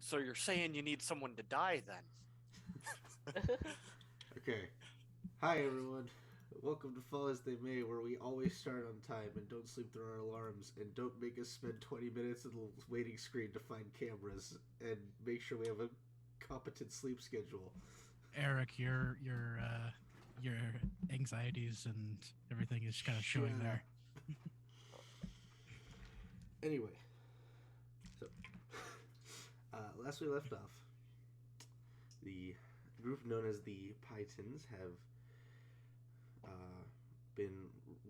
So you're saying you need someone to die then? Okay. Hi, everyone. Welcome to Fall as They May, where we always start on time and don't sleep through our alarms and don't make us spend 20 minutes in the waiting screen to find cameras and make sure we have a competent sleep schedule. Eric, your anxieties and everything is kind of showing Shut there. Anyway, so last we left off, the group known as the Pythons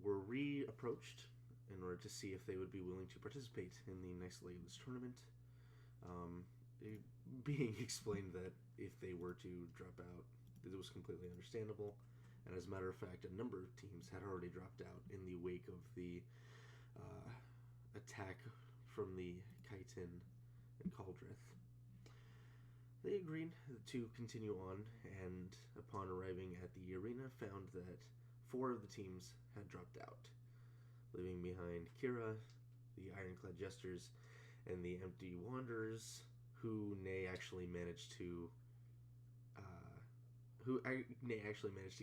were reapproached in order to see if they would be willing to participate in the next leg of this tournament. It being explained that if they were to drop out, it was completely understandable. And as a matter of fact, a number of teams had already dropped out in the wake of the attack from the Chitin and Caldrith. They agreed to continue on, and upon arriving at the arena, found that 4 of the teams had dropped out, leaving behind Kira, the Ironclad Jesters, and the Empty Wanderers, who Nay actually managed to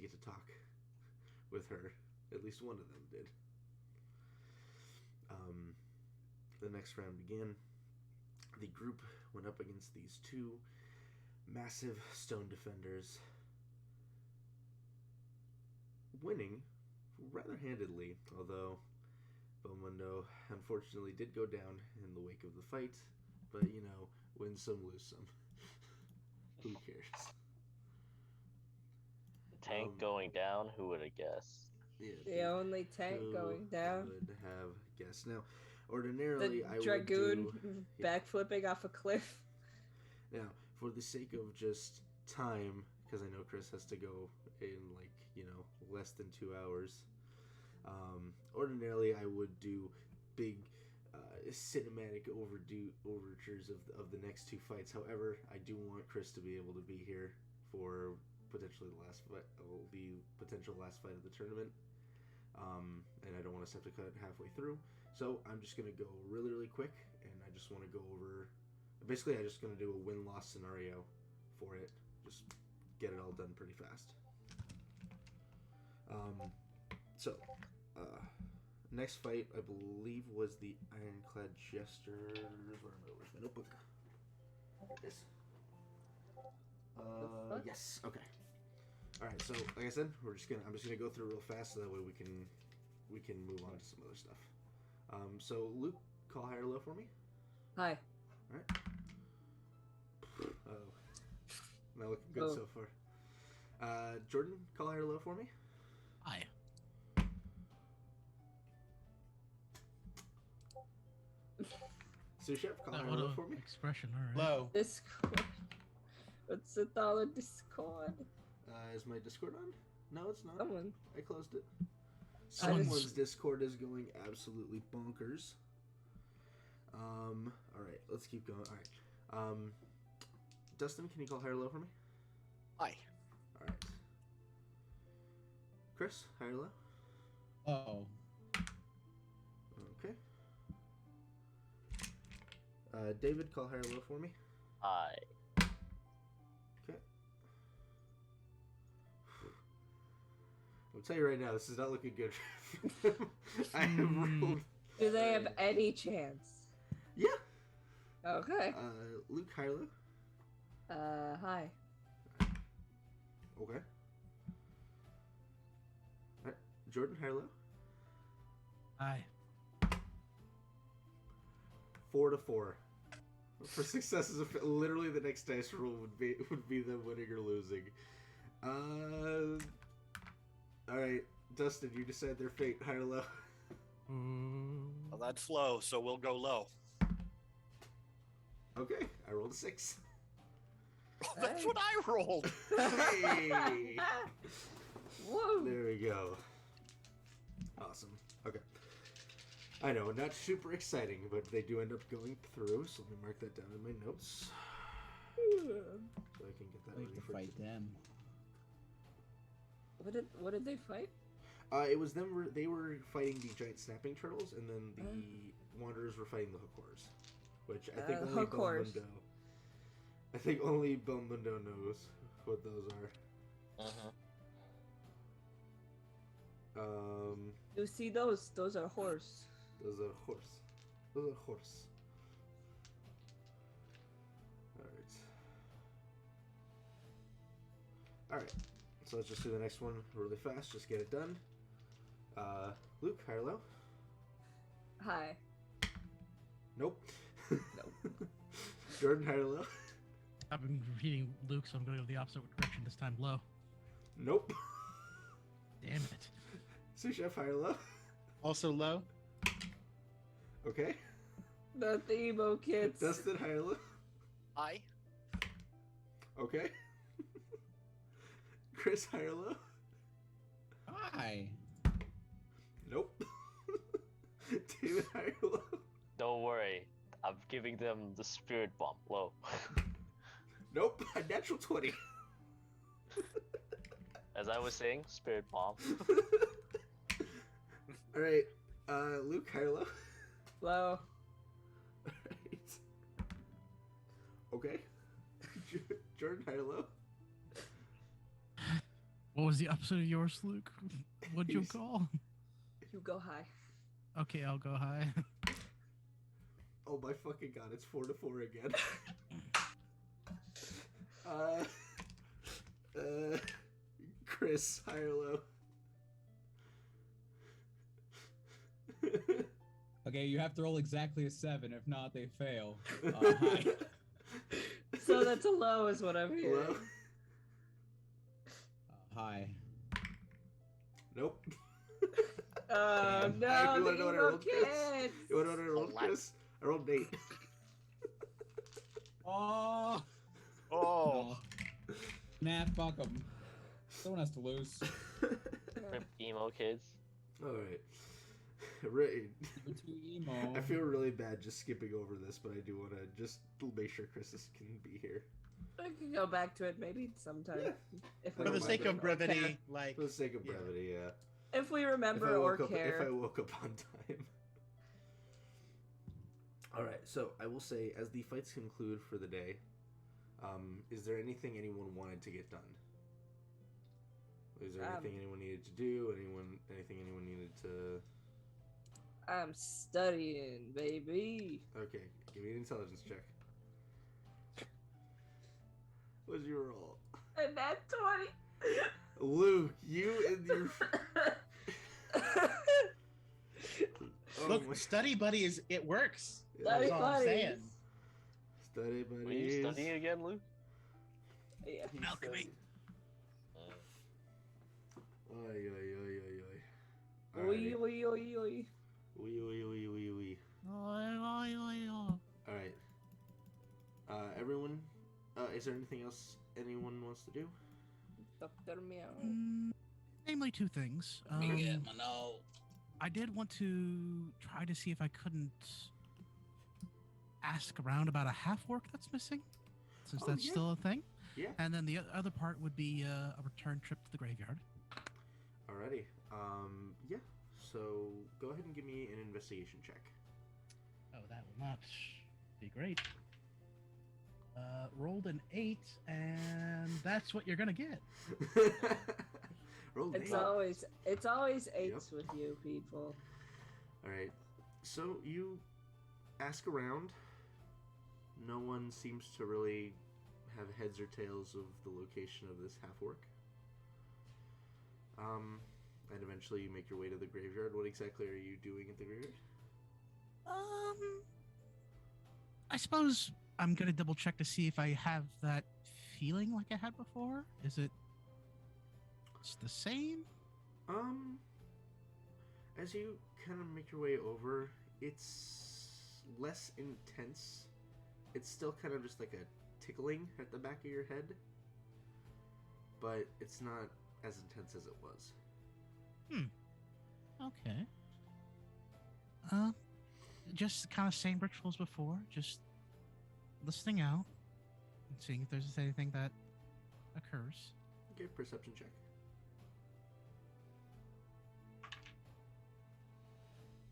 get to talk with her. At least one of them did. The next round began. The group went up against these 2 massive stone defenders, winning rather handedly, although Belmondo unfortunately did go down in the wake of the fight, but win some, lose some. Who cares? Tank going down, who would have guessed? Yeah, The only tank going down. Would have guessed. Now, ordinarily, The I Dragoon would do... backflipping off a cliff. Now, for the sake of just time, because I know Chris has to go in, less than 2 hours, ordinarily I would do big cinematic overtures of the next 2 fights. However, I do want Chris to be able to be here for potentially the potential last fight of the tournament. And I don't want us to have to cut it halfway through. So I'm just going to go really, really quick, and I just want to go over... Basically, I'm just going to do a win-loss scenario for it. Just get it all done pretty fast. Next fight, I believe, was the Ironclad Jesters. Where's my notebook? Yes. Yes. Okay. All right. So, like I said, I'm just gonna go through real fast so that way we can move on to some other stuff. So Luke, call high or low for me. Hi. All right. Oh, not looking good so far. Jordan, call high or low for me. Hi. Sous Chef, call high or low for me. Expression, all right. Low. Discord. What's it all in Discord? Is my Discord on? No, it's not. Someone. I closed it. Someone's Discord is going absolutely bonkers. Alright, let's keep going. Alright. Dustin, can you call high or low for me? Hi. Alright. Chris, high or low? Oh. Okay. David, call high or low for me? Hi. Okay. I'll tell you right now, this is not looking good. I have rolled... Do they have any chance? Yeah. Okay. Luke, high or low? Hi. Okay. Alright. Jordan, high or low? Hi. 4-4. For successes, literally the next dice roll would be them winning or losing. Alright, Dustin, you decide their fate, high or low. Well, that's low, so we'll go low. Okay, I rolled a 6. That's what I rolled. Hey! Whoa. There we go. Awesome. Okay. I know, not super exciting, but they do end up going through, so let me mark that down in my notes. So I can get that I like ready to for fight them. What did they fight? It was them. They were fighting the giant snapping turtles, and then the Wanderers were fighting the hook horrors, which I think only hook horrors. Belmondo I think only Belmundo knows what those are. Mm-hmm. You see those? Those are horse. Those are horse. Those are horse. Alright. So let's just do the next one really fast. Just get it done. Luke, high or low? Hi. Nope. Nope. Jordan, high or low? I've been repeating Luke, so I'm going to go the opposite direction this time. Low. Nope. Damn it. Sous Chef, high or low? Also low. Okay. The emo kids. Dustin, high or low? Hi. Okay. Chris, high or low? Hi. Nope. David, high or low? Don't worry, I'm giving them the spirit bomb. Low. Nope. A natural 20. As I was saying, spirit bomb. Alright. Luke, high or low? Low. Alright. Okay. Jordan, high or low? What was the opposite of yours, Luke? What'd you call? You go high. Okay, I'll go high. Oh my fucking god, it's 4-4 again. Chris, high or low? Okay, you have to roll exactly a 7. If not, they fail. Hi. So that's a low, is what I'm hearing. Low? Hi. Nope. Oh Damn. no, You the wanna know what I emo rolled, Chris? kids. You wanna know what I rolled, What? Chris? I rolled 8. Oh. Oh. Nah, fuck them. Someone has to lose. Rip emo kids. Alright. Right. You're too emo. I feel really bad just skipping over this, but I do want to just make sure Chris can be here. I can go back to it maybe sometime. Yeah. If For For the the sake of remember or brevity, care. like For the sake of yeah. brevity, yeah. If we remember or care. If I woke up on time. Alright, so I will say, as the fights conclude for the day, is there anything anyone wanted to get done? Is there anything anyone needed to do? Anything anyone needed to... I'm studying, baby. Okay, give me an intelligence check. What's your roll? And that 20. Luke, you and your... Oh Look, my- study buddy it works. Yeah. Study That's all I'm buddies. saying. Study Were buddies. you studying again, Luke? Yeah. He's Alchemy. Oy, oy, oy, oy, oy. Oi, Alrighty. oi, oi, oi. Wee, wee, wee, wee, wee. Alright. Everyone, is there anything else anyone wants to do? Dr. Meow. Namely, two things. I did want to try to see if I couldn't ask around about a half-orc that's missing, since Oh, that's yeah. still a thing. Yeah. And then the other part would be a return trip to the graveyard. Alrighty. Yeah. So go ahead and give me an investigation check. Oh, that will not be great. Rolled an 8, and that's what you're gonna get. Roll It's eight. always eights with you people. Alright. So you ask around. No one seems to really have heads or tails of the location of this half-orc. And eventually you make your way to the graveyard. What exactly are you doing at the graveyard? I suppose I'm gonna double check to see if I have that feeling like I had before. Is it the same? As you kind of make your way over, it's less intense. It's still kind of just like a tickling at the back of your head, but it's not as intense as it was. Okay. Just kind of same rituals before, just listening out and seeing if there's anything that occurs. Okay, perception check.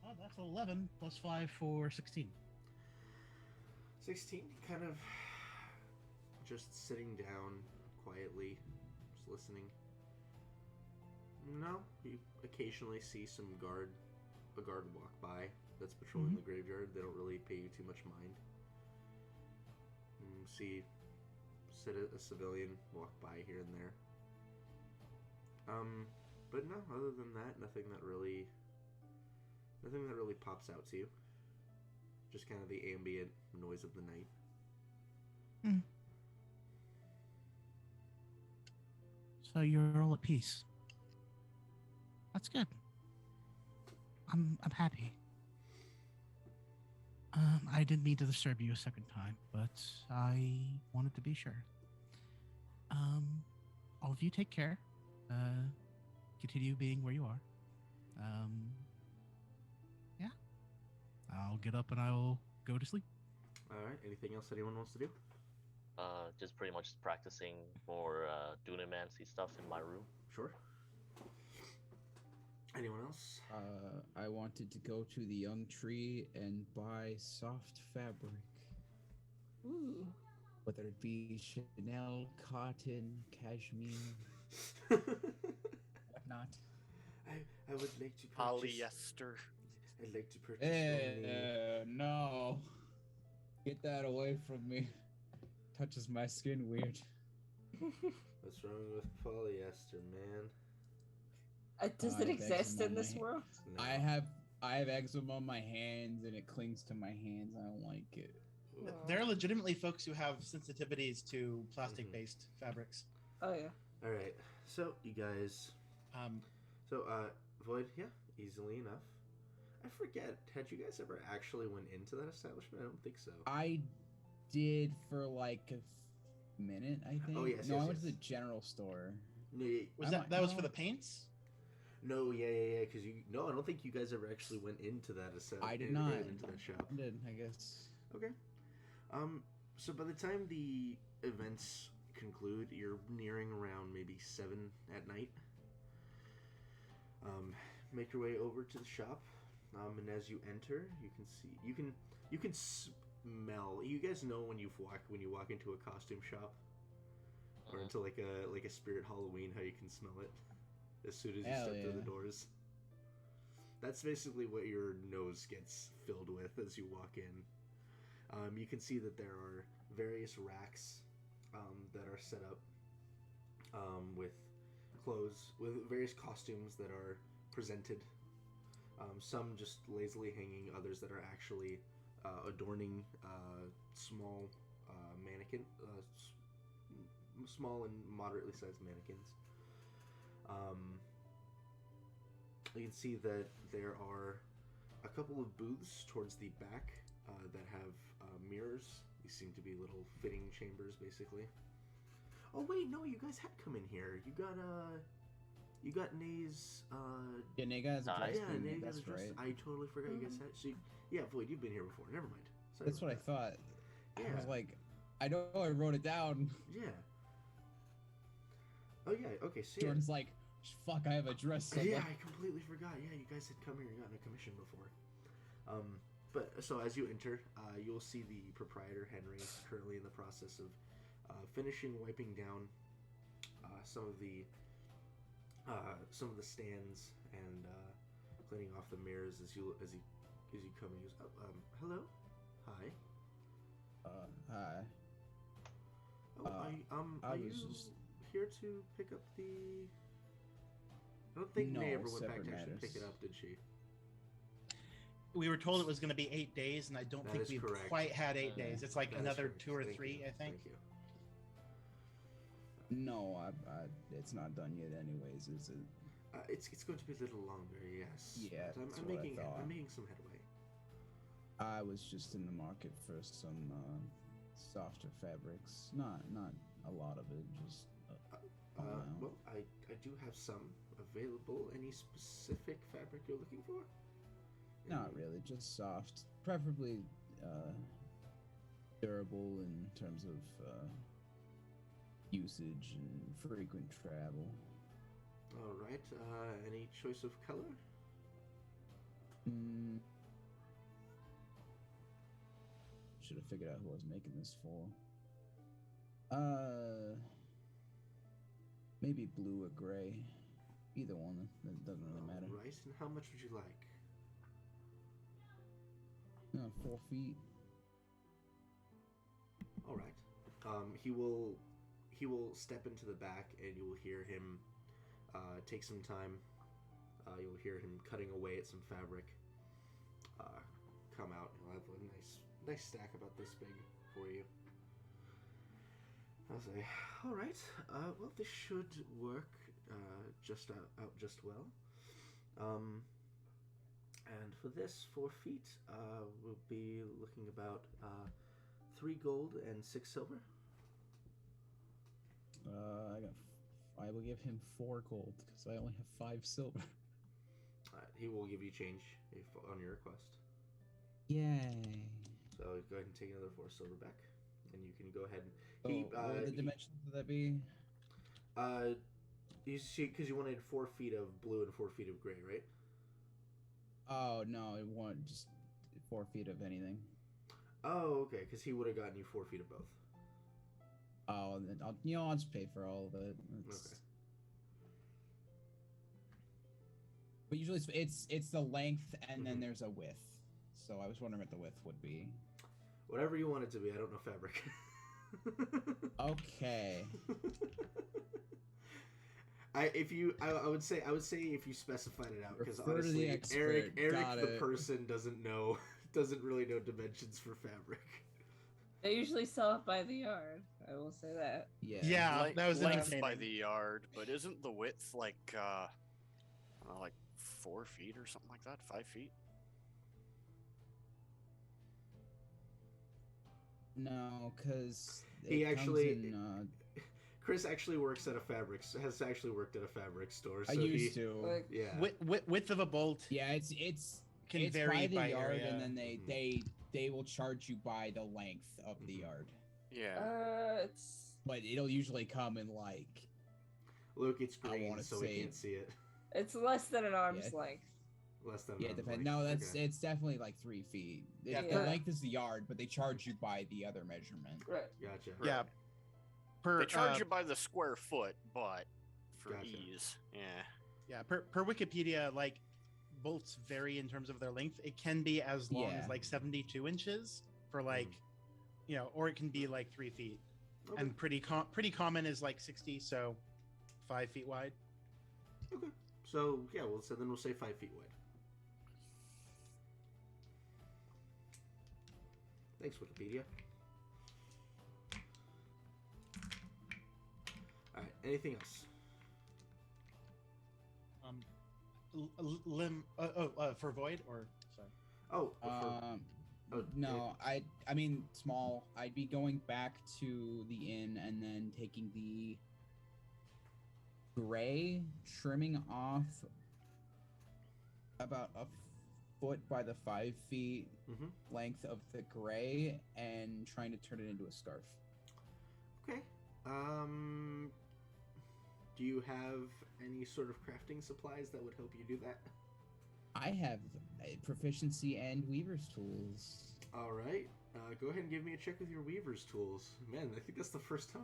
Oh, that's 11 plus 5 for 16. 16, kind of just sitting down quietly, just listening. No, you occasionally see a guard walk by that's patrolling the graveyard. They don't really pay you too much mind. See a civilian walk by here and there. But no, other than that, nothing that really pops out to you. Just kind of the ambient noise of the night. So you're all at peace. That's good. I'm happy. I didn't mean to disturb you a second time, but I wanted to be sure. All of you take care. Continue being where you are. Yeah. I'll get up and I'll go to sleep. Alright, anything else anyone wants to do? Just pretty much practicing more Dunamancy stuff in my room. Sure. Anyone else? I wanted to go to the young tree and buy soft fabric. Ooh. Whether it be Chanel, cotton, cashmere, whatnot. I would like to purchase... Polyester. I'd like to purchase only... No. Get that away from me. Touches my skin weird. What's wrong with polyester, man? Does I it have exist eczema in on this my- world? No. I have eczema on my hands and it clings to my hands. I don't like it. There are legitimately folks who have sensitivities to plastic-based fabrics. Oh yeah. Alright, so you guys... Void, yeah, easily enough. I forget, had you guys ever actually went into that establishment? I don't think so. I did for like a minute, I think. Oh, yes, No, yes, I went to yes. the general store. No, Was I that might- that was no. for the paints? no, yeah, because I don't think you guys ever actually went into that establishment. I did not. Into that shop. I did, I guess. Okay. So by the time the events conclude, you're nearing around maybe 7 at night. Make your way over to the shop, and as you enter, you can see you can smell. You guys know when you walk into a costume shop or into like a Spirit Halloween, how you can smell it as soon as you Hell step through yeah. the doors. That's basically what your nose gets filled with as you walk in. You can see that there are various racks that are set up with clothes, with various costumes that are presented. Some just lazily hanging, others that are actually adorning small small and moderately sized mannequins. You can see that there are a couple of booths towards the back that have mirrors. These seem to be little fitting chambers, basically. Oh wait, no, you guys had come in here. You got Nay's. Yeah, Nega has a Nice. dress Yeah, code, Nay got that's a dress. right. I totally forgot you guys had. So yeah, Void, you've been here before. Never mind. Sorry That's what I about that. thought. Yeah. I was like, I know I wrote it down. Yeah. Oh yeah. Okay. So yeah. Jordan's like, fuck, I have a dress code. Yeah, I completely forgot. Yeah, you guys had come here and gotten a commission before. But so as you enter, you'll see the proprietor Henry currently in the process of finishing wiping down some of the stands and cleaning off the mirrors as you come and he goes, hello, hi. Hi. Oh, I are was you just- here to pick up the? I don't think May No, ever went back separate to actually pick it matters. up, did she? We were told it was going to be 8 days, and I don't That think is we've correct. quite had 8 days. It's like That is another correct. 2 or Thank 3, you. I think. Thank you. No, it's not done yet. Anyways, is it? It's going to be a little longer, yes. Yeah, but that's I'm what I making thought. I'm making some headway. I was just in the market for some softer fabrics. Not a lot of it, just. amount. Well, I do have some available. Any specific fabric you're looking for? Not really, just soft, preferably durable in terms of usage and frequent travel. All right. Any choice of color? Should have figured out who I was making this for. Maybe blue or gray. Either one. That doesn't really matter. Right, and how much would you like? 4 feet. All right. He will step into the back, and you will hear him take some time. You'll hear him cutting away at some fabric. Come out. He'll have a nice stack about this big for you. I'll say, all right. Well, this should work just out just well. And for this, 4 feet, we'll be looking about 3 gold and 6 silver. I will give him 4 gold because I only have 5 silver. He will give you change on your request. Yay! So go ahead and take another 4 silver back, and you can go ahead and. What would the dimensions would that be? You see, because you wanted 4 feet of blue and 4 feet of gray, right? Oh no, it won't just 4 feet of anything. Oh, okay, because he would have gotten you 4 feet of both. Oh, then I'll just pay for all of it. Okay. But usually it's the length and then there's a width. So I was wondering what the width would be. Whatever you want it to be. I don't know fabric. Okay. I would say if you specified it out, because Refer to honestly the expert. Eric Got the it. person doesn't really know dimensions for fabric. They usually sell it by the yard. I will say that. Yeah. Yeah, that was length by entertaining. the yard, but isn't the width like I don't know, like 4 feet or something like that? 5 feet? No, because Chris actually works at a has actually worked at a fabric store. So I used to. Like, Yeah. Width of a bolt. Yeah, it's Can vary by the by yard, area. and then they will charge you by the length of the yard. Yeah. it's But it'll usually come in like Luke, it's I green, wanna so we say- can't see it. less than an arm's Yeah. length. Less than. yeah, an arm's depend. length. No, that's Okay. it's definitely like 3 feet. Yeah. The Yeah. length is the yard, but they charge you by the other measurement. Right. Gotcha. Yeah. Per They charge you by the square foot, but for Gotcha. ease. Yeah. Yeah, per Wikipedia, like bolts vary in terms of their length. It can be as long Yeah. as like 72 inches for like, or it can be like 3 feet. Okay. And pretty common is like 60, so 5 feet wide. Okay. So yeah, then we'll say 5 feet wide. Thanks, Wikipedia. All right. Anything else? For void or sorry. Oh. oh, No, I mean small. I'd be going back to the inn and then taking the gray, trimming off about a foot by the 5 feet Mhm. length of the gray and trying to turn it into a scarf. Okay. Do you have any sort of crafting supplies that would help you do that? I have proficiency and weaver's tools. All right. Go ahead and give me a check with your weaver's tools. Man, I think that's the first time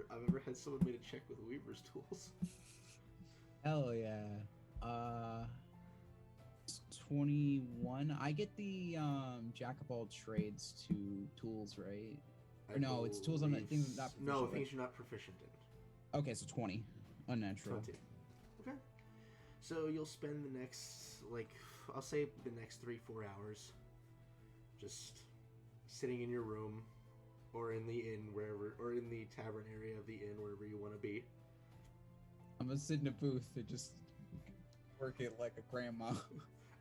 I've ever had someone made a check with weaver's tools. Hell yeah. 21. I get the jack of all trades to tools, right? Or no, it's tools I'm not believe things I'm not s- proficient No, with. things you're not proficient in. Okay, so 20. Unnatural. 20. Okay. So you'll spend the next, I'll say the next 3-4 hours just sitting in your room or in the inn, or in the tavern area of the inn, wherever you want to be. I'm gonna sit in a booth and just work it like a grandma.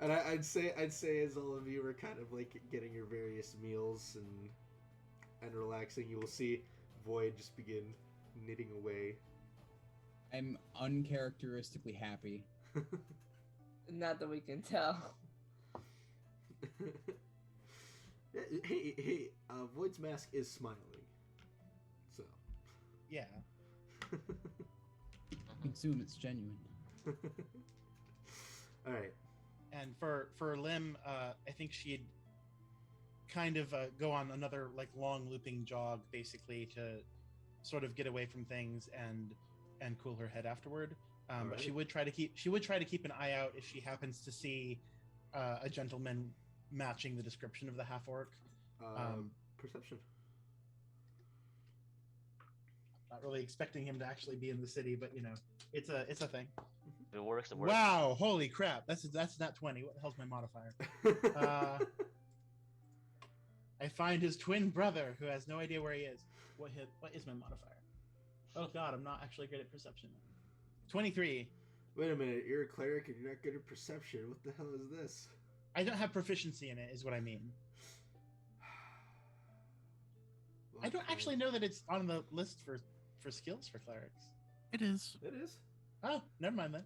And I'd say as all of you are kind of like getting your various meals and relaxing, you will see Void just begin knitting away. I'm uncharacteristically happy. Not that we can tell. hey, Void's mask is smiling. So. Yeah. I assume it's genuine. All right. And for Lim, I think she'd kind of go on another like long looping jog, basically to sort of get away from things and cool her head afterward. But she Alrighty. would try to keep an eye out if she happens to see a gentleman matching the description of the half orc. Perception. Not really expecting him to actually be in the city, but you know, it's a thing. If it works, it works. Wow, holy crap! That's not 20. What the hell's my modifier? I find his twin brother who has no idea where he is. What is my modifier? Oh god, I'm not actually good at perception. 23. Wait a minute, you're a cleric and you're not good at perception. What the hell is this? I don't have proficiency in it, is what I mean. I don't Okay. actually know that it's on the list for skills for clerics. It is. It is. Oh, never mind then.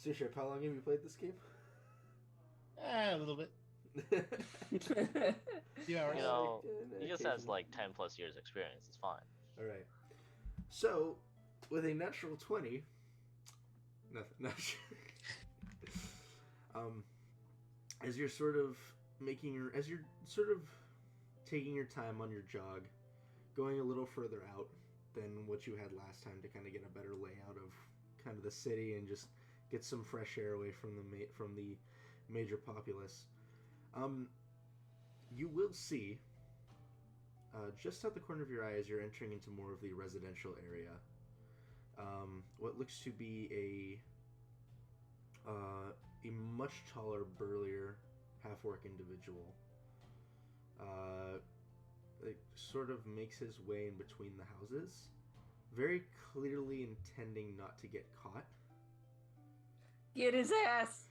Suship, how long have you played this game? A little bit. Few hours. You know, he just has like 10 plus years experience. It's fine. All right. So, with a natural 20, nothing. As you're sort of taking your time on your jog, going a little further out than what you had last time to kind of get a better layout of kind of the city and just get some fresh air away from the major populace. You will see just at the corner of your eye as you're entering into more of the residential area, what looks to be a much taller, burlier half-orc individual. Like, sort of makes his way in between the houses, very clearly intending not to get caught. Get his ass.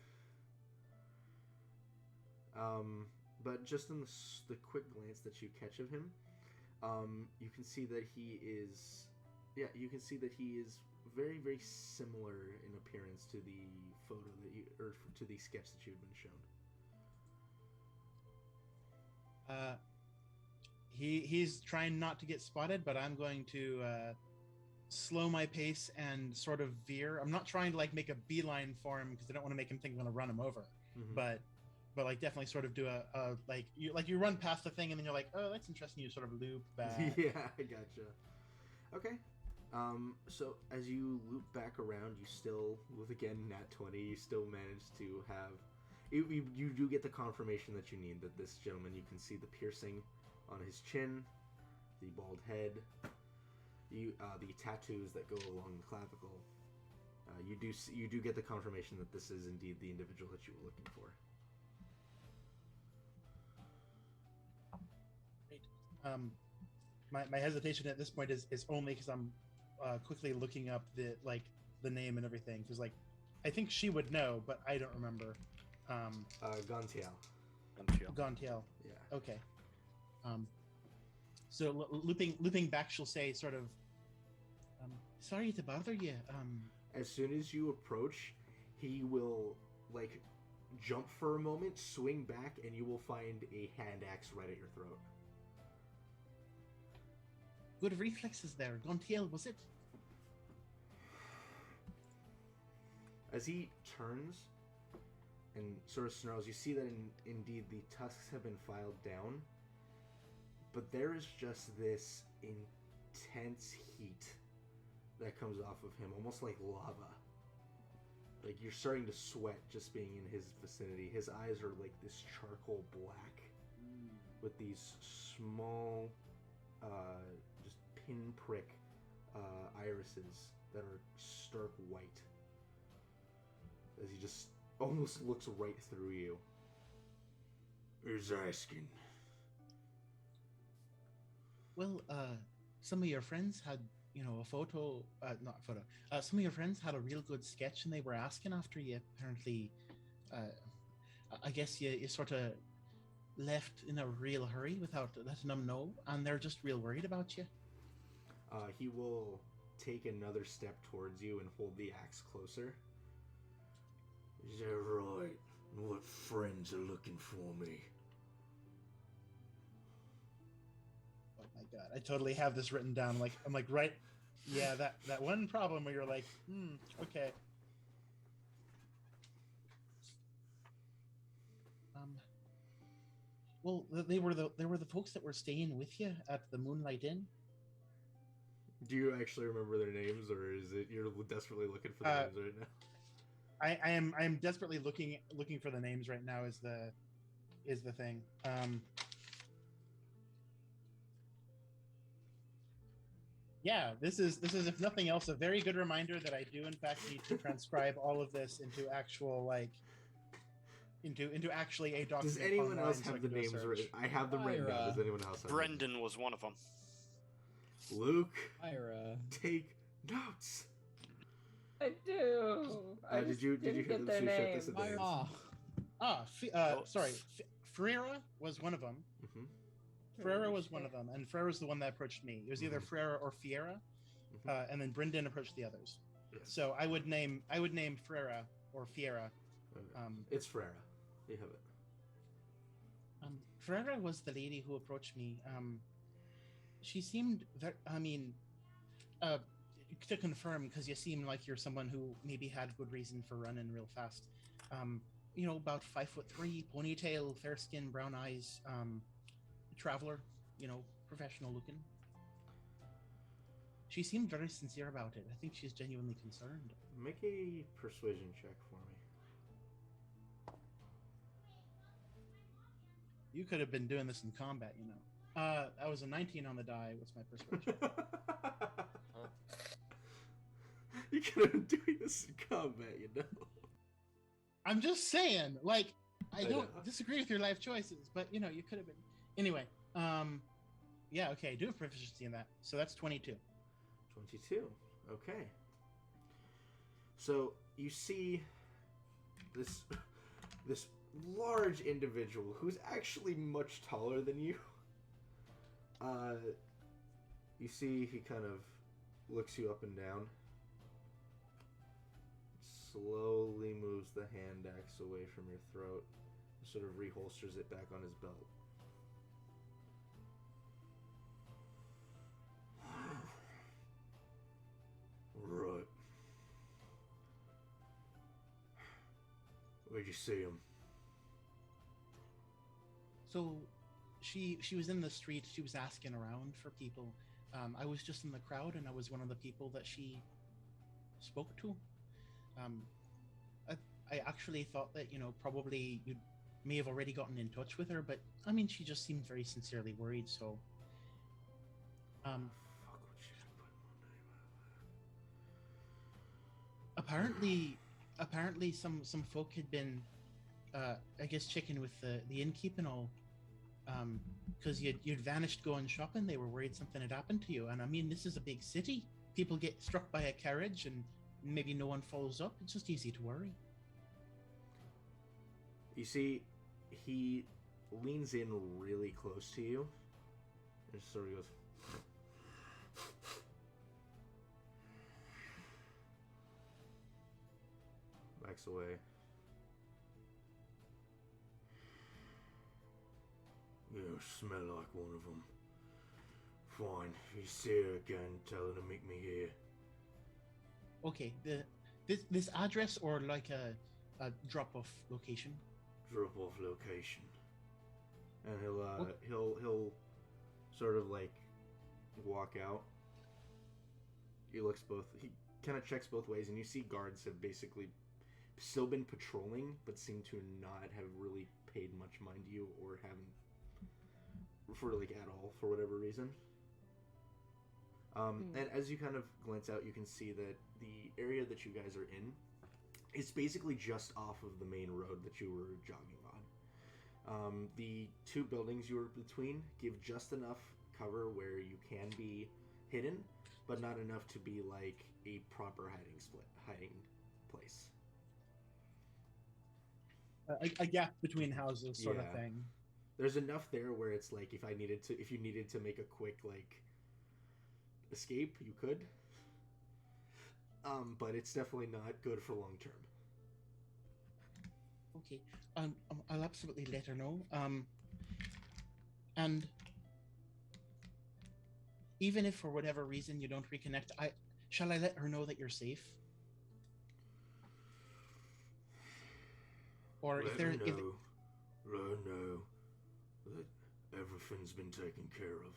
But just in the quick glance that you catch of him, you can see that he is very, very similar in appearance to the photo to the sketch that you've been shown. He's trying not to get spotted, but I'm going to slow my pace and sort of veer. I'm not trying to like make a beeline for him because I don't want to make him think I'm going to run him over. Mhm. But like definitely sort of do a like you run past the thing and then you're like, oh, that's interesting. You sort of loop back. Yeah, I gotcha. Okay. So as you loop back around, you still, with again nat 20, you still manage to have. You do get the confirmation that you need, that this gentleman, you can see the piercing on his chin, the bald head, the tattoos that go along the clavicle. You do get the confirmation that this is indeed the individual that you were looking for. My hesitation at this point is only because I'm quickly looking up the name and everything, because like I think she would know, but I don't remember. Gontiel. Gontiel. Yeah. Okay. So looping back, she'll say sort of, sorry to bother you. As soon as you approach, he will like jump for a moment, swing back, and you will find a hand axe right at your throat. Good reflexes there. Gontiel, was it? As he turns and sort of snarls, you see that indeed the tusks have been filed down, but there is just this intense heat that comes off of him, almost like lava. Like you're starting to sweat just being in his vicinity. His eyes are like this charcoal black with these small, just pinprick irises that are stark white. As he just almost looks right through you. Who's asking? Well, some of your friends had, a photo, not a photo. Some of your friends had a real good sketch and they were asking after you. Apparently, I guess you sort of left in a real hurry without letting them know, and they're just real worried about you. He will take another step towards you and hold the axe closer. Is that right? What friends are looking for me? Oh my god, I totally have this written down. Like I'm like, right, yeah, that one problem where you're like, okay. Well, they were the folks that were staying with you at the Moonlight Inn. Do you actually remember their names, or is it you're desperately looking for the names right now? I am desperately looking for the names right now. Is the thing. Yeah, this is if nothing else a very good reminder that I do in fact need to transcribe all of this into actual into actually a document. Does anyone online else so have I the can do a names search. written? I have them written down. Does anyone else have them? Brendan was one of them. Luke, Ira. take notes. I do. I Did just you didn't get did their you shift names. this advance? Sorry, Ferreira was one of them. Mhm. Ferreira was one of them, and Ferreira's the one that approached me. It was either Ferreira or Fiera, and then Brendan approached the others. Yes. So I would name Ferreira or Fiera. Okay. It's Frera. You have it. Ferreira was the lady who approached me. She seemed very, to confirm, because you seem like you're someone who maybe had good reason for running real fast. About 5'3", ponytail, fair skin, brown eyes, traveler, professional looking. She seemed very sincere about it. I think she's genuinely concerned. Make a persuasion check for me. You could have been doing this in combat, I was a 19 on the die. What's my persuasion? You could have been doing this in combat, I'm just saying, I I don't know. disagree with your life choices, but you could have been. Anyway, yeah, okay, do have proficiency in that. So that's 22. 22. Okay. So you see this large individual who's actually much taller than you. You see he kind of looks you up and down. Slowly moves the hand axe away from your throat. Sort of reholsters it back on his belt. Right. Where'd you see him? So she was in the street. She was asking around for people. I was just in the crowd, and I was one of the people that she spoke to. I actually thought that probably you may have already gotten in touch with her, but she just seemed very sincerely worried. So Fuck, what shit I put in my name? apparently some folk had been I guess checking with the innkeep and all, because you'd vanished going shopping. They were worried something had happened to you, and this is a big city. People get struck by a carriage and maybe no one follows up. It's just easy to worry. You see, he leans in really close to you and just sort of goes. Backs away. You smell like one of them. Fine, if you see her again, tell her to meet me here. Okay, this address or like a drop-off location? Drop-off location. And Okay. he'll sort of like walk out. He kind of checks both ways, and you see guards have basically still been patrolling, but seem to not have really paid much mind to you or haven't at all for whatever reason. And as you kind of glance out, you can see that the area that you guys are in is basically just off of the main road that you were jogging on. The two buildings you were between give just enough cover where you can be hidden, but not enough to be like a proper hiding place. A gap between houses, sort of Yeah. thing. There's enough there where it's like if you needed to make a quick escape, you could. But it's definitely not good for long term. Okay, I'll absolutely let her know. And even if for whatever reason you don't reconnect, shall I let her know that you're safe? Or if Let there, her if know. Let her know. that everything's been taken care of.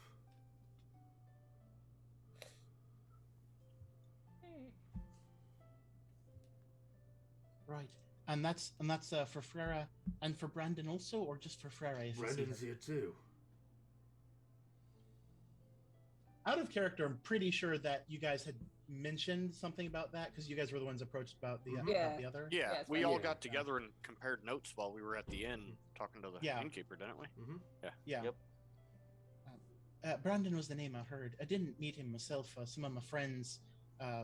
Right. And that's for Frera and for Brandon also, or just for Frera? If it's Brandon's either? here too. Out of character, I'm pretty sure that you guys had mentioned something about that because you guys were the ones approached about the Mhm. Yeah. about the other. Yeah, Yeah, it's we fine. all Yeah. got together and compared notes while we were at the inn talking to the Yeah. innkeeper, didn't we? Mm-hmm. Yeah. Yep. Brandon was the name I heard. I didn't meet him myself. Some of my friends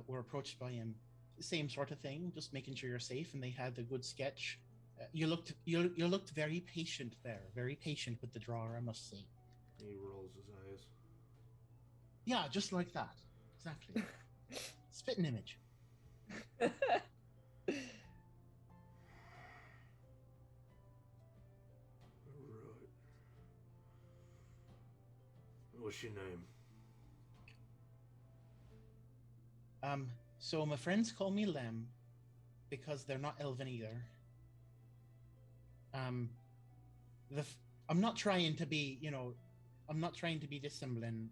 were approached by him. Same sort of thing, just making sure you're safe, and they had a good sketch. You looked very patient there, very patient with the drawer, I must say. He rolls his eyes. Yeah, just like that. Exactly. Spitting image. Right. What's your name? So my friends call me Lem because they're not Elven either. I'm not trying to be, I'm not trying to be dissembling.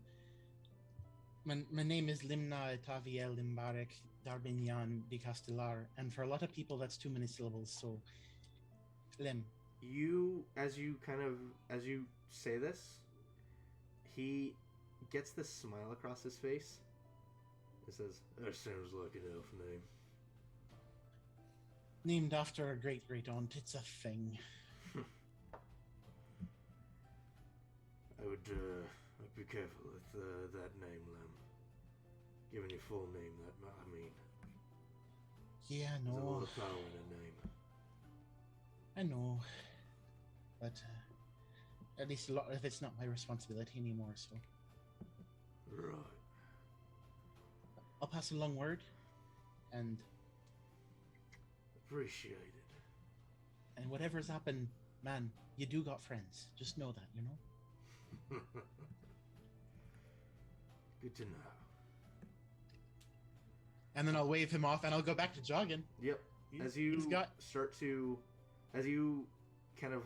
My name is Limna Taviel Limbarek Darbinyan de Castellar, and for a lot of people that's too many syllables, so Lem. As you say this, he gets this smile across his face. He says, "That sounds like an elf name." Named after a great aunt, it's a thing. I would be careful with that name, Lem. Giving your full name, Yeah, there's a lot no, of power in a name. I know, but at least a lot of it's not my responsibility anymore, so Right. I'll pass along word, and Appreciated. whatever's happened, man, you do got friends. Just know that, Good to know. And then I'll wave him off, and I'll go back to jogging. Yep. As you as you kind of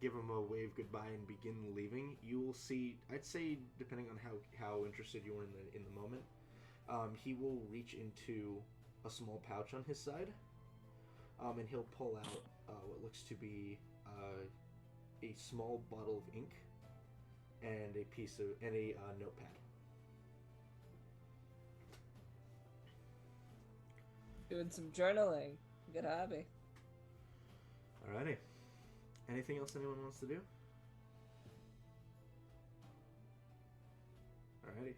give him a wave goodbye and begin leaving, you will see. I'd say, depending on how interested you are in the moment, he will reach into a small pouch on his side, and he'll pull out what looks to be a small bottle of ink and a notepad. Doing some journaling. Good hobby. Alrighty. Anything else anyone wants to do? Alrighty.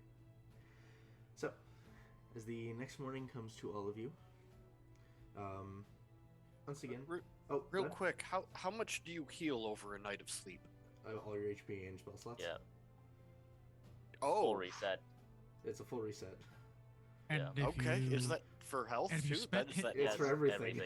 So, as the next morning comes to all of you, once again, Real go ahead. quick, how much do you heal over a night of sleep? All your HP and spell slots. Yeah. Oh, Full reset. It's a full reset. And Yeah. if okay. you- Is that for health and if you too? spent That's hit- It's for everything.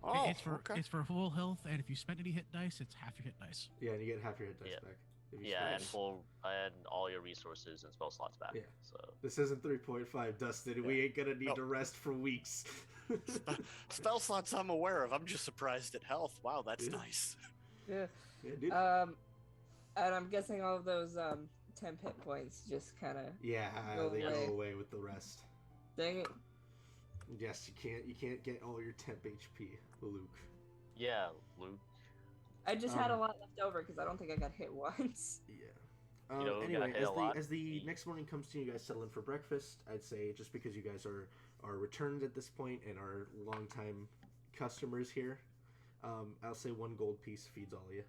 Oh, it's for okay. it's for full health, and if you spend any hit dice, it's half your hit dice. Yeah, and you get half your hit dice Yeah. back. If you Yeah, spend and it. full and all your resources and spell slots back. Yeah. So This isn't 3.5, Dustin. We ain't gonna need No. to rest for weeks. Spell slots I'm aware of. I'm just surprised at health. Wow, that's Yeah. nice. Yeah. Yeah, dude. And I'm guessing all of those temp hit points just kind of Yeah, go they away. go away with the rest. dang it. Yes, you can't get all your temp HP, Luke. yeah, Luke. I just had a Um, lot left over because I don't think I got hit once. Yeah. You know, Anyway, got hit a lot. as the next morning comes to you guys settle in for breakfast, I'd say just because you guys are returned at this point and are longtime customers here, I'll say 1 gold piece feeds all of you.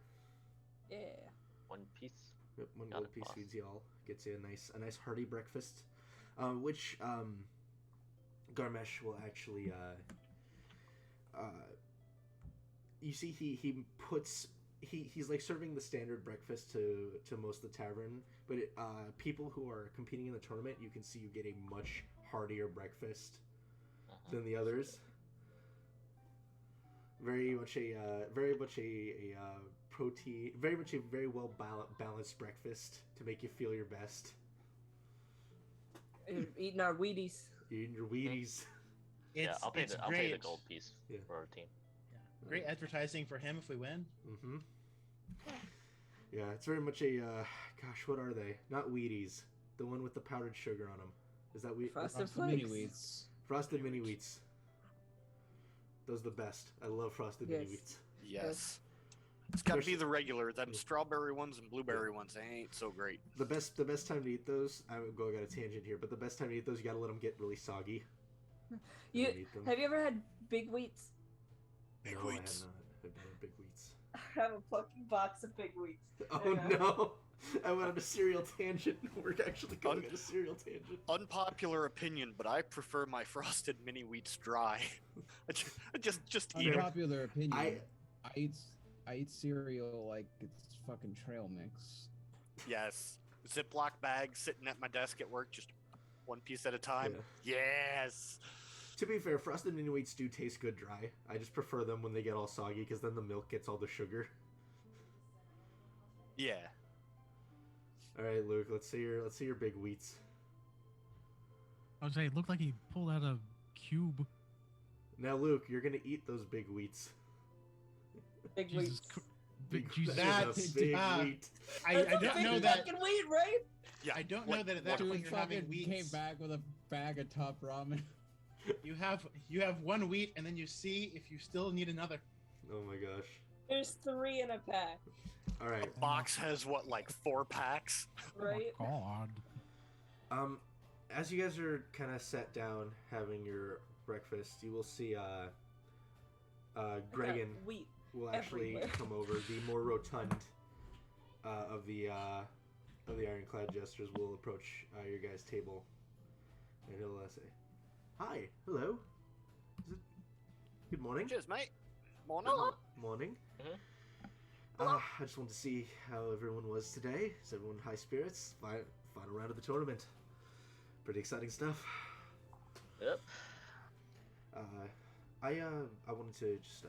Yeah. One piece. Yep, 1 Got gold it, piece boss. feeds you all. Gets you a nice hearty breakfast, which Garmesh will actually. You see, he's like serving the standard breakfast to most of the tavern, but people who are competing in the tournament, you can see you get a much heartier breakfast than the others. Very much a protein, very much a very well balanced breakfast to make you feel your best. Eating our Wheaties. Eating your Wheaties. Yeah, I'll pay it's the great. gold piece Yeah. for our team. Great advertising for him if we win. Mm-hmm. Yeah, it's very much a gosh, what are they? Not Wheaties. The one with the powdered sugar on them. Is that wheat? Frosted Frosted Mini Flakes. Wheats. Frosted Mini Wheats. Those are the best. I love Frosted Mini Yes. Wheats. Yes. It's got to be Especially- the regular. Them strawberry ones and blueberry ones, they ain't so great. The best time to eat those. I'm going on a tangent here, but the best time to eat those, you gotta let them get really soggy. and You then eat them. have you ever had Big Wheats? Big no, Wheats. I have not. I've never had Big Wheats. I have a fucking box of Big Wheats. Oh Yeah. no! I went on a cereal tangent. We're actually going on a cereal tangent. Unpopular opinion, but I prefer my frosted mini wheats dry. I just eat 'em. Unpopular opinion. I- I eat cereal like it's fucking trail mix. Yes. Ziploc bag sitting at my desk at work, just one piece at a time. Yes. To be fair, Frosted Mini Wheats do taste good dry. I just prefer them when they get all soggy because then the milk gets all the sugar. Yeah. All right, Luke. Let's see your Big Wheats. I was saying, it looked like he pulled out a cube. Now, Luke, you're gonna eat those Big Wheats. Big Jesus Wheats. Big Jesus. That That's- is a big wheat. I That's a don't big know that. fucking wheat, right? Yeah. I don't know What- that at that what- point Dude you're having fucking wheats. came back with a bag of top ramen. You have one wheat, and then you see if you still need another. Oh my gosh. There's 3 in a pack, All right. Box has what, like 4 packs? right? Oh my God. As you guys are kind of sat down having your breakfast, you will see Gregan Wheat. will actually everywhere. come over. The more rotund of the Ironclad Jesters will approach your guys' table, and he'll say, "Hi, hello. Is it? Good morning. Cheers, mate. Morning. Morning. Mhm. I just wanted to see how everyone was today. Is everyone high spirits? Final round of the tournament. Pretty exciting stuff. Yep. I wanted to just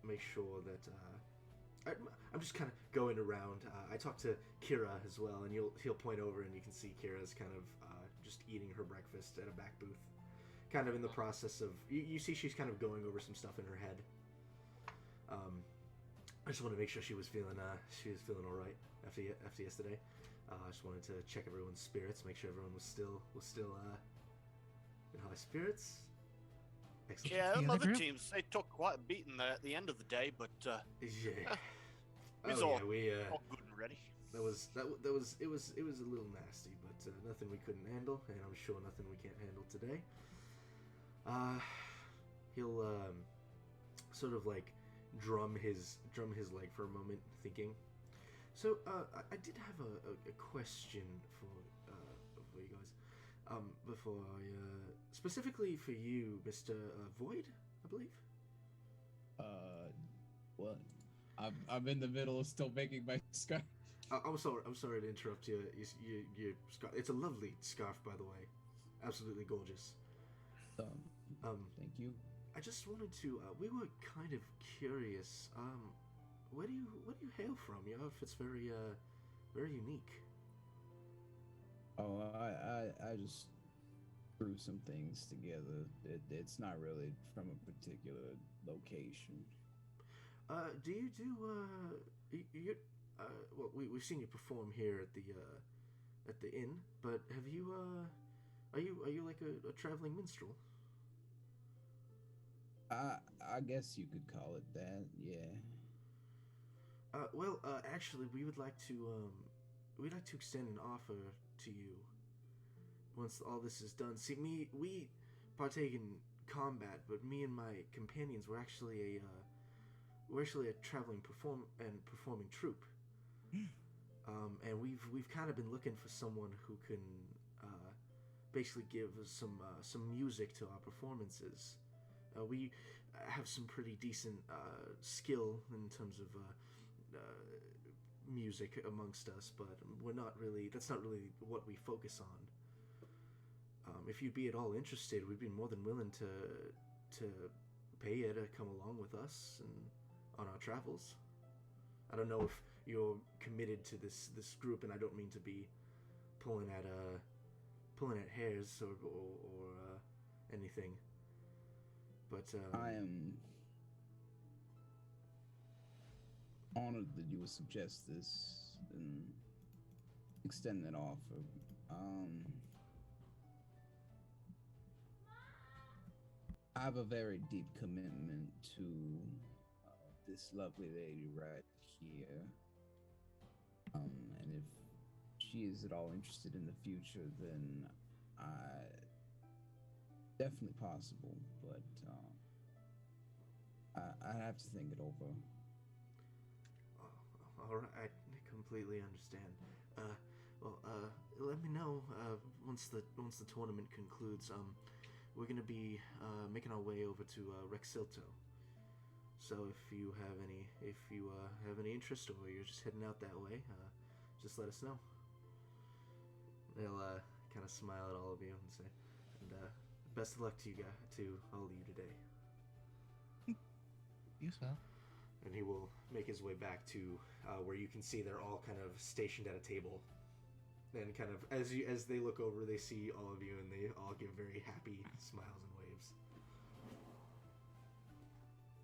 make sure that I'm just kind of going around. I talked to Kira as well, and he'll point over, and you can see Kira's kind of just eating her breakfast at a back booth, kind of in the process of. You see, she's kind of going over some stuff in her head. I just wanted to make sure she was feeling all right after yesterday. I just wanted to check everyone's spirits, make sure everyone was still in high spirits. Excellent. Yeah, them Yeah, other they're- teams, they took quite a beating there at the end of the day, but Yeah. It's Oh all- yeah, we all good and ready. that was it was a little nasty, but nothing we couldn't handle, and I'm sure nothing we can't handle today. He'll sort of like drum his leg for a moment, thinking. So I did have a question for you guys. Before I specifically for you, Mr. Void, I believe. What? I'm in the middle of still making my scarf. I'm sorry to interrupt you. Your scarf. It's a lovely scarf, by the way. Absolutely gorgeous. Thank you. I just wanted to. We were kind of curious. Where do you hail from? Your outfit's very unique. Oh, I just threw some things together. It's not really from a particular location. Do you do? Well, we've seen you perform here at the inn, but have you? Are you like a traveling minstrel? I guess you could call it that. Yeah. Well, actually, we'd like to extend an offer to you. Once all this is done, see, we partake in combat, but me and my companions were actually a traveling performing troupe. And we've kind of been looking for someone who can basically give us some music to our performances. We have some pretty decent skill in terms of music amongst us, but that's not really what we focus on. If you'd be at all interested, we'd be more than willing to pay you to come along with us and on our travels. I don't know if you're committed to this group, and I don't mean to be pulling at hairs or anything. But I am. honored that you would suggest this and extend that offer. I have a very deep commitment to this lovely lady right here. And if she is at all interested in the future, then definitely possible. But I have to think it over. All right, I completely understand. Let me know once the tournament concludes. We're gonna be making our way over to Rexilto. So if you have any interest, or you're just heading out that way, just let us know. They'll kind of smile at all of you and say, and best of luck to you guys, to all of you today. You well. And he will make his way back to where you can see they're all kind of stationed at a table. And kind of as they look over, they see all of you, and they all give very happy smiles and waves.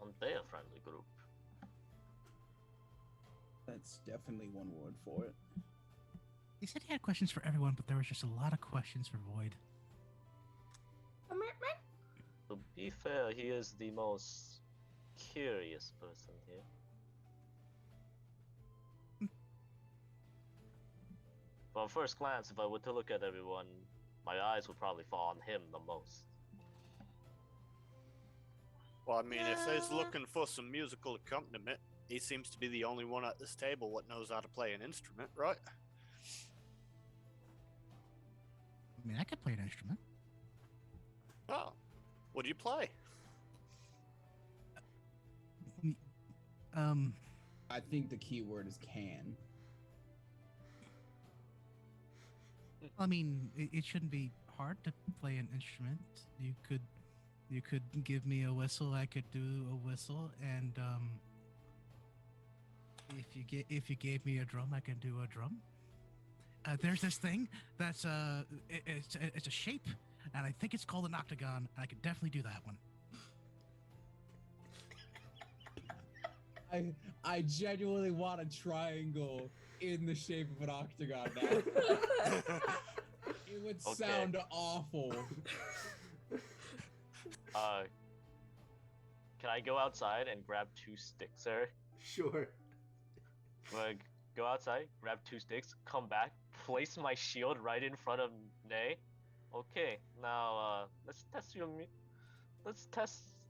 Aren't they a friendly group? That's definitely one word for it. He said he had questions for everyone, but there was just a lot of questions for Void. To be fair, he is the most curious person here. From first glance, if I were to look at everyone, my eyes would probably fall on him the most. Well, I mean, if they's looking for some musical accompaniment, he seems to be the only one at this table what knows how to play an instrument, right? I mean, I could play an instrument. Oh, what do you play? I think the key word is can. I mean, it shouldn't be hard to play an instrument. You could give me a whistle. I could do a whistle, and if you gave me a drum, I can do a drum. There's this thing that's it's a shape, and I think it's called an octagon. And I could definitely do that one. I genuinely want a triangle in the shape of an octagon now. It would sound awful. Can I go outside and grab 2 sticks, sir? Sure. Like, go outside, grab 2 sticks, come back, place my shield right in front of Nay. Okay, now let's test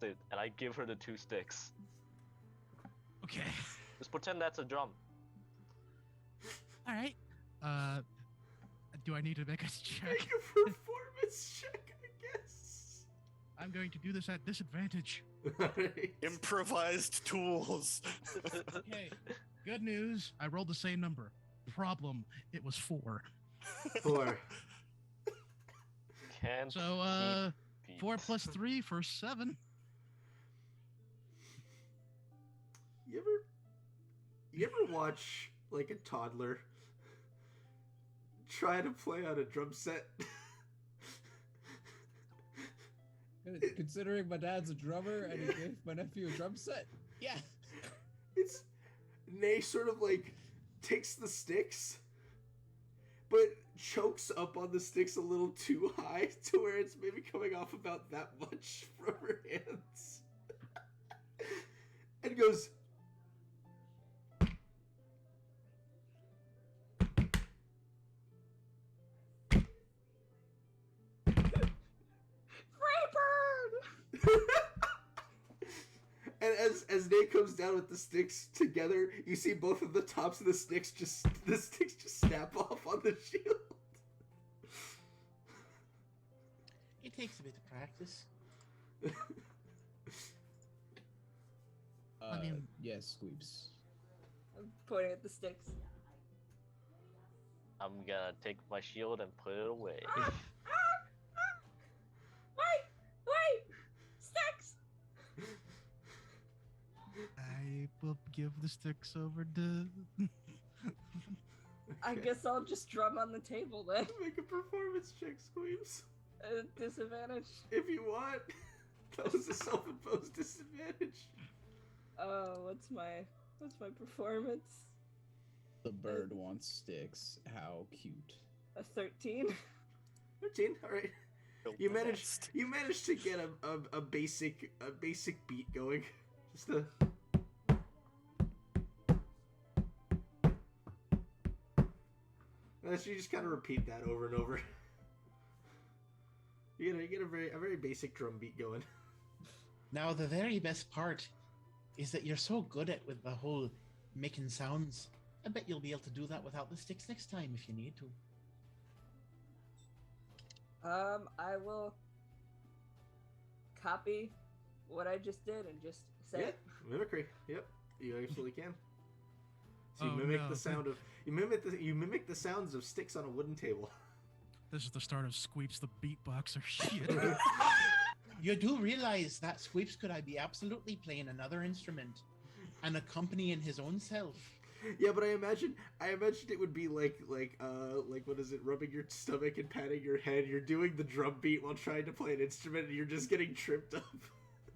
it, and I give her the 2 sticks. Okay. Just pretend that's a drum. All right. Do I need to make a check? Make a performance check, I guess. I'm going to do this at disadvantage. Alright. Improvised tools. Okay. Good news. I rolled the same number. Problem. It was 4. 4. Can't So, beat. 4 plus 3 for 7. You ever watch like a toddler try to play on a drum set? Considering my dad's a drummer and he gave my nephew a drum set, yeah. It's Nay sort of like takes the sticks, but chokes up on the sticks a little too high to where it's maybe coming off about that much from her hands, and goes. And as Nate comes down with the sticks together, you see both of the tops of the sticks just snap off on the shield. It takes a bit of practice. I mean- yes, Squeeps. I'm pointing at the sticks. I'm gonna take my shield and put it away. Wait! Sticks! I will give the sticks over to. I guess I'll just drum on the table then. Make a performance check, Squeeps. Disadvantage. If you want. That was a self-imposed disadvantage. Oh, what's my What's my performance? The bird wants sticks. How cute. A 13. 13. All right. Build You the managed. nest. You managed to get a basic beat going. Just a. And so you just kind of repeat that over and over. You get a very basic drum beat going. Now, the very best part is that you're so good at with the whole making sounds. I bet you'll be able to do that without the sticks next time if you need to. I will copy what I just did and just say Yeah, it. mimicry. Yep, you absolutely can. So you Oh, mimic no, the sound of you mimic the sounds of sticks on a wooden table. This is the start of Squeeps the beatboxer shit. You do realize that Sweeps could I be absolutely playing another instrument and accompanying his own self. Yeah, but I imagined it would be like what is it? Rubbing your stomach and patting your head. You're doing the drum beat while trying to play an instrument, and you're just getting tripped up.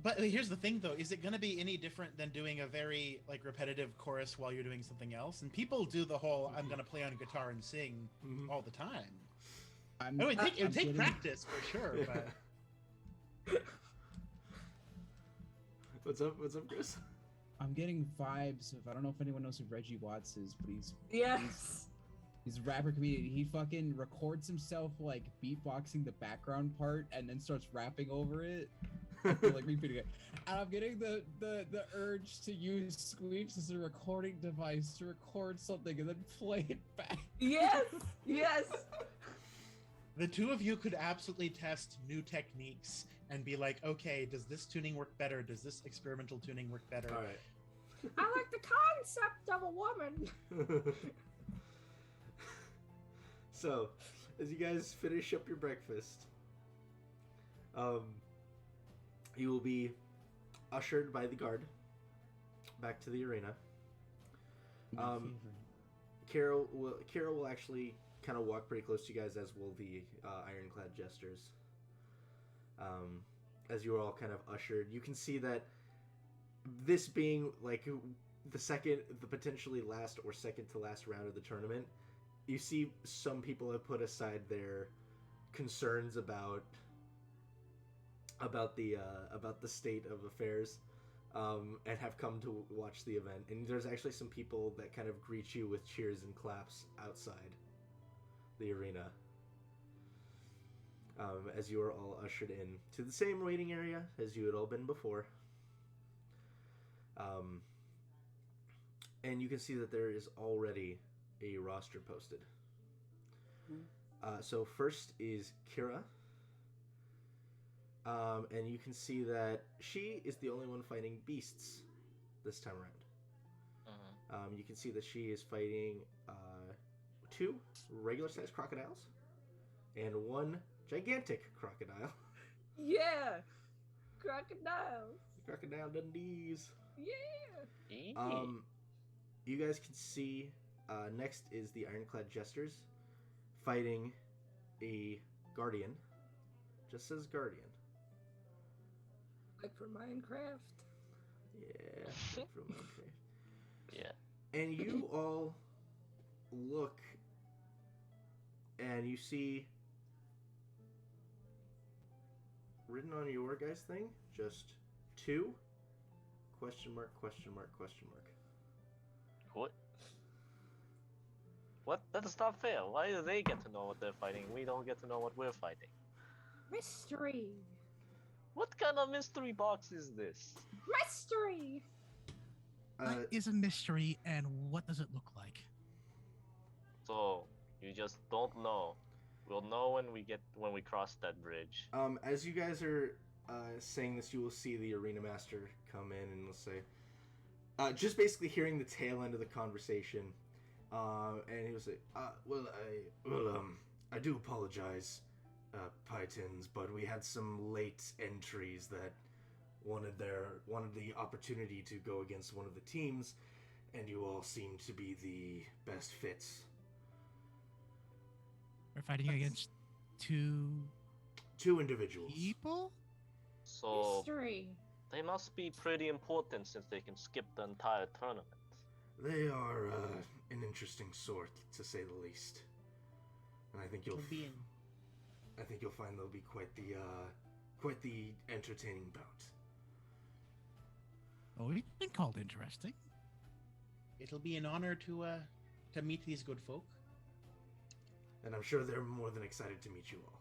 But here's the thing, though: is it going to be any different than doing a very like repetitive chorus while you're doing something else? And people do the whole "I'm going to play on a guitar and sing" Mhm. all the time. I'm, It would take I'm getting- practice for sure. But What's up, Chris? I'm getting vibes of, I don't know if anyone knows who Reggie Watts is, but Yes. he's a rapper comedian. He fucking records himself like beatboxing the background part and then starts rapping over it. I feel like repeating it. And I'm getting the urge to use Squeeps as a recording device to record something and then play it back. Yes. Yes. the two of you could absolutely test new techniques and be like, okay, does this tuning work better? Does this experimental tuning work better? All right. I like the concept of a woman. So, as you guys finish up your breakfast, you will be ushered by the guard back to the arena. My Um, favorite. Carol will actually kind of walk pretty close to you guys, as will the Ironclad Jesters. As you are all kind of ushered, you can see that this being like the potentially last or second to last round of the tournament, you see some people have put aside their concerns about the state of affairs, and have come to watch the event. And there's actually some people that kind of greet you with cheers and claps outside the arena, as you are all ushered in to the same waiting area as you had all been before. And you can see that there is already a roster posted. So first is Kira. And you can see that she is the only one fighting beasts this time around. You can see that she is fighting 2 regular-sized crocodiles and 1 gigantic crocodile. Yeah. Crocodiles. Crocodile Dundees. Yeah. You guys can see next is the Ironclad Jesters fighting a Guardian. Just says Guardian. Like for Minecraft. Yeah, from Minecraft. Yeah. And you all look and you see written on your guys' thing just 2 question mark. What? That's not fair. Why do they get to know what they're fighting? We don't get to know what we're fighting. Mystery. What kind of mystery box is this? Mystery. What is a mystery, and what does it look like? So you just don't know. We'll know when we cross that bridge. As you guys are saying this, you will see the arena master come in and will say, just basically hearing the tail end of the conversation, and he will say, I do apologize, Pythons, but we had some late entries that wanted the opportunity to go against one of the teams, and you all seem to be the best fits. We're fighting against 2 individuals. people? So Mystery. they must be pretty important since they can skip the entire tournament. They are an interesting sort, to say the least. And I think you'll find they'll be quite the entertaining bout. Oh, we've been called interesting. It'll be an honor to meet these good folk. And I'm sure they're more than excited to meet you all.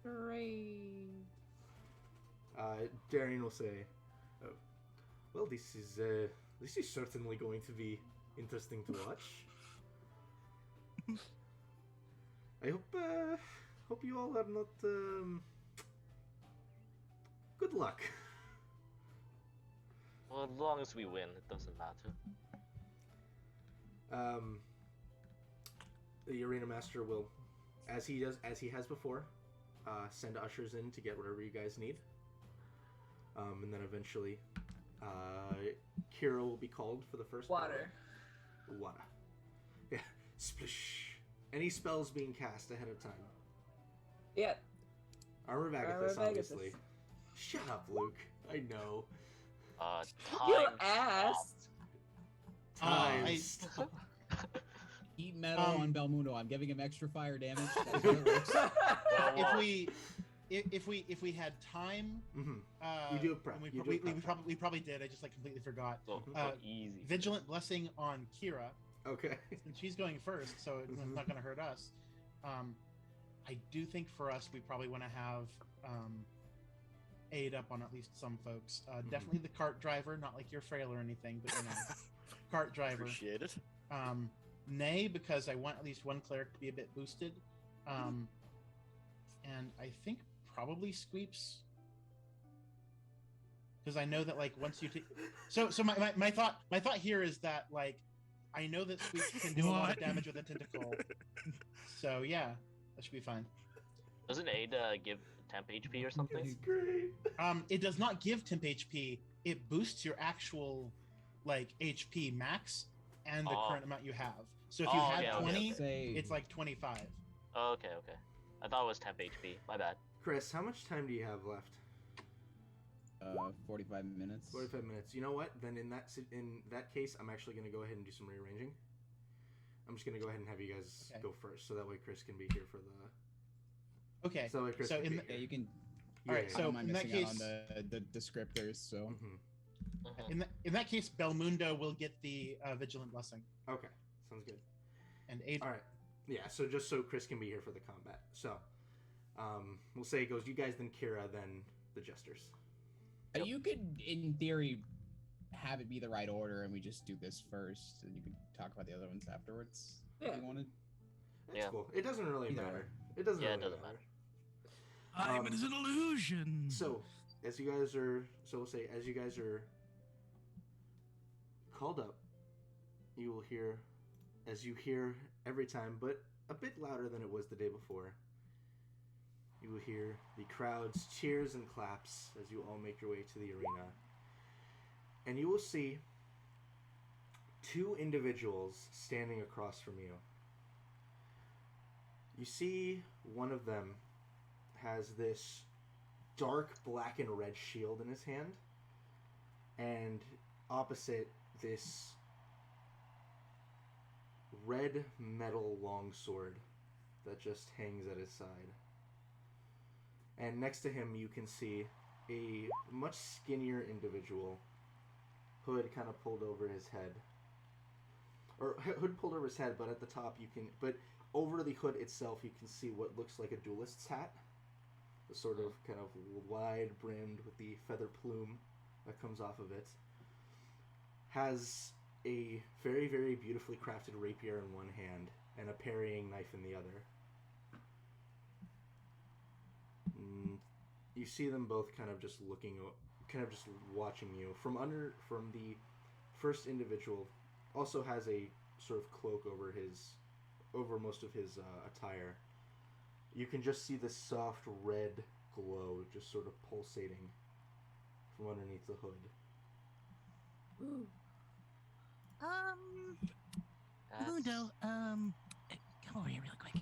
Strange. Darian will say, oh, well, this is certainly going to be interesting to watch. I hope you all are not, good luck. Well, as long as we win, it doesn't matter. The arena master will, as he has before, send ushers in to get whatever you guys need. And then eventually, Kira will be called for the first Water. Water. Yeah. Splish. Any spells being cast ahead of time. Yep. Armor of Armor Agathis, of obviously. Agathis. Shut up, Luke. I know. You Time asked. Times. Heat metal Um, on Belmundo. I'm giving him extra fire damage. That's how it works. If we had time, Mm-hmm. You do have prep. and You do have prep. we probably did. I just completely forgot. So, Uh, easy. Vigilant blessing on Kira, Okay. and she's going first, so it's Mhm. not going to hurt us. I do think for us, we probably want to have aid up on at least some folks. Definitely the cart driver, not like you're frail or anything, but cart driver. Appreciate it. Nay, because I want at least one cleric to be a bit boosted. And I think probably Squeeps. Because I know that like once you take so my thought here is that like I know that Squeeps can do a lot of What? damage with a tentacle. So yeah, that should be fine. Doesn't Aid give temp HP or something? It's great. It does not give temp HP. It boosts your actual like HP max and the Oh. current amount you have. So if you Oh, had okay, okay, 20, Say, it's like 25. Oh, okay. I thought it was temp HP. My bad. Chris, how much time do you have left? 45 minutes. 45 minutes. You know what? Then in that case, I'm actually going to go ahead and do some rearranging. I'm just going to go ahead and have you guys Okay. go first, so that way Chris can be here for the. Okay. So that way Chris So can in be the- Yeah, here. you can. All right, Yeah. I so don't mind in that missing out case- on the descriptors. So Mhm. Mhm. In that case, Belmundo will get the vigilant blessing, Okay, sounds good. and Aid. All right. Yeah. So just so Chris can be here for the combat. So, we'll say it goes you guys, then Kira, then the jesters. You could, in theory, have it be the right order, and we just do this first, and you can talk about the other ones afterwards. Yeah. If you wanted. That's Yeah. cool. It doesn't really Either matter. way. It doesn't. Yeah, it really doesn't matter. Time is an illusion. So, as you guys are, we'll say, as you guys are called up, you will hear, as you hear every time, but a bit louder than it was the day before, you will hear the crowd's cheers and claps as you all make your way to the arena. And you will see two individuals standing across from you. You see one of them has this dark black and red shield in his hand, and opposite this red metal longsword that just hangs at his side. And next to him you can see a much skinnier individual, hood kind of pulled over his head. Or hood pulled over his head, but at the top but over the hood itself you can see what looks like a duelist's hat. The sort of kind of wide brimmed with the feather plume that comes off of it. Has a very, very beautifully crafted rapier in one hand and a parrying knife in the other. You see them both kind of just watching you from the first individual. Also has a sort of cloak over most of his attire. You can just see the soft red glow just sort of pulsating from underneath the hood. Ooh. Mundo, come over here real quick.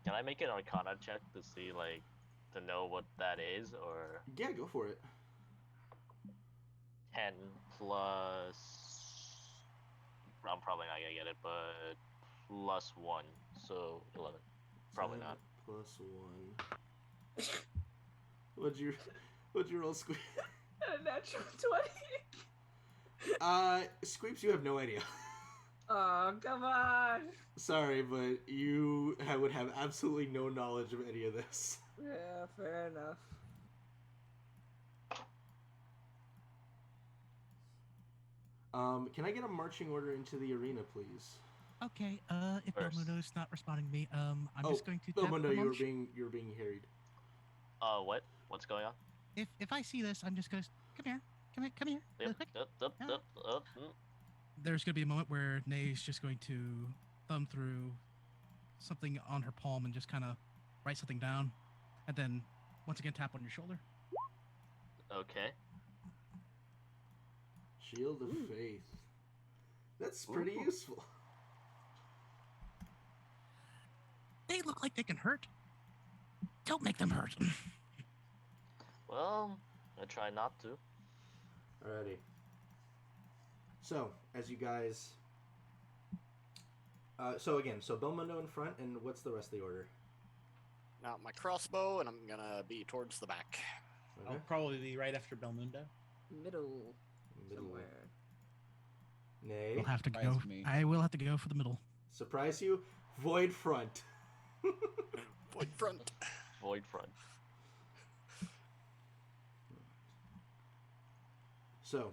Can I make an Arcana check to see, like, to know what that is, or? Yeah, go for it. 10 plus. I'm probably not gonna get it, but plus 1, so 11. Probably 10 not. plus 1. What'd you roll, Squeep? A natural 20. Squeeps, you have no idea. Oh, come on. Sorry, but you would have absolutely no knowledge of any of this. Yeah, fair enough. Can I get a marching order into the arena, please? Okay, if First. Belmundo's not responding to me, I'm just going to Oh, tap no, the you were munch. being harried. What? What's going on? If I see this, I'm just gonna come here, really Yep. quick. Yep. There's gonna be a moment where Nay's just going to thumb through something on her palm and just kind of write something down, and then once again tap on your shoulder. Okay. Shield of Faith. That's pretty Ooh. useful. They look like they can hurt. Don't make them hurt. Well, I try not to. Alrighty. So, as you guys... so Belmondo in front, and what's the rest of the order? Out my crossbow, and I'm gonna be towards the back. Okay. I'll probably be right after Belmundo. Middle Middle. somewhere. Nay. We'll have to go. Surprise me. I will have to go for the middle. Surprise you? Void front. Void front. Void front. So,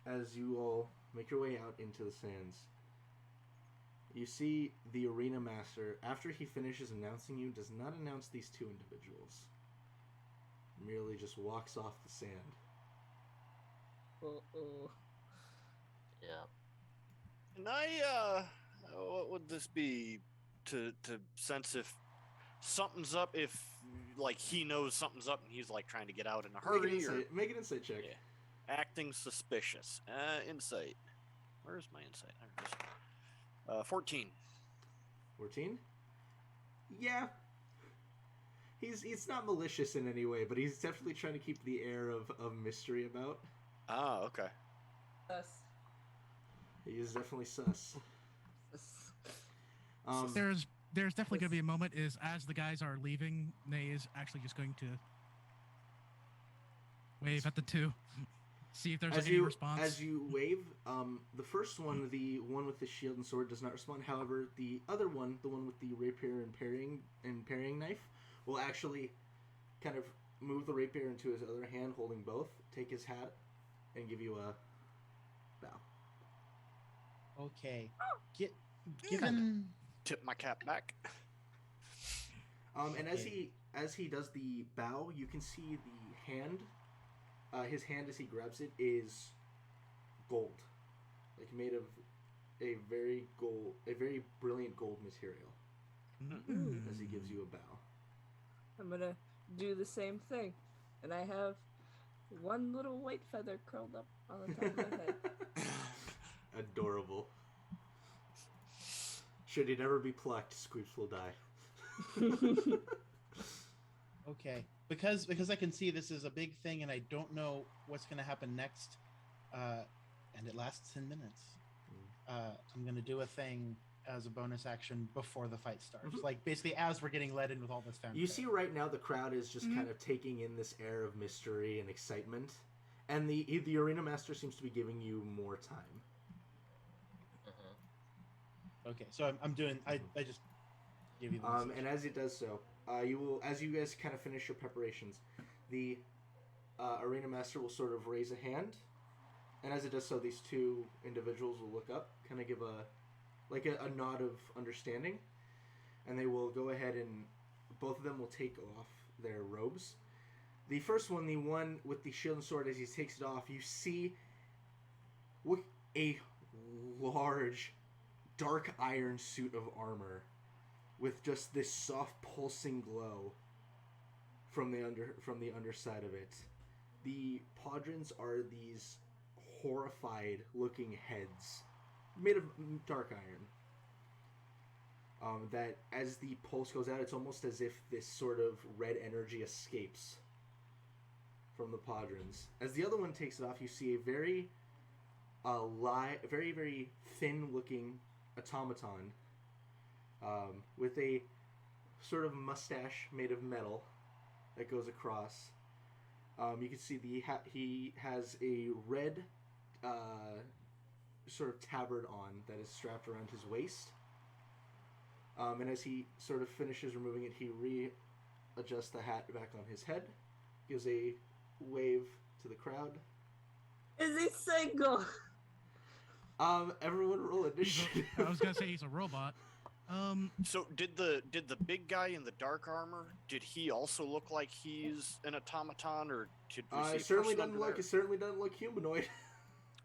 as you all make your way out into the sands, you see the arena master, after he finishes announcing you, does not announce these two individuals. Merely just walks off the sand. Uh-oh. Yeah. And I, what would this be? To sense if something's up, if like he knows something's up and he's like trying to get out in a hurry, or Make an insight check. Yeah. Acting suspicious. Insight. Where's my insight? There it is. 14. 14? Yeah. He's not malicious in any way, but he's definitely trying to keep the air of mystery about. Ah, okay. Us. He is definitely sus. There's definitely going to be a moment is as the guys are leaving, Nay is actually just going to wave at the two, see if there's any response. As you wave, the first one, the one with the shield and sword, does not respond. However, the other one, the one with the rapier and parrying knife, will actually kind of move the rapier into his other hand, holding both, take his hat, and give you a bow. Okay. Given Tip my cap back. And as he does the bow, you can see the hand. His hand, as he grabs it, is gold, like made of a very brilliant gold material. Mm. As he gives you a bow. I'm gonna do the same thing. And I have one little white feather curled up on the top of my head. Adorable. Should he never be plucked, Squeeps will die. Okay, because I can see this is a big thing, and I don't know what's going to happen next, and it lasts 10 minutes. I'm going to do a thing as a bonus action before the fight starts, like basically as we're getting led in with all this fanfare. You see right now the crowd is just kind of taking in this air of mystery and excitement, and the arena master seems to be giving you more time. Okay, so I'm doing. I just give you the message. And as it does so, you will, as you guys kind of finish your preparations, the arena master will sort of raise a hand, and as it does so, these two individuals will look up, kind of give a nod of understanding, and they will go ahead and both of them will take off their robes. The first one, the one with the shield and sword, as he takes it off, you see a large dark iron suit of armor with just this soft pulsing glow from the underside of it. The podrons are these horrified looking heads made of dark iron. That as the pulse goes out, it's almost as if this sort of red energy escapes from the Podrons. As the other one takes it off, you see a very, very, very thin-looking automaton with a sort of mustache made of metal that goes across. You can see he has a red sort of tabard on that is strapped around his waist. And as he sort of finishes removing it, he readjusts the hat back on his head, gives a wave to the crowd. Is he single? Everyone roll initiative. I was gonna say he's a robot. So did the big guy in the dark armor? Did he also look like he's an automaton, or did we see a It certainly person doesn't under look. It certainly doesn't look humanoid. there?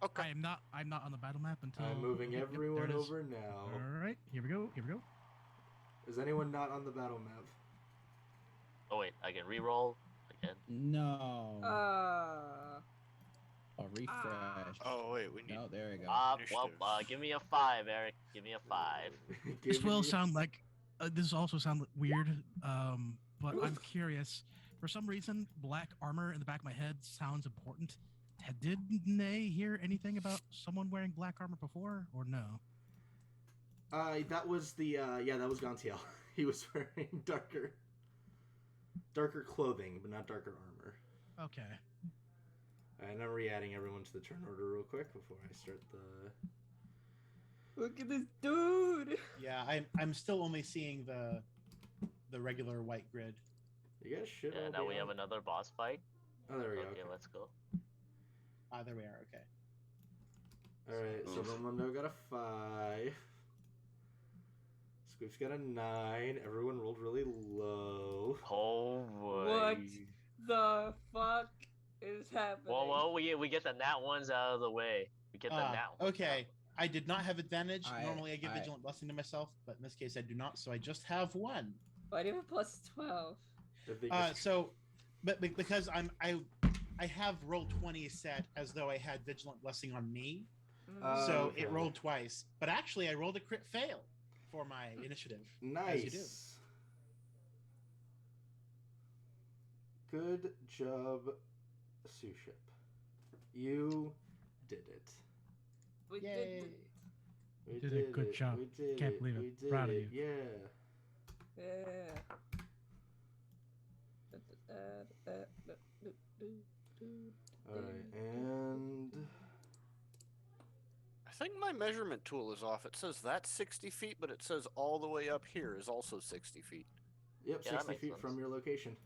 Okay. I'm not on the battle map until. I'm moving Yep, there everyone it is. over now. All right, here we go. Here we go. Is anyone not on the battle map? Oh wait, I can re-roll again. No. A refresh. Oh wait, we need. No, there we go. Well, Initiative. give me a 5, Eric. Give me a 5. This Giving will you- sound like. This also sound weird. But I'm curious. For some reason, black armor in the back of my head sounds important. Did Nay hear anything about someone wearing black armor before, or no? That was the that was Gontiel. He was wearing darker clothing, but not darker armor. Okay. And I'm re-adding everyone to the turn order real quick before I start the. Look at this dude. Yeah, I'm still only seeing the regular white grid. You guys should. Yeah, all now be we have on- another boss fight. Oh, there we go. Okay, let's go. Ah, there we are. Okay. All right, so Belmondo got a 5. Squeak's got a 9. Everyone rolled really low. Oh boy. What the fuck is happening? Well, we get the nat ones out of the way. We get the nat ones. Okay. I did not have advantage. I- Normally I give I- Vigilant Blessing to myself, but in this case I do not, so I just have 1. Why do you have plus 12? If they just- But because I have roll 20 set as though I had Vigilant Blessing on me, so okay. it rolled twice. But actually I rolled a crit fail for my initiative. Nice. you do. Good job, Suship. You did it. We Yay. did it. We Did a good job. We did Can't it. believe it. We did Proud of it. you. Yeah. All right, and I think my measurement tool is off. It says that's 60 feet, but it says all the way up here is also 60 feet. yep, Yeah, that 60 makes feet sense. from your location.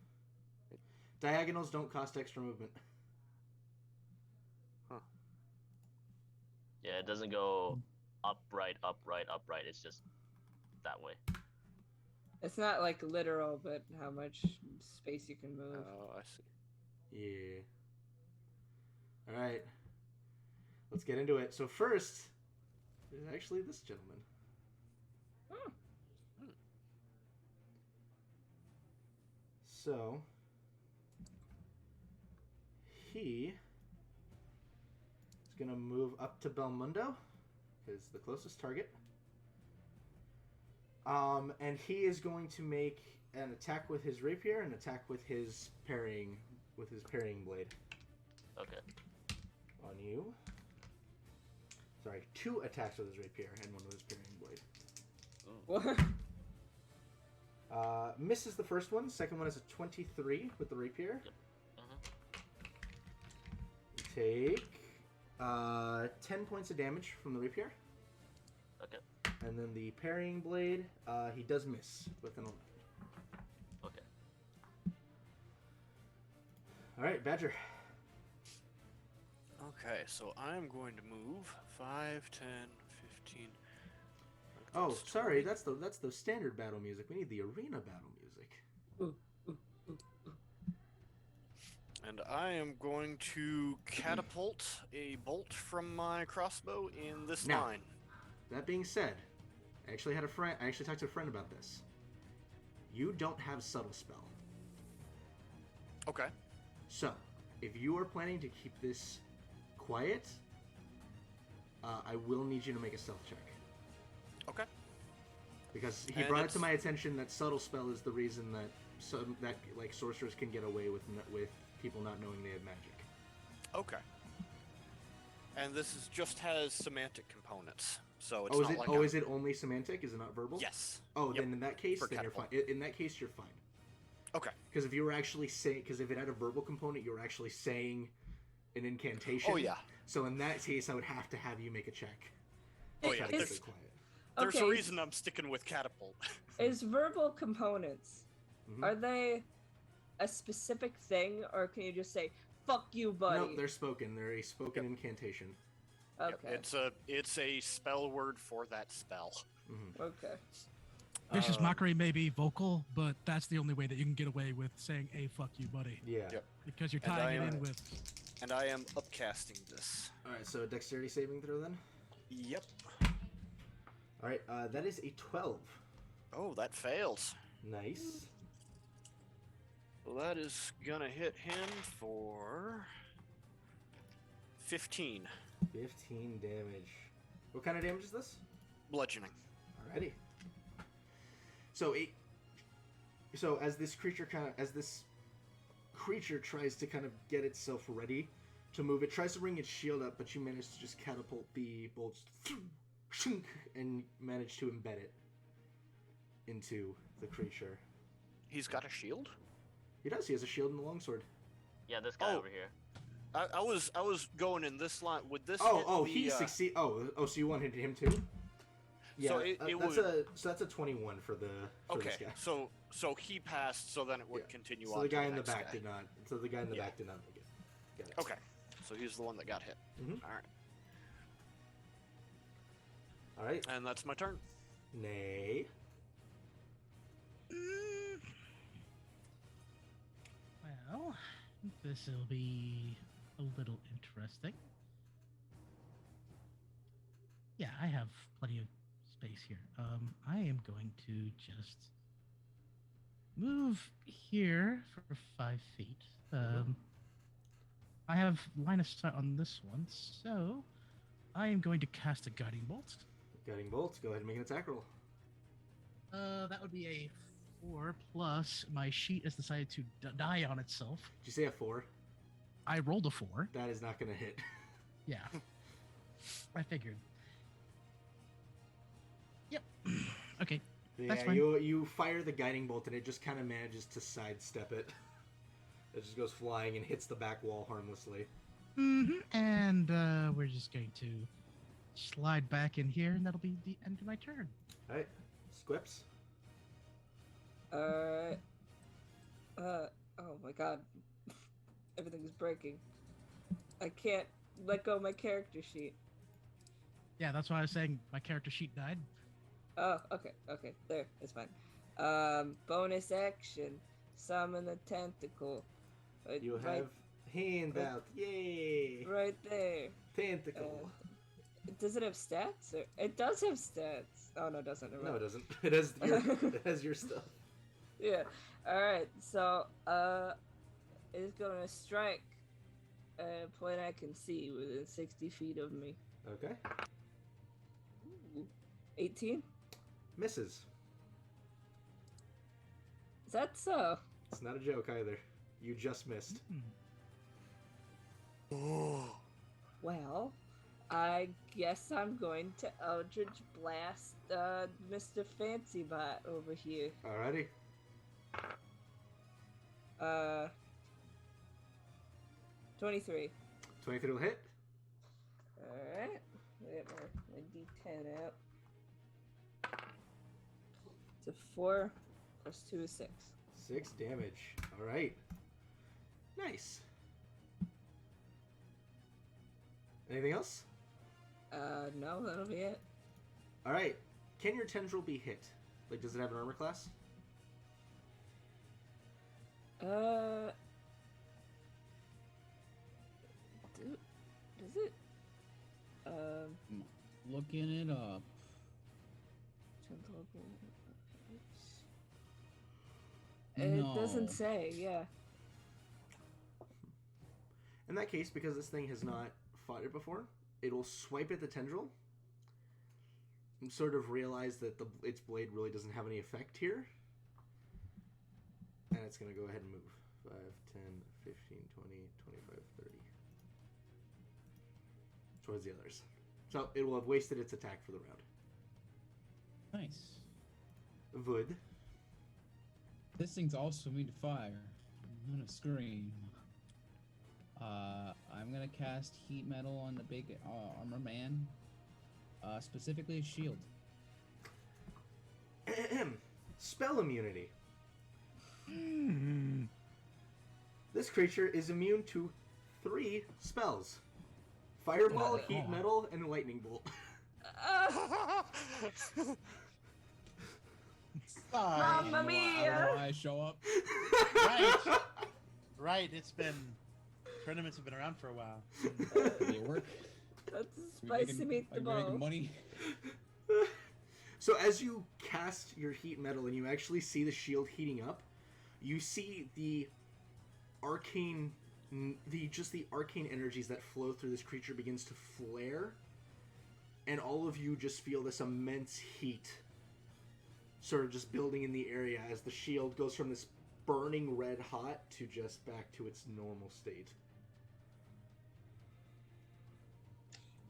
Diagonals don't cost extra movement. Yeah, it doesn't go upright, upright, upright. It's just that way. It's not like literal, but how much space you can move. Oh, I see. Yeah. All right. Let's get into it. So first is actually this gentleman. Hmm. So he is going to move up to Belmundo, because the closest target. And he is going to make an attack with his rapier and attack with his parrying blade Okay. on you. Sorry, 2 attacks with his rapier and 1 with his parrying blade. What? Misses the first one. Second one is a 23 with the rapier. Mhm. Take 10 points of damage from the rapier. Okay. And then the parrying blade, he does miss with an 11. Okay. Alright, Badger. Okay, so I'm going to move 5, 10, 15. Oh, that's sorry, 20. that's the standard battle music. We need the arena battle music. And I am going to catapult a bolt from my crossbow in this Now. line. That being said, I actually talked to a friend about this. You don't have subtle spell. Okay. So, if you are planning to keep this quiet, I will need you to make a stealth check. Okay. Because he And brought it to it's- my attention that subtle spell is the reason that sorcerers can get away with people not knowing they had magic. Okay. And just has semantic components, so it's Oh, not like is it only semantic? Is it not verbal? Yes. Oh, Yep. then in that case, For then you're fine. catapult. In that case, you're fine. Okay. Because if you were actually saying, because if it had a verbal component, you were actually saying an incantation. Oh yeah. So in that case, I would have to have you make a check. Oh Try yeah. to keep There's, it quiet. there's Okay. a reason I'm sticking with catapult. Is verbal components, Mhm. are they a specific thing, or can you just say, fuck you, buddy? No, they're spoken. They're a spoken incantation. Okay. It's a spell word for that spell. Hmm. Okay. Vicious Um, mockery may be vocal, but that's the only way that you can get away with saying a fuck you, buddy. Yeah. Yep. Because you're And tying I it in am- with. And I am upcasting this. All right. So dexterity saving throw then. Yep. All right. That is a 12. Oh, that fails. Nice. Well, that is gonna hit him for 15 15 damage. What kind of damage is this? bludgeoning. Alrighty. So as this creature tries to kind of get itself ready to move, it tries to bring its shield up, but you manage to just catapult the bolt and manage to embed it into the creature. He's got a shield. He does. He has a shield and a longsword. Yeah, this guy Oh. over here. I was going in this line. Would this? Oh, hit he the, succeed. Oh, so you wanted him too? Yeah, So it that's a 21 for the Okay, this guy. so he passed, so then it would Yeah. continue So on. the to guy in the next back guy. did not. So the guy in the Yeah. back did not make it. Got it. Okay, so he's the one that got hit. Mhm. All right, All right. and that's my turn. Nay. Well, this will be a little interesting. Yeah, I have plenty of space here. I am going to just move here for 5 feet. I have line of sight on this one, so I am going to cast a guiding bolt. Guiding bolt. Go ahead and make an attack roll. That would be a 4 plus my sheet has decided to die on itself. Did you say a 4? I rolled a 4. That is not going to hit. Yeah. I figured. Yep. Okay. That's Yeah, fine. you fire the guiding bolt and it just kind of manages to sidestep it. It just goes flying and hits the back wall harmlessly. And we're just going to slide back in here, and that'll be the end of my turn. All right, Squips. Alright. Oh my god. Everything's breaking. I can't let go of my character sheet. Yeah, that's why I was saying my character sheet died. Oh, okay, there, it's fine. Bonus action. Summon the tentacle. You right, have hand out. Yay! right there. Tentacle. Does it have stats? Or it does have stats. Oh no, it doesn't. Never No, it mind. doesn't. It has it has your stuff. Yeah. Alright, so it's gonna strike at a point I can see within 60 feet of me. Okay. Ooh. 18? Misses. Is that so? It's not a joke either. You just missed. Oh, Well, I guess I'm going to Eldritch Blast Mr. Fancy Bot over here. Alrighty. 23. 23 will hit. Alright. Get my D10 out. It's a 4 plus 2 is 6. 6 damage. Alright. Nice. Anything else? No, that'll be it. Alright. Can your tendril be hit? Like, does it have an armor class? Does it? Looking it up. It No. doesn't say, yeah. In that case, because this thing has not fought it before, it'll swipe at the tendril and sort of realize that its blade really doesn't have any effect here. And it's going to go ahead and move 5, 10, 15, 20, 25, 30. Towards the others. So it will have wasted its attack for the round. Nice. Wood. This thing's also immune to fire. I'm gonna scream. I'm gonna cast heat metal on the big armor man. Specifically a shield. Spell immunity. This creature is immune to 3 spells. Fireball, heat Oh. metal, and lightning bolt. Sorry. Mamma I don't know mia! why I show up. Right. Right. It's been tournaments have been around for a while. Did it work? That's We spicy making- are we making meatball. money? So as you cast your heat metal and you actually see the shield heating up, you see the arcane, the arcane energies that flow through this creature begins to flare, and all of you just feel this immense heat sort of just building in the area as the shield goes from this burning red hot to just back to its normal state.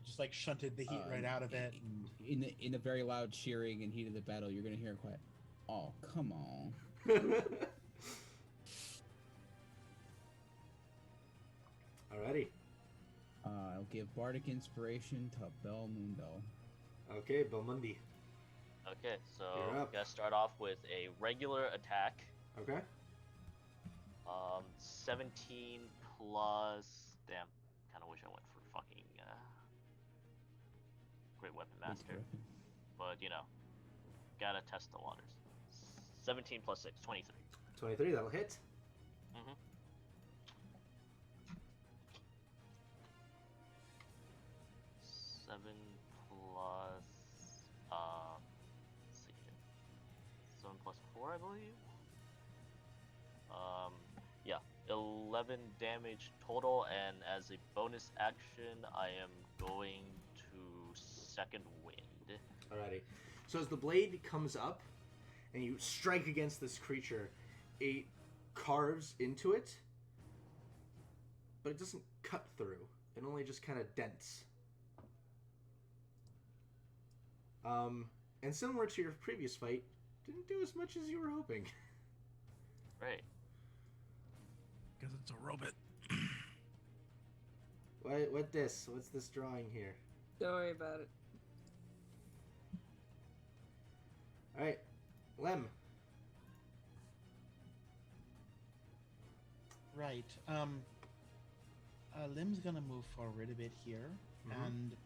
Just like shunted the heat right out of it. And In a very loud cheering and heat of the battle, you're gonna hear a quiet, "Oh, come on." Alrighty. I'll give Bardic Inspiration to Belmundo. Okay, Belmundi. Okay, so You're up. gotta start off with a regular attack. Okay. 17 plus. Damn, kind of wish I went for fucking Great Weapon Master, but you know, gotta test the waters. 17 plus 6, 23. 23, that'll hit. Mm-hmm. 7 plus. Let's see here. 7 plus 4, I believe. Yeah, 11 damage total, and as a bonus action, I am going to second wind. Alrighty. So as the blade comes up and you strike against this creature, it carves into it, but it doesn't cut through. It only just kind of dents. And similar to your previous fight, didn't do as much as you were hoping. Right. Because it's a robot. What's this drawing here? Don't worry about it. Alright, Lem. right. Lim's gonna move forward a bit here Mhm. and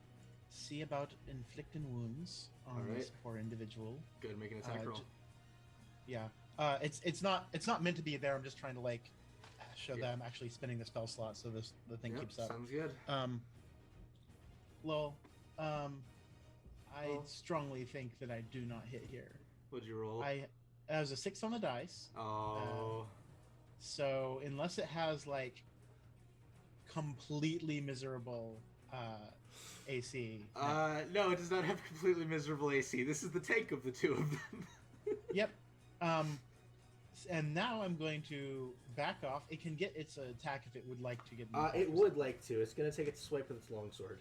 see about inflicting wounds on Alright. this poor individual. Good, make an attack roll. Yeah. It's not meant to be there. I'm just trying to like show Yeah. that I'm actually spinning the spell slot so the thing Yep, keeps up. sounds good. Lol. I Oh. strongly think that I do not hit here. What'd you roll? That was a 6 on the dice. Oh. So unless it has like completely miserable AC. No, it does not have completely miserable AC. This is the tank of the two of them. Yep. And now I'm going to back off. It can get its attack if it would like to get. It would like to. It's gonna take its swipe with its longsword.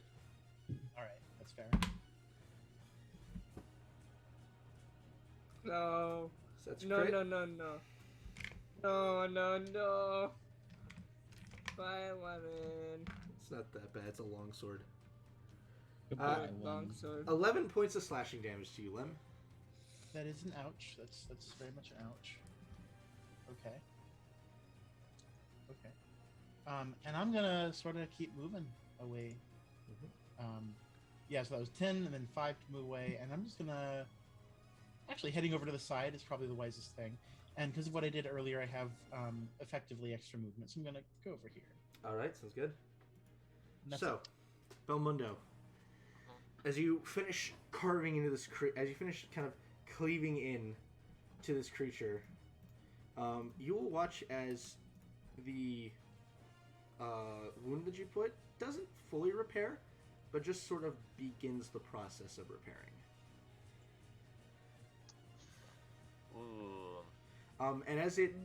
All right, that's fair. No. So that's No, crit. no, no, no. No, no, no. Bye, Lemon. It's not that bad. It's a longsword. Goodbye, Lem. Longsword. 11 points of slashing damage to you, Lem. That is an ouch. That's very much an ouch. Okay. Okay. And I'm gonna sort of keep moving away. Yeah, so that was 10, and then 5 to move away, and I'm just gonna actually heading over to the side is probably the wisest thing. And because of what I did earlier, I have effectively extra movement, so I'm gonna go over here. All right, sounds good. And that's So, it. Belmundo, as you finish carving into this, as you finish kind of cleaving in to this creature, you will watch as the wound that you put doesn't fully repair, but just sort of begins the process of repairing. Ooh. And as it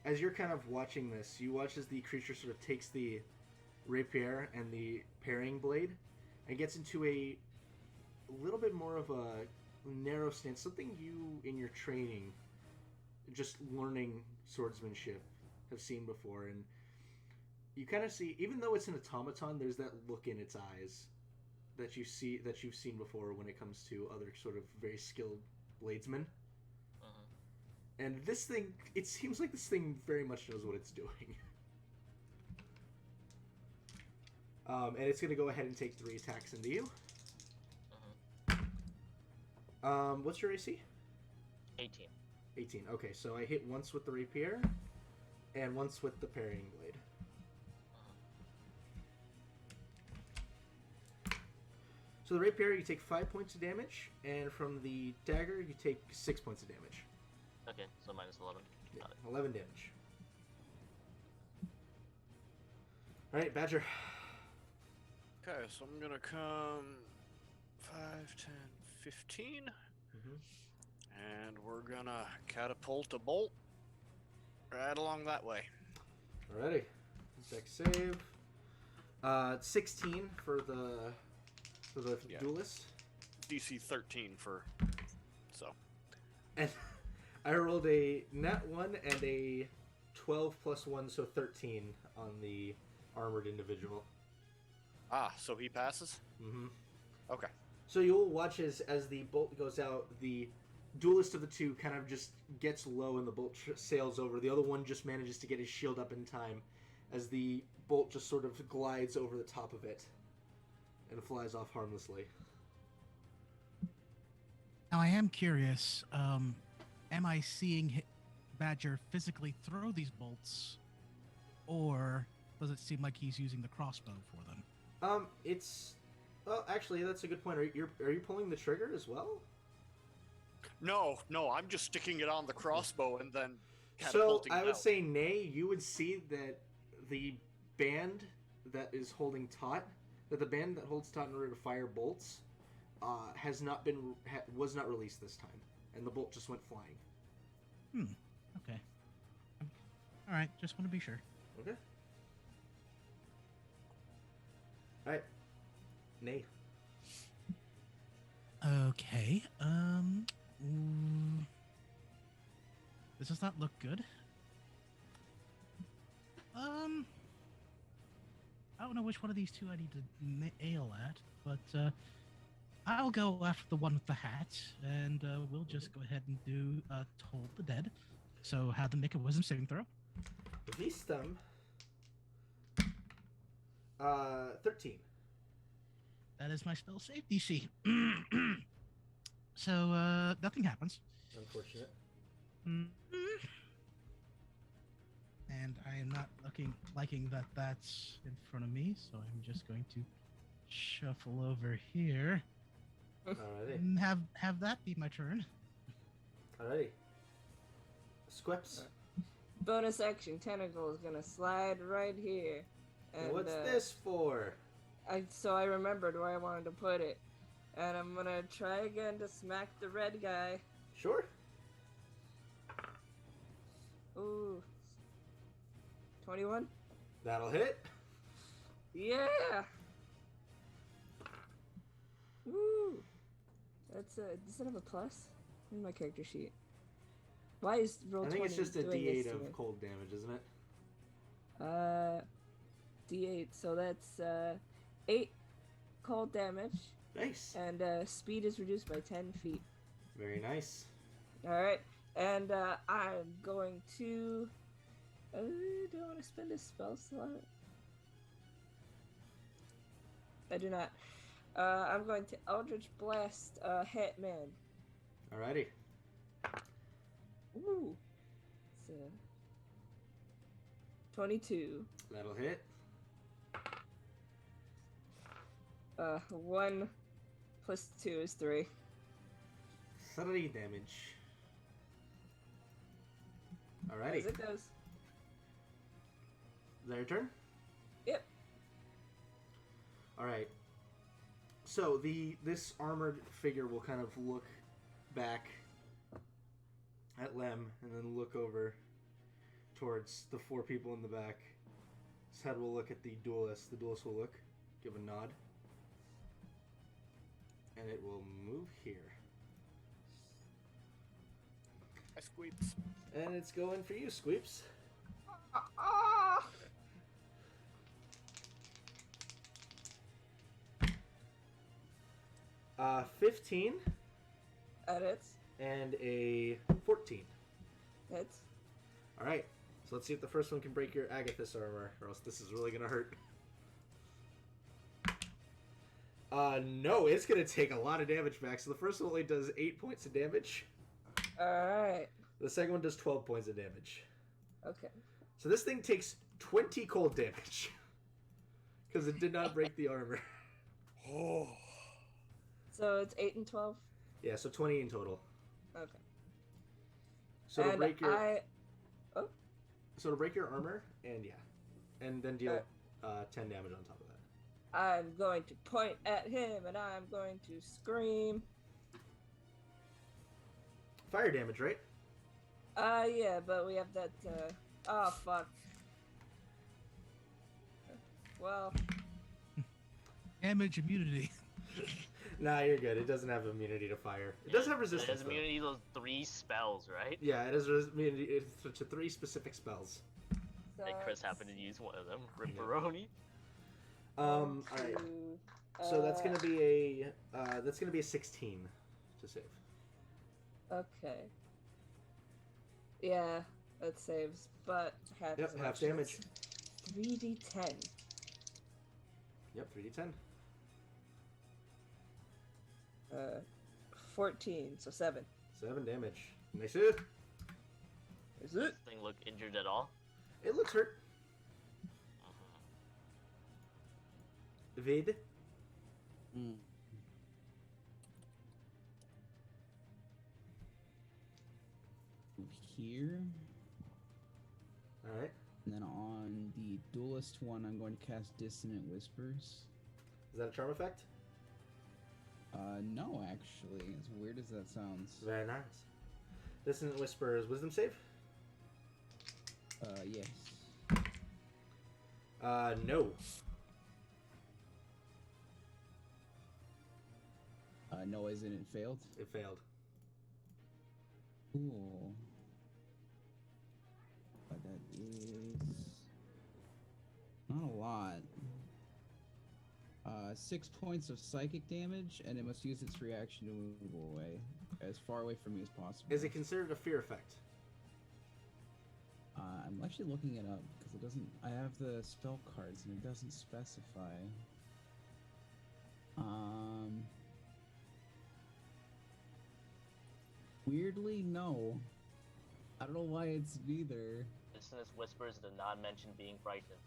as you're kind of watching this, you watch as the creature sort of takes the rapier and the parrying blade and gets into a little bit more of a narrow stance, something you in your training, just learning swordsmanship, have seen before. And you kind of see, even though it's an automaton, there's that look in its eyes that you've seen before when it comes to other sort of very skilled bladesmen. And this thing, it seems like this thing very much knows what it's doing. And it's going to go ahead and take 3 attacks into you. What's your AC? 18. 18. Okay, so I hit once with the rapier and once with the parrying blade. So the rapier, you take 5 points of damage, and from the dagger, you take 6 points of damage. Okay, so minus 11. Yeah, Got it. 11 damage. Alright, Badger. Okay, so I'm gonna come 5, 10, 15. And we're gonna catapult a bolt right along that way. Alrighty. Dex save. 16 for the Yeah. duelist. DC 13 for. So. And I rolled a nat 1 and a 12 plus 1, so 13 on the armored individual. Ah, so he passes? Mm-hmm. Okay. So you'll watch as the bolt goes out, the duelist of the two kind of just gets low and the bolt sails over. The other one just manages to get his shield up in time as the bolt just sort of glides over the top of it and flies off harmlessly. Now I am curious. Am I seeing Badger physically throw these bolts, or does it seem like he's using the crossbow for them? It's well, actually, that's a good point. Are you pulling the trigger as well? No, I'm just sticking it on the crossbow and then So catapulting I it would out. say, nay. You would see that the band that is holding taut, that the band that holds taut in order to fire bolts, has not been was not released this time, and the bolt just went flying. Okay. All right. Just want to be sure. Okay. All right. Nay. Okay. This does not look good. I don't know which one of these two I need to ail at, but I'll go after the one with the hat, and we'll just go ahead and do Toll the Dead. So have them make a wisdom saving throw. Vistum. 13. That is my spell save DC. So nothing happens. Unfortunate. And I am not liking that that's in front of me, so I'm just going to shuffle over here Alrighty. and have that be my turn. Alrighty. Squips. Bonus action tentacle is gonna slide right here. And What's this for? So I remembered where I wanted to put it. And I'm gonna try again to smack the red guy. Sure. Ooh. 21? That'll hit. Yeah! Woo! That's does it have a plus? Where's my character sheet? Why is roll I think 20 it's just a doing this D8 to me? of cold damage, isn't it? D8, so that's 8 cold damage, Nice. and speed is reduced by 10 feet. Very nice. Alright, and I'm going to. Do I want to spend a spell slot? I do not. I'm going to Eldritch Blast Hitman. Alrighty. Ooh. It's 22. That'll hit. 1 plus 2 is 3. 3 damage. Alrighty. As it goes. Is that your turn? Yep. Alright. So this armored figure will kind of look back at Lem and then look over towards the 4 people in the back. His head will look at the duelist. The duelist will look, give a nod, and it will move here. I squeeps. And it's going for you, Squeeps. 15 That hits. and a 14. Hits. All right, so let's see if the first one can break your Agathis armor, or else this is really gonna hurt. No, it's gonna take a lot of damage back. So the first one only does 8 points of damage. Alright. The second one does 12 points of damage. Okay. So this thing takes 20 cold damage because it did not break the armor. Oh. So it's 8 and 12? Yeah, so 20 in total. Okay. So to And break your Oh, so to break your armor, and and then deal 10 damage on top of that. I'm going to point at him and I'm going to scream. Fire damage, right? Yeah, but we have that, oh, fuck. Well, Damage immunity. Nah, you're good. It doesn't have immunity to fire. It does have It resistance. has though. immunity to those 3 spells, right? Yeah, it has immunity to 3 specific spells. so And Chris happened to use one of them. Ripperoni. All right. So that's gonna be a 16 to save. Okay. Yeah, that saves, but half Yep, as half much damage. as 3d10. Yep, 3d10. 14, so 7. 7 damage. Nice. Is Does it? this thing look injured at all? It looks hurt. Vid. Mm. Here, All right. and then on the duelist one, I'm going to cast Dissonant Whispers. Is that a charm effect? No, actually, as weird as that sounds. Very nice. Dissonant Whispers, wisdom save? Yes. No. No, isn't it failed? It failed. Cool. But that is not a lot. 6 points of psychic damage, and it must use its reaction to move away, as far away from me as possible. Is it considered a fear effect? I'm actually looking it up because it doesn't. I have the spell cards and it doesn't specify. Weirdly, no. I don't know why it's neither. Dissonant Whispers did not mention being frightened.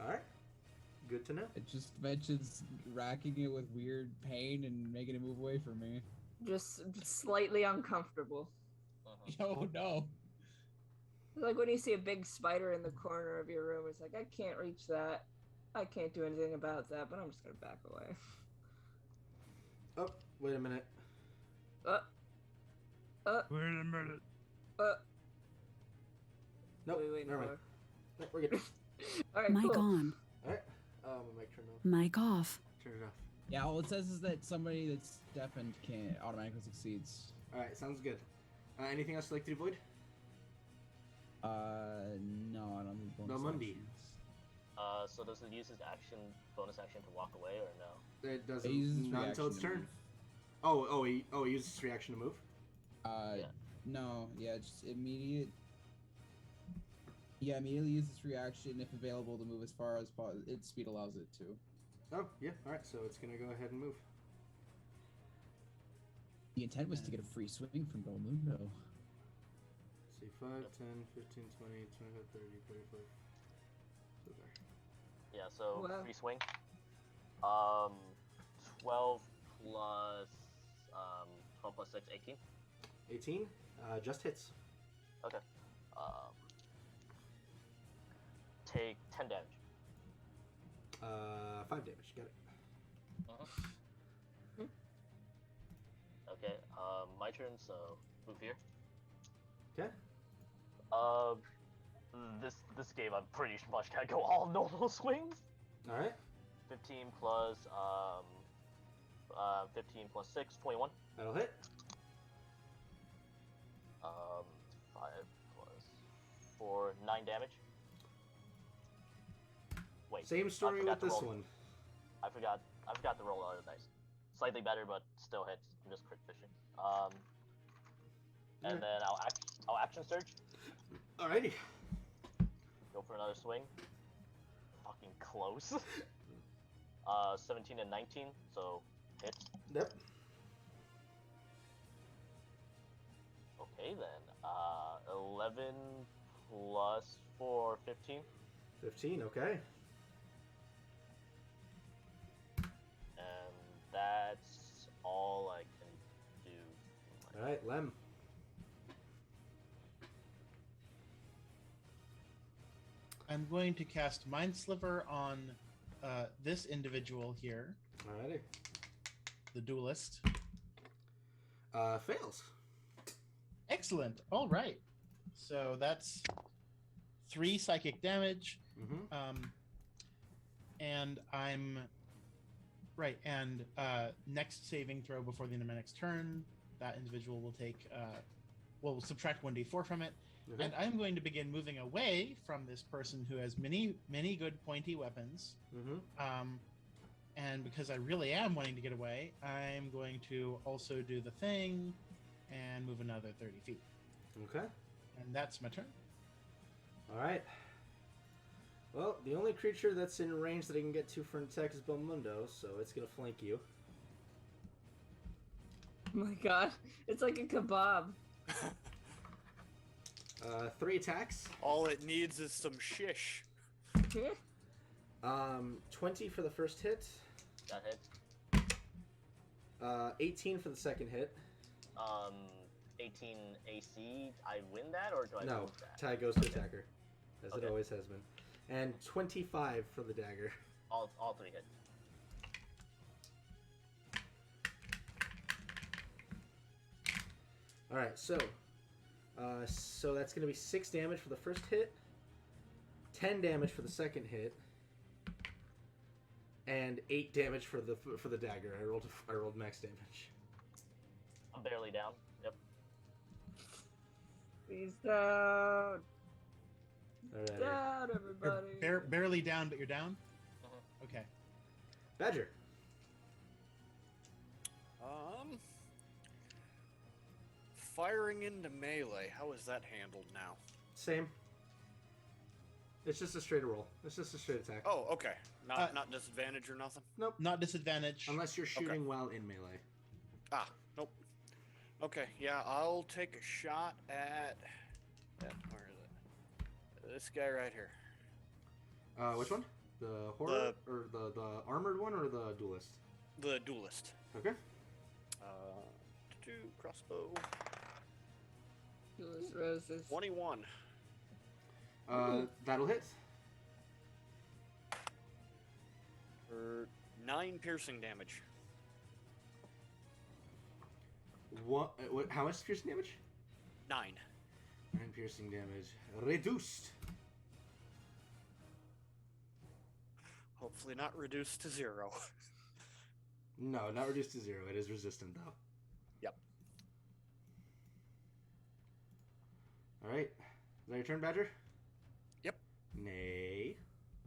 All right. Good to know. It just mentions racking it with weird pain and making it move away from me. Just slightly uncomfortable. Oh no. It's like when you see a big spider in the corner of your room, it's like, I can't reach that. I can't do anything about that, but I'm just gonna back away. Oh, wait a minute. Wait a minute. Nope. What are we waiting Never mind. for? Nope, we're good. Alright, Mic cool. on. All right. My mic turned off. Mic off. Turn it off. Yeah, all it says is that somebody that's deafened can automatically succeeds. All right. Sounds good. Anything else you'd like to do, Void? No, I don't think bonus Belmundi. actions. So does it use his bonus action to walk away, or no? It doesn't. It uses its Not until its reaction to turn. move. He uses its reaction to move. Yeah. No, yeah, just immediate. Yeah, immediately use its reaction if available to move as far as its speed allows it to. Oh, yeah. All right. So it's gonna go ahead and move. The intent was to get a free swing from Belmundo. See, 5, 10, 15, 20, 25, 30, 35. So there. Yeah, so Wow. free swing. 12 plus 12 plus 6, 18. 18. Just hits. Okay. Take 10 damage. 5 damage. Got it. Okay, my turn, so move here. Okay. this game I'm pretty much gonna go all normal swings. All right. 15 plus 6, 21. That'll hit. 5 plus 4, 9 damage. Wait. Same story forgot with to this roll. one. I forgot to roll other dice. Slightly better, but still hits. I'm just crit fishing. And Alright. then I'll action surge. Alrighty. Go for another swing. Fucking close. 17 and 19, so hits. Yep. Okay then. 11 plus 4, 15. 15. Okay. And that's all I can do. All right, Lem. I'm going to cast Mind Sliver on this individual here, Alrighty. the duelist. Fails. Excellent. All right. So that's 3 psychic damage. Mm-hmm. And I'm right. And next saving throw before the end of my next turn, that individual will take. Will subtract 1d4 from it, Okay. and I'm going to begin moving away from this person who has many good pointy weapons. Mm-hmm. And because I really am wanting to get away, I'm going to also do the thing and move another 30 feet. Okay. And that's my turn. All right. Well, the only creature that's in range that I can get to for an attack is Belmundo, so it's gonna flank you. Oh my god, it's like a kebab. 3 attacks. All it needs is some shish. 20 for the first hit. That hits. 18 for the second hit. 18 AC. I win that, or do I No, lose that? tie goes to attacker, as Okay. it always has been. And 25 for the dagger. All 3 hit. All right, so that's gonna be 6 damage for the first hit, 10 damage for the second hit, and 8 damage for the dagger. I rolled max damage. I'm barely down. Yep. Please down. All right, Down, You're everybody. barely down, but you're down? Mhm. Okay. Badger. Firing into melee. How is that handled now? Same. It's just a straight roll. It's just a straight attack. Oh, okay. Not Uh, not disadvantage or nothing. Not disadvantage. Unless you're shooting while in melee. Ah, nope. Okay, yeah, I'll take a shot at where is it? This guy right here. Which one? The horror or the armored one or the duelist? The duelist. Okay. 2 crossbow. Duelist roses. 21. That'll hit. For 9 piercing damage. What? How much piercing damage? 9. 9 piercing damage. Reduced. Hopefully not reduced to 0. No, not reduced to 0. It is resistant though. Yep. All right. Is that your turn, Badger? Yep. Nay.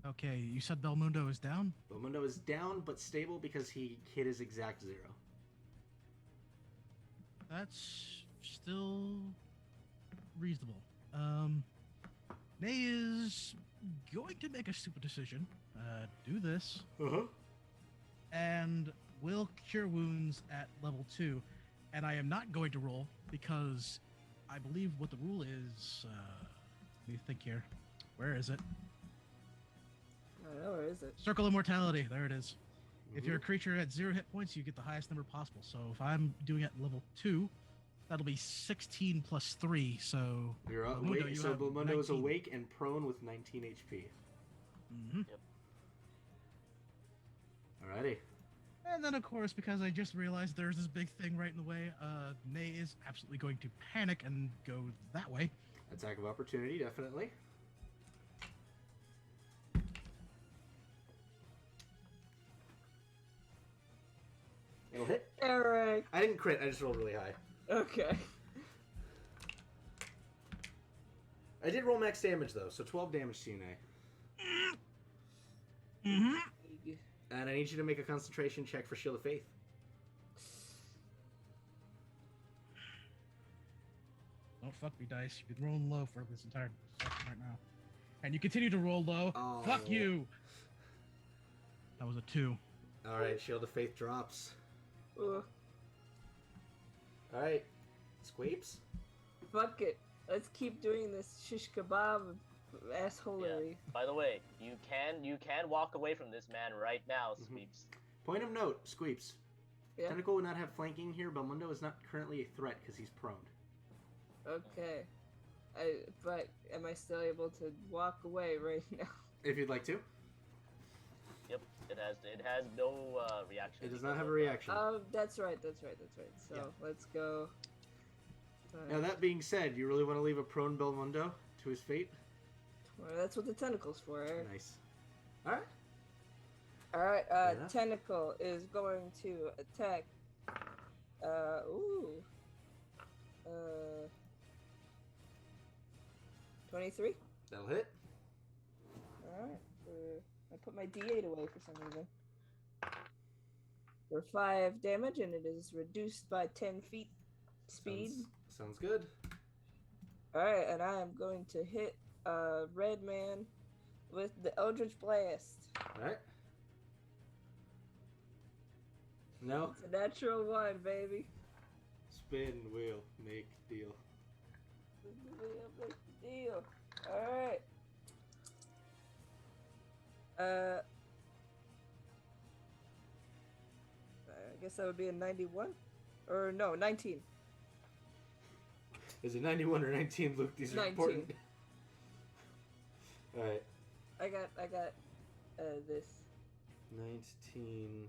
Okay, you said Belmundo is down? Belmundo is down but stable because he hit his exact 0. That's still reasonable. Nay is going to make a stupid decision. Do this, Uh-huh. and will cure wounds at level 2. And I am not going to roll because I believe what the rule is. Let me think here. Where is it? I don't know, where is it? Circle of Mortality. There it is. If you're a creature at 0 hit points, you get the highest number possible. So if I'm doing it at level 2, that'll be 16 plus 3. So You're Belmundo, awake. you So have Belmundo is 19. awake and prone with 19 HP. Alrighty. And then, of course, because I just realized there's this big thing right in the way, Nay is absolutely going to panic and go that way. Attack of opportunity, definitely. Eric. I didn't crit. I just rolled really high. Okay. I did roll max damage though, so 12 damage to you, Nay. Mm-hmm. And I need you to make a concentration check for Shield of Faith. Don't fuck me, dice. You've been rolling low for this entire section right now, and you continue to roll low. Oh. Fuck you. That was a 2. All right, Shield of Faith drops. Ugh. All right, Squeeps. Fuck it. Let's keep doing this shish kebab assholery. By the way, you can walk away from this man right now, Sweeps. Point of note, Squeeps. Yeah. Tentacle would not have flanking here. Belmundo is not currently a threat because he's prone. Okay. But am I still able to walk away right now? If you'd like to. Yep, it has no reaction. It does not have a reaction. Oh, that's right. So Yeah. let's go. Now that being said, you really want to leave a prone Belmundo to his fate? Well, that's what the tentacle's for, Eric. Nice. All right. Alright, Fair enough. Tentacle is going to attack. 23? That'll hit. Alright. I put my d8 away for some reason. For 5 damage, and it is reduced by 10 feet speed. Sounds good. Alright, and I am going to hit Red Man with the Eldritch Blast. All right. No. It's a natural 1, baby. Spin, wheel, make, deal. Deal. Alright. I guess that would be a 91? Or no, 19. Is it 91 or 19, Luke? These are 19. important. All right. I got this. 19.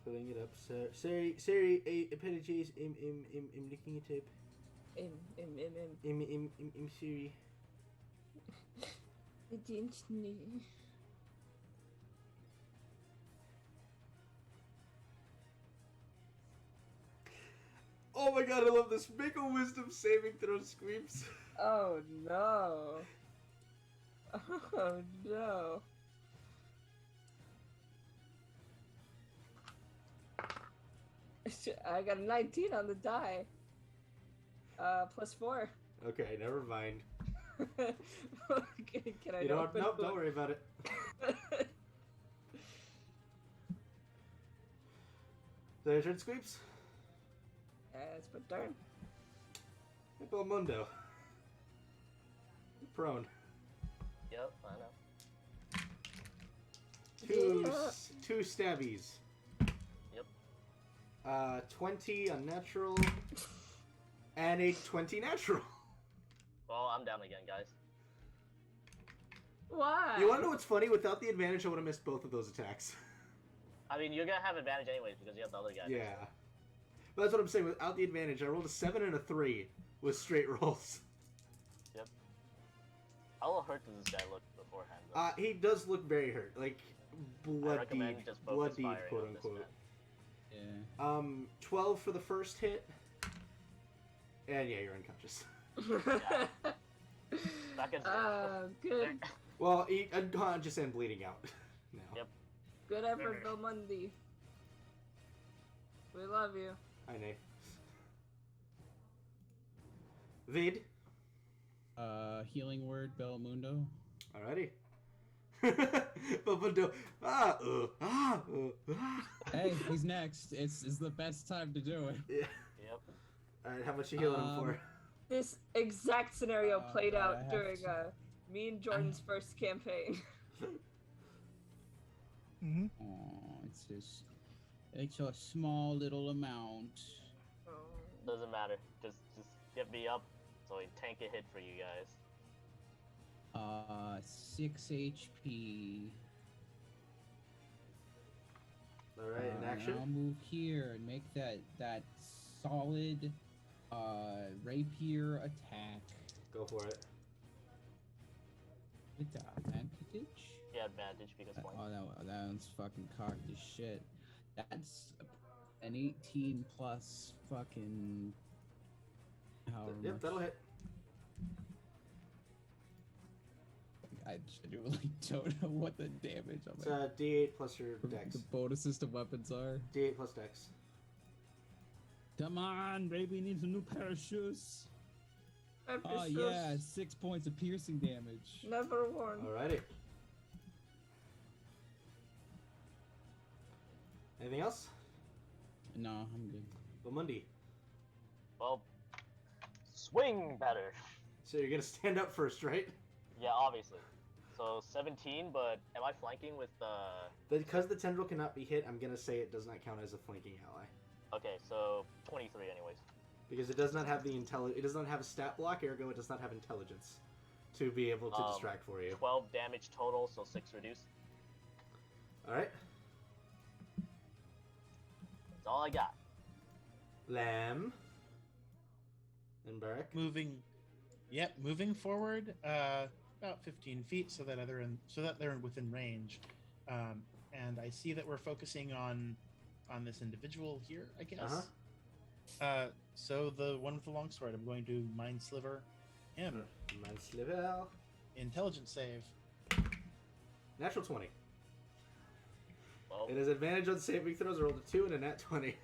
Pulling it up, sir. Sorry, apologies. I'm looking it up. I'm sorry. I didn't know. Oh my god, I love this. Make a wisdom saving throw, Squeeps. Oh no. Oh no. I got a 19 on the die. Plus 4. Okay, never mind. Can I You know what? open Nope, book? don't worry about it. Is that your turn, Squeeps? It's my turn. Belmundo. Prone. Yep, I know. Two stabbies. Yep. 20 unnatural. And a 20 natural. Well, I'm down again, guys. Why? You wanna know what's funny? Without the advantage, I would have missed both of those attacks. I mean, you're gonna have advantage anyways because you have the other guy. Yeah. But that's what I'm saying. Without the advantage, I rolled a 7 and a 3 with straight rolls. Yep. How hurt does this guy look beforehand? Though? He does look very hurt. Like, I bloodied. recommend just focus Bloodied, firing quote on this unquote. Yeah. 12 for the first hit. And yeah, you're unconscious. Back in Good. Well, unconscious and bleeding out. now. Yep. Good effort, Belmundi. We love you. Hi, Nate. Vid. Healing word, Belmundo. Alrighty. Belmundo. Hey, he's next. It's the best time to do it. Yeah. Yep. Alright, how much you healing him for? This exact scenario played I out have during to- me and Jordan's first campaign. Mm-hmm. Oh, it's a small little amount. Doesn't matter. Just get me up so I tank a hit for you guys. 6 HP. Alright, in action. I'll move here and make that solid rapier attack Go for it. with the advantage. Yeah, get advantage because flank. Oh, that one's fucking cocked as shit. That's an 18 plus fucking. However Yep, much. that'll hit. I genuinely don't know what the damage on It's my D8 plus your dex. the bonuses to weapons are. D8 plus dex. Come on, baby, need a new pair of shoes. Oh yeah, 6 points of piercing damage. Never won. Alrighty. Anything else? No, I'm good. Bomundi. Well, swing better. So you're gonna stand up first, right? Yeah, obviously. So 17, but am I flanking with the? Because the tendril cannot be hit, I'm gonna say it does not count as a flanking ally. Okay, so 23 anyways. Because it does not have the it does not have a stat block, ergo it does not have intelligence to be able to distract for you. 12 damage total, so 6 reduced. Alright. That's all I got. Lamb. And Barak. Moving forward about 15 feet so that they're within range. And I see that we're focusing on this individual here, I guess. So the one with the longsword, I'm going to mind sliver him. Mind sliver. Intelligence save. Natural 20. Well, It has advantage on saving throws. I rolled a 2 and a nat 20.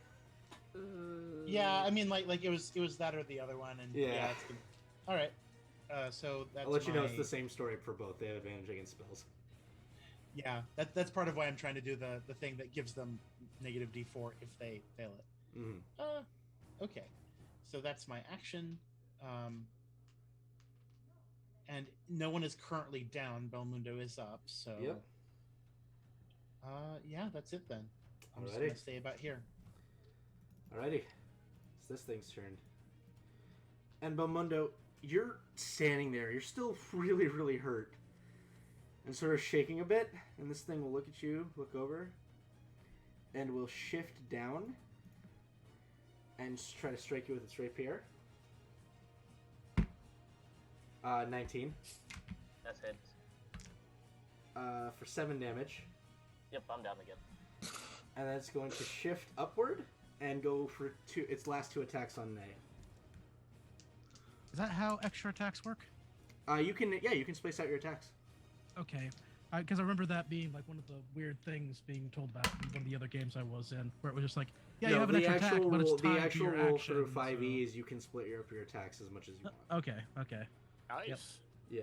Yeah, I mean, like it was that or the other one, and Yeah. it's good. All right. So that's I'll let you know my- it's the same story for both. They have advantage against spells. Yeah, that's part of why I'm trying to do the thing that gives them negative D4 if they fail it. Mm-hmm. Okay, so that's my action. And no one is currently down. Belmundo is up, so. Yep. Yeah, that's it then. I'm just Alrighty. gonna stay about here. Alrighty. It's this thing's turn. And Belmundo, you're standing there. You're still really, really hurt. And sort of shaking a bit. And this thing will look at you, look over, and will shift down and try to strike you with its rapier. 19. that's it. For 7 damage. Yep, I'm down again. And then it's going to shift upward and go for its last 2 attacks on Nay. Is that how extra attacks work? You can space out your attacks. Okay. Because I remember that being like one of the weird things being told about in one of the other games I was in, where it was just like, yeah, you have an the extra attack, actual but it's rule, tied the to actual your rule action, through 5e so- is you can split up your attacks as much as you want. Okay. Nice. Yep. Yeah.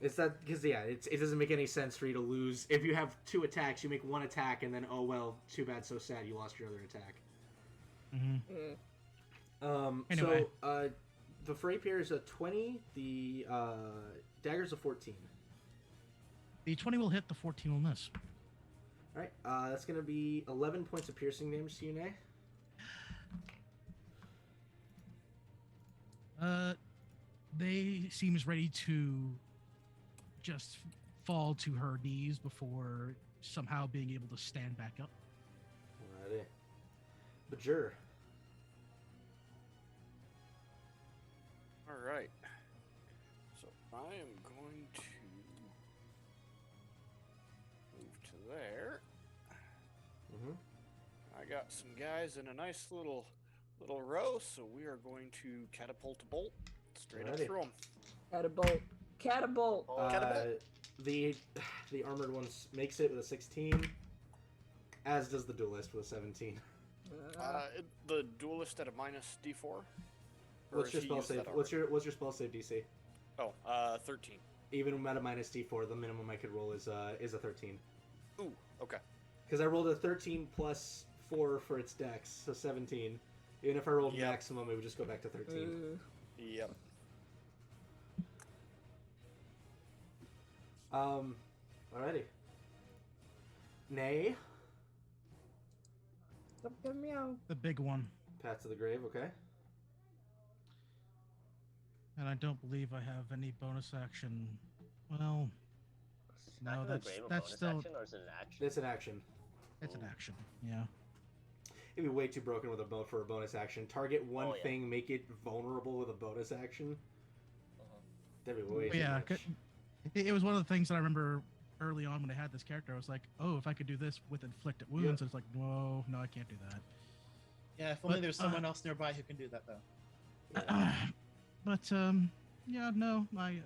It's that because it doesn't make any sense for you to lose if you have 2 attacks. You make 1 attack and then oh well, too bad, so sad, you lost your other attack. Mm-hmm. So Anyway. the rapier is a 20. The dagger's a 14. The 20 will hit, the 14 will miss. All right. That's gonna be 11 points of piercing damage to you, Nay. They seems ready to just fall to her knees before somehow being able to stand back up. Alrighty. Bajur. All right. So I am going to move to there. Mm-hmm. I got some guys in a nice little row, so we are going to catapult a bolt straight up Alrighty. through them. Catapult. Catapult. The armored one makes it with a 16, as does the duelist with a 17. The duelist at a minus D4. Or What's your has he spell used save? that What's your spell save DC? Oh, 13. Even at a minus D4, the minimum I could roll is a 13. Ooh, okay. Because I rolled a 13 plus 4 for its dex, so 17. Even if I rolled Yep. maximum, it would just go back to 13. Yep. Alrighty. Nay. Meow. The big one. Path to the grave, okay. And I don't believe I have any bonus action. Well, Back no, to the that's grave, a that's bonus still action, or is it an action? It's an action. it's an action. Yeah. It'd be way too broken with for a bonus action. Target one Oh, yeah. thing, make it vulnerable with a bonus action. Uh-huh. That'd be way But too yeah, much. it was one of the things that I remember early on when I had this character, I was like, oh, if I could do this with inflicted wounds, it's like, no, I can't do that. Yeah, if only But, there was someone else nearby who can do that, though. But yeah, no, I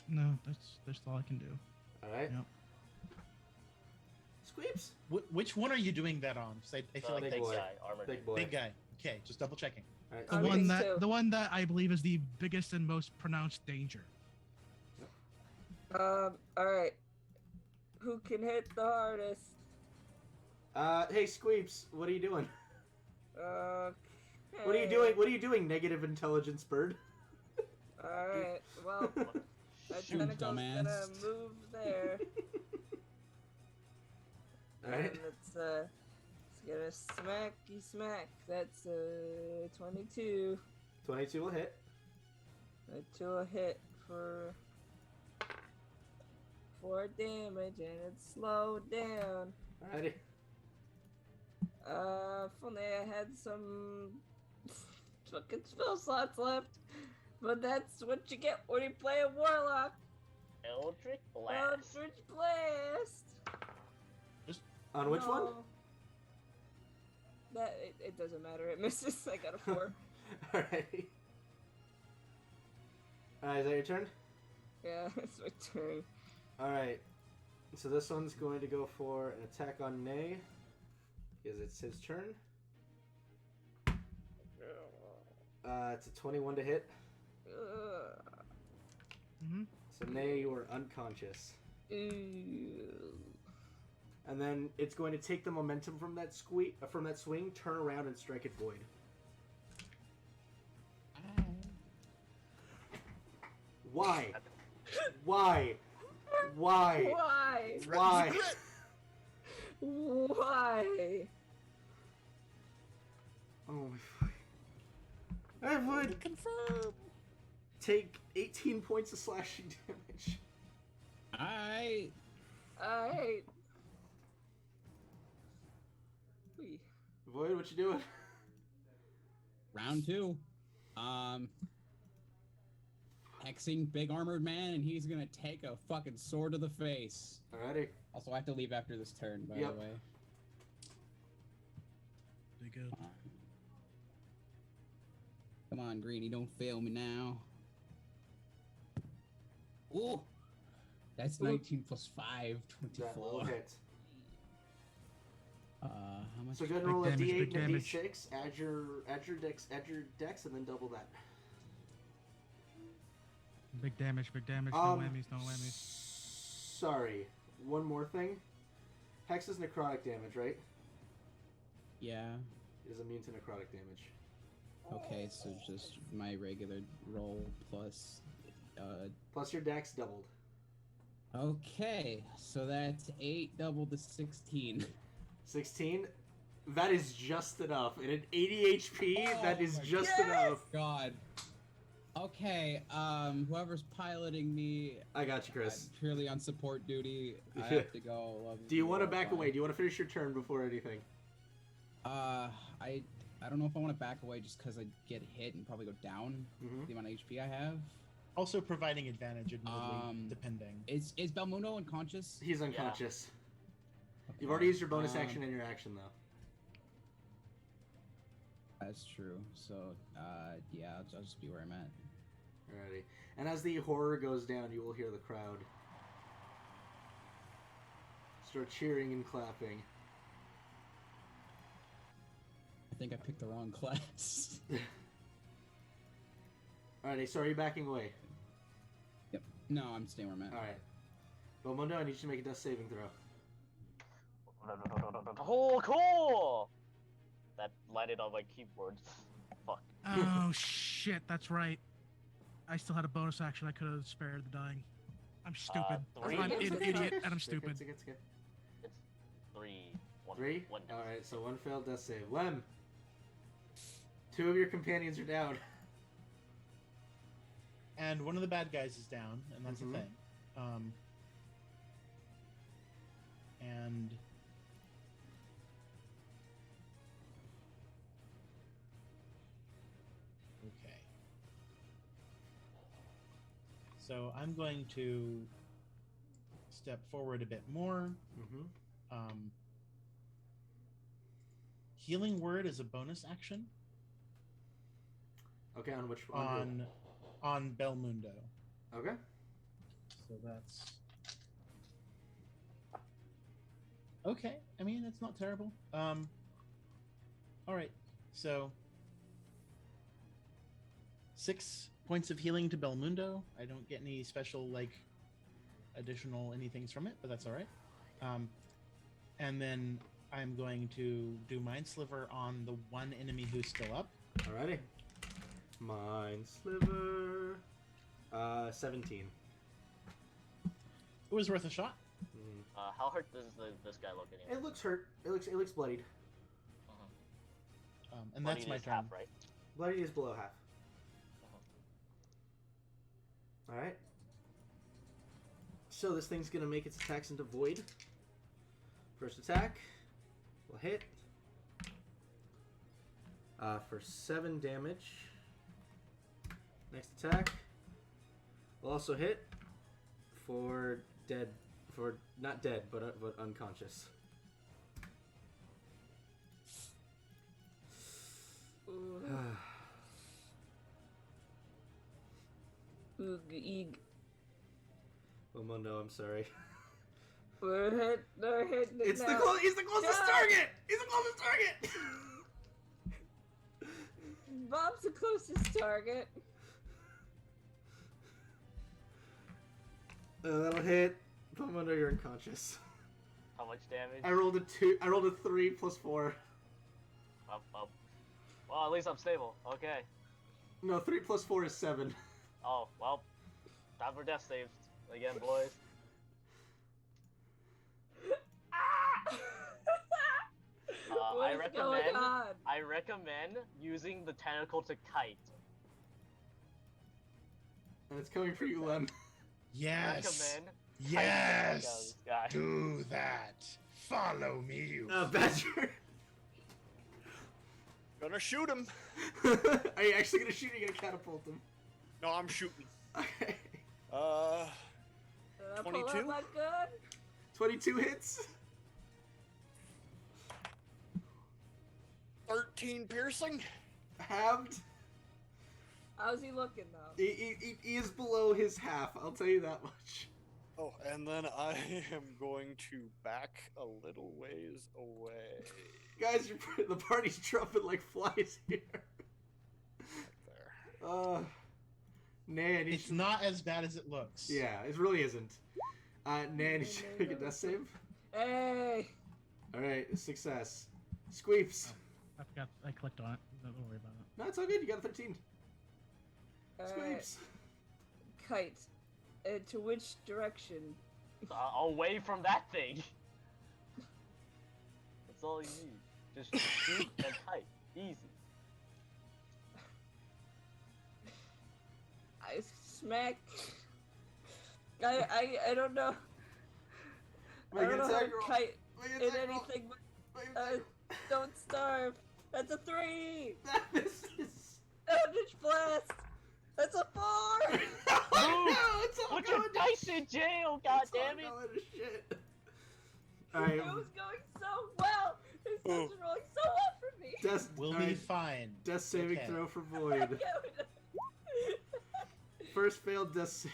no, that's all I can do. All right. Yep. Squeeps. Which one are you doing that on? 'Cause I feel like big big boy. guy, armored. Big boy. big guy. Okay, just double checking. All right. The Okay, one that so- the one that I believe is the biggest and most pronounced danger. All right. Who can hit the hardest? Hey, Squeeps, what are you doing? Okay. What are you doing? What are you doing, negative intelligence bird? All right. Well, that Shoot, tentacle's gonna dumbass. move there. All right. And let's get a smacky smack. That's 22. 22 will hit. 22 will hit for 4 damage, and it's slowed down. Alrighty. If only I had some fucking spell slots left. But that's what you get when you play a warlock. Eldritch Blast. Eldritch Blast. On which one? No. That it doesn't matter. It misses. I got a 4. Alrighty. Alright, is that your turn? Yeah, it's my turn. Alright. So this one's going to go for an attack on Nay. Because it's his turn. It's a 21 to hit. Mm-hmm. So Nay, you are unconscious. Ew. And then it's going to take the momentum from that swing, turn around and strike it void. Why? Why? Why? Why? Why? Why? Oh my fuck. I would Confirm. take 18 points of slashing damage. I I. Wee. Void, what you doing? round 2. Hexing big armored man, and he's gonna take a fucking sword to the face. Alrighty. Also, I have to leave after this turn, by Yep. the way. Be good. Come on, Greeny, don't fail me now. Ooh! That's Ooh. 19 plus 5, That will 24. hit. How much? So go ahead and Big roll a damage, d8 big and a damage. d6, add your dex, and then double that. Big damage, no whammies, no whammies. Sorry. One more thing. Hex is necrotic damage, right? Yeah. It is immune to necrotic damage. Okay, so just my regular roll plus. Plus your dex doubled. Okay, so that's 8 doubled to 16. 16. That is just enough. In an 80 HP, that is my just Yes! enough. God. Okay, whoever's piloting me, I got you, Chris. I'm purely on support duty. I have to go. Do you want to back away? Do you want to finish your turn before anything? I don't know if I want to back away just because I get hit and probably go down Mhm. the amount of HP I have. Also providing advantage, admittedly, depending. Is Belmundo unconscious? He's unconscious. Okay, You've already used your bonus action and your action, though. That's true. So, yeah, I'll just be where I'm at. Alrighty. And as the horror goes down, you will hear the crowd start cheering and clapping. I think I picked the wrong class. Alrighty, so are you backing away? Yep. No, I'm staying where I'm at. Alright. Belmondo, I need you to make a death saving throw. Oh, cool! That landed on my keyboard. Fuck. Oh shit, that's right. I still had a bonus action. I could have spared the dying. I'm stupid. 3. I'm an idiot and I'm It's okay, stupid. it's okay, it's okay. It's 3. 1, 3? 1 death. Alright, so one failed death save. Lem! 2 of your companions are down. And one of the bad guys is down, and that's Mhm. the thing. And okay, so I'm going to step forward a bit more. Mm-hmm. Healing word is a bonus action Okay, on which one? on Belmundo. Okay. So that's okay. I mean, it's not terrible. All right. So 6 points of healing to Belmundo. I don't get any special additional anythings from it, but that's all right. And then I'm going to do Mind Sliver on the one enemy who's still up. Alrighty. Mind Sliver. 17. It was worth a shot. Mm. How hurt does this guy look anyway? It looks hurt. It looks bloodied. And that's my is turn. half, right? Bloodied is below half. Alright. So this thing's gonna make its attacks into void. First attack will hit for 7 damage. Next attack will also hit for not dead, but unconscious. Oog, eeg. Well, Mundo, I'm sorry. We're hitting it He's the now. closest Yeah. target! He's the closest target! Bob's the closest target. That'll hit. But Mundo, you're unconscious. How much damage? I rolled a 3 plus 4. Well, at least I'm stable. Okay. No, 3 plus 4 is 7. Oh, well. Time for death saves again, boys. What is going on? I recommend using the tentacle to kite. And it's coming for you, Lem. Yes. Recommend Yes. guy. Do that. Follow me, you. Badger. Gonna shoot him. Are you actually gonna shoot? Or are you gonna catapult him? No, I'm shooting. Okay. Did I pull out 22? my gun? 22 hits. 13 piercing. Halved. How's he looking though? He is below his half. I'll tell you that much. Oh, and then I am going to back a little ways away. Guys, the party's dropping like flies here. There. Nan, It's not as bad as it looks. Yeah, it really isn't. Nan, you should make a death save. Hey! Alright, success. Squeeps. I forgot. I clicked on it. Don't worry about it. No, it's all good. You got a 13. Alright, Squeeps. kite. To which direction? Away from that thing. That's all you need. Just shoot and kite. Easy. I smack. I don't know. I Make don't an know how attack to roll. kite Make an in attack roll. anything but Make an attack roll. don't starve. That's a 3! That misses. Eldritch Blast! That's a 4! Oh, no, it's all Put going your dice in jail, It's all goddammit! going to shit. Alright, It was going so well! This Oh. was rolling so well for me! death, We'll be alright, fine. death saving Okay. throw for Void. First failed death save.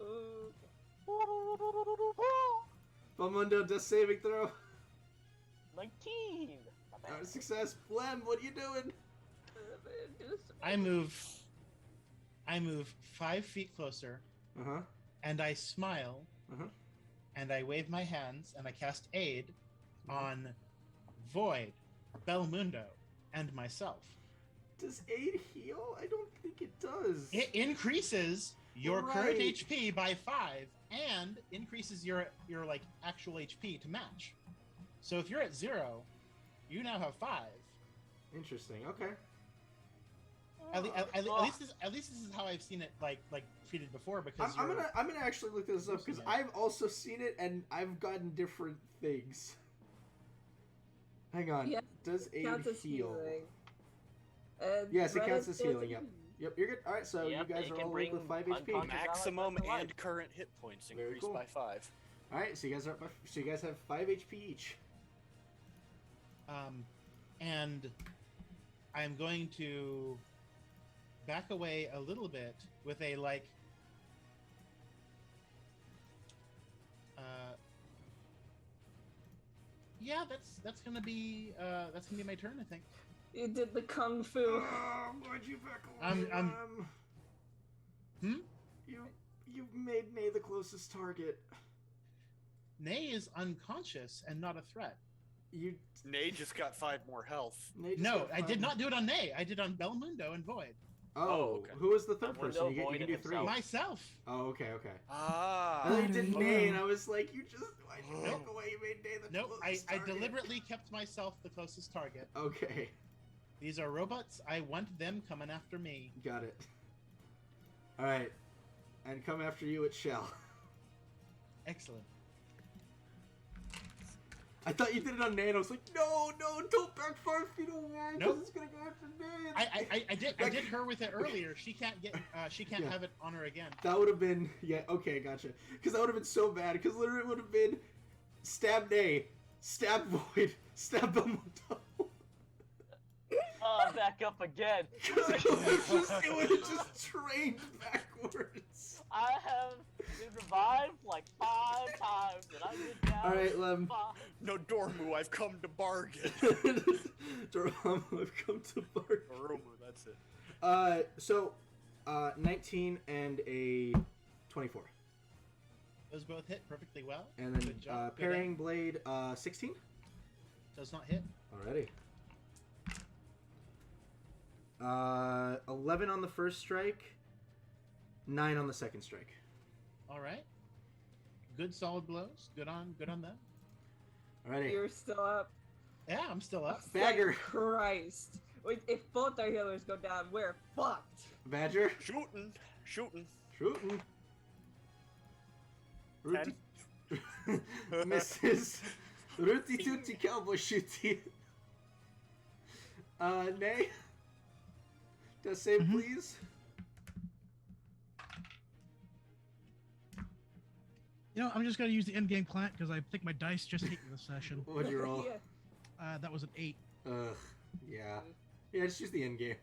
Ooh. Belmundo, death saving throw. 19! Not bad. Alright, success. Blem, what are you doing? I move 5 feet closer, Uh-huh. and I smile, Uh-huh. and I wave my hands, and I cast aid on Void, Belmundo, and myself. Does aid heal? I don't think it does. It increases your current Right. HP by 5, and increases your like actual HP to match. So if you're at 0, you now have 5. Interesting. Okay. At least this is how I've seen it like treated before, because I'm gonna actually look this up because Using it. I've also seen it and I've gotten different things. Hang on. Yeah, Does aid counts as heal? healing. And Yes, it Reddit counts as says healing. it- Yep. Yep. You're good. All right. So Yep, you guys it are can all bring with 5 HP. unconscious- Maximum Back to life. and current hit points Very increased cool. by 5. All right, so you guys have 5 HP each. And I'm going to back away a little bit with a like. Yeah, that's gonna be my turn, I think. You did the kung fu. Why'd you back away? You've made Nay the closest target. Nay is unconscious and not a threat. Nay just got 5 more health. No, I did not do it on Nay. I did on Belmundo and Void. Oh, okay. Who was the third Belmundo, person? You Void, can do and 3. himself. Myself. Oh, okay. Ah. I thought you did Oh, Nay, no. and I was like, why'd you back away? You made Nay the Nope, closest I target. deliberately kept myself the closest target. Okay, These are robots. I want them coming after me. got it. All right, and come after you at Shell. Excellent. I thought you did it on Nay, and I was like, no, don't back 5 feet away, because Nope. it's gonna go after Nay. I did her with it earlier. She can't Yeah. have it on her again. That would have been okay, gotcha. Because that would have been so bad. Because literally it would have been stab Nay, stab Void, stab Belmondo. Oh, back up again. Because it would have just trained backwards. I have been revived like 5 times, and I've been down. All right, Lem. 5. No, Dormu, I've come to bargain. Dormammu, I've come to bargain. Dormu, that's it. So, 19 and a 24, Those both hit perfectly well. and then Good job. Good parrying aim. blade 16. Does not hit. Alrighty. 11 on the first strike, 9 on the second strike. All right. Good solid blows. Good on them. Alrighty. You're still up. Yeah, I'm still up. Bagger. Thank Christ. Wait, if both our healers go down, we're fucked. Badger. Shooting. Shooting. Ten. Misses. Rooty tooty cowboy shooty. Nay. Does save, Mhm. please. You know, I'm just gonna use the in-game client because I think my dice just hit me this session. What'd you roll? Yeah. That was an 8. Ugh. Yeah. Yeah, just use the end game.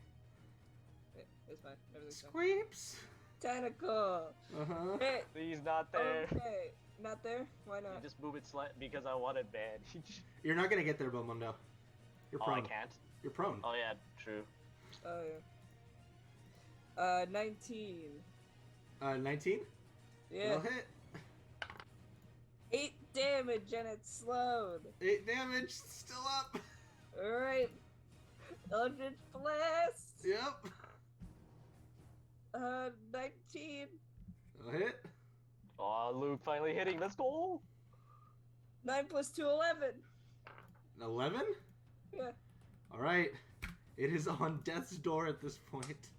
It's fine. Everything's fine. Squeeps. Tentacle. Uh-huh. Hey, He's not there. okay. Not there? Why You not? just move it because I want it bad. You're not gonna get there, Belmondo. You're Oh, I prone. can't. You're prone. Oh yeah, true. Oh, yeah. 19. 19? Yeah. It'll hit. 8 damage and it's slowed. 8 damage. Still up. Alright. Eldritch Blast. Yep. 19. It'll hit. Oh, Luke finally hitting. Let's go. 9 plus 2, 11. 11? Yeah. Alright. It is on death's door at this point.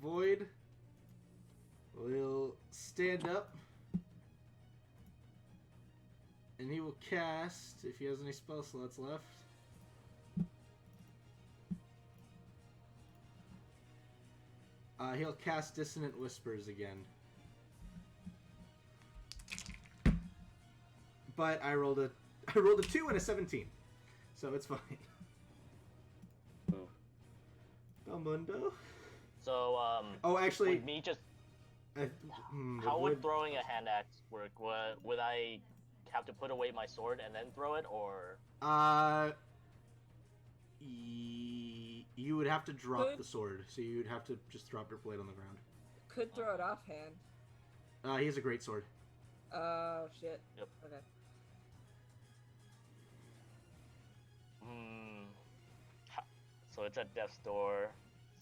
Void will stand up. And he will cast, if he has any spell slots left. He'll cast Dissonant Whispers again. But I rolled a 2 and a 17. So it's fine. Ooh. Belmundo? So Oh, actually, would me just how would throwing a hand axe work? Would I have to put away my sword and then throw it, or you would have to drop Could- the sword, so you would have to just drop your blade on the ground. Could throw it offhand. He has a great sword. Oh, shit. Yep. Okay. So it's at death's door.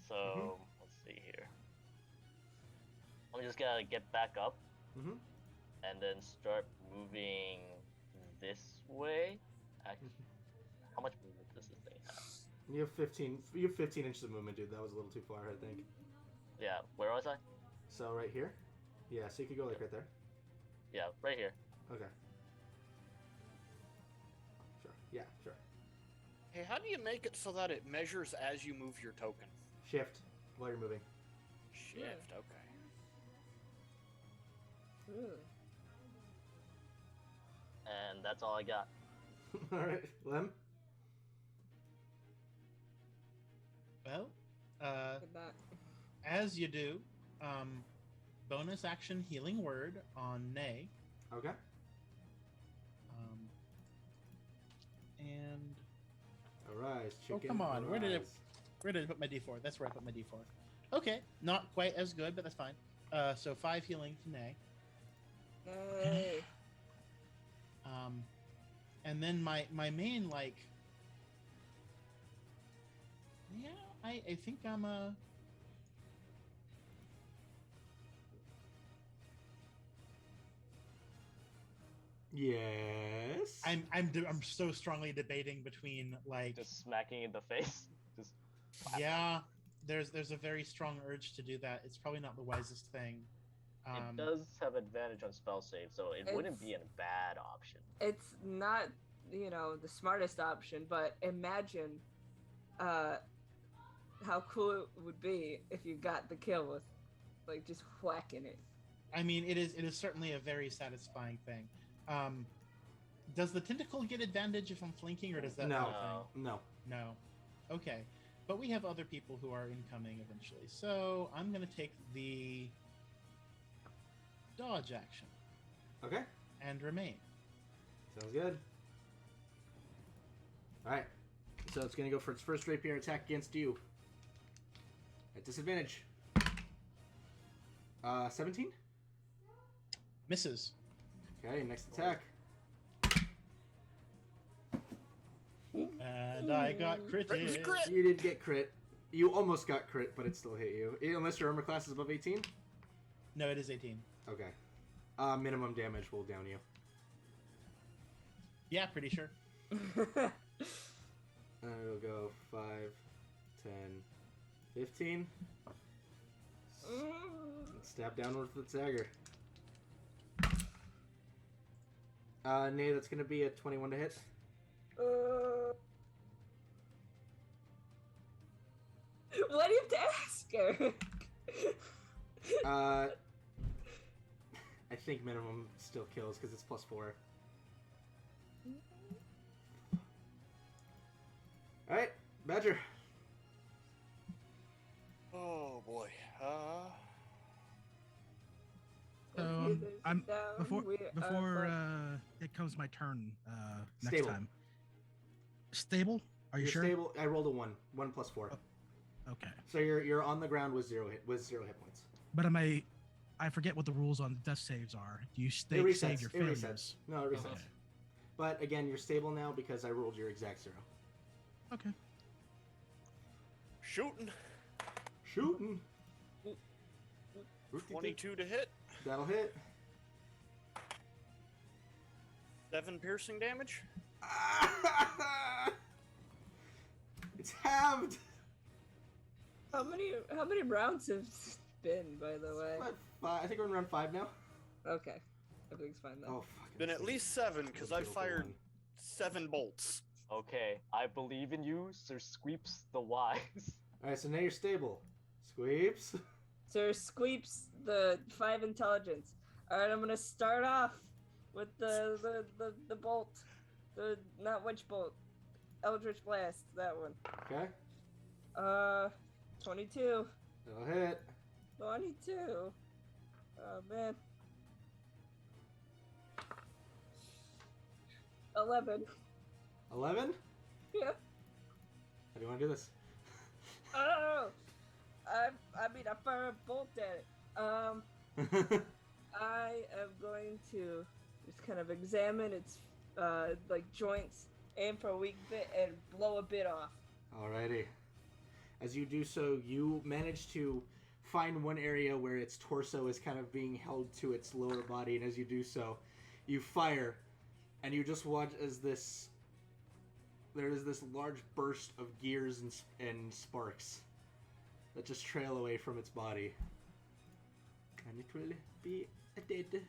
So Mhm. let's see here. I'm just gonna get back up Mm-hmm. and then start moving this way. Actually, how much movement does this thing have? You have 15. You have 15 inches of movement, dude. That was a little too far, I think. Yeah, where was I? So right here. Yeah. So you could go like right there. Yeah, right here. Okay. Sure. Yeah. Sure. Hey, how do you make it so that it measures as you move your token? Shift while you're moving. Shift. Okay. Ooh. And that's all I got. All right, Lem. Well, Good night. as you do, bonus action healing word on Nay. Okay. And Arise, chicken. come on, where did it- arise. where did I put my D4? That's where I put my D4. Okay, not quite as good, but that's fine. So 5 healing to Nay. Hey. And then my main, like, yeah, I think I'm a. Yes. I'm so strongly debating between, like, Just smacking in the face. Just yeah, there's a very strong urge to do that. It's probably not the wisest thing. it does have advantage on spell save, so it wouldn't be a bad option. It's not, the smartest option, but imagine how cool it would be if you got the kill with, like, just whacking it. I mean, it is certainly a very satisfying thing. Does the tentacle get advantage if I'm flinking, or does that No. not a thing? No. No. Okay. But we have other people who are incoming eventually. So I'm going to take the dodge action Okay. and remain. Sounds good. All right. So it's gonna go for its first rapier attack against you. At disadvantage. 17. Misses. Okay. Next attack. And I got critted. Crit. You did get crit. You almost got crit, but it still hit you. Unless your armor class is above 18. No, it is 18. Okay. Minimum damage will down you. Yeah, pretty sure. It'll go 5, 10, 15. Stab downward with the dagger. Nay, that's gonna be a 21 to hit. Why do you have to ask her? I think minimum still kills because it's +4. Alright, Badger. Oh boy. So I'm before We it comes my turn next Stable. time. Stable? Are you You're sure? stable. I rolled a 1. 1 + 4. Okay. So you're on the ground with 0 hit points. But I forget what the rules on death saves are. Do you It save resets. your It resets. failures? No, it resets. Okay. But again, you're stable now because I rolled your exact 0. Okay. Shooting. Shooting. 22 to hit. That'll hit. 7 piercing damage. It's halved. How many rounds have been, by the way? What, I think we're in round 5 now. Okay. Everything's fine then. Oh fuck. Been at least 7 because I Beautiful fired one. 7 bolts. Okay, I believe in you, Sir Squeeps the Wise. All right, so now you're stable. Squeeps. Sir Squeeps the 5 intelligence. Alright, I'm gonna start off with the bolt. Not witch bolt. Eldritch Blast, that one. Okay. 22. That'll hit. 22. Oh man. 11. 11. Yeah. How do you want to do this? Oh. I mean, I fire a bolt at it. I am going to just kind of examine its like joints, aim for a weak bit, and blow a bit off. Alrighty. As you do so, you manage to find one area where its torso is kind of being held to its lower body, and as you do so, you fire, and you just watch as there is this large burst of gears and sparks that just trail away from its body, and it will be dead.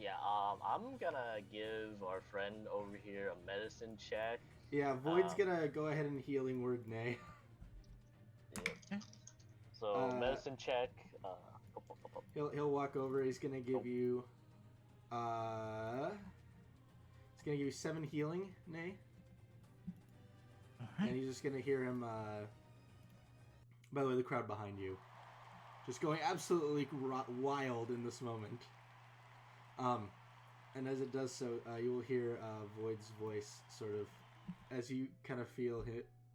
Yeah, I'm gonna give our friend over here a medicine check. Yeah, Void's Um, gonna go ahead and healing word Nay. Yeah. So medicine check. He'll walk over. He's gonna give you. He's gonna give you 7 healing, Nay, Alright. and you're just gonna hear him. By the way, the crowd behind you, just going absolutely wild in this moment. And as it does so, you will hear Void's voice sort of, as you kind of feel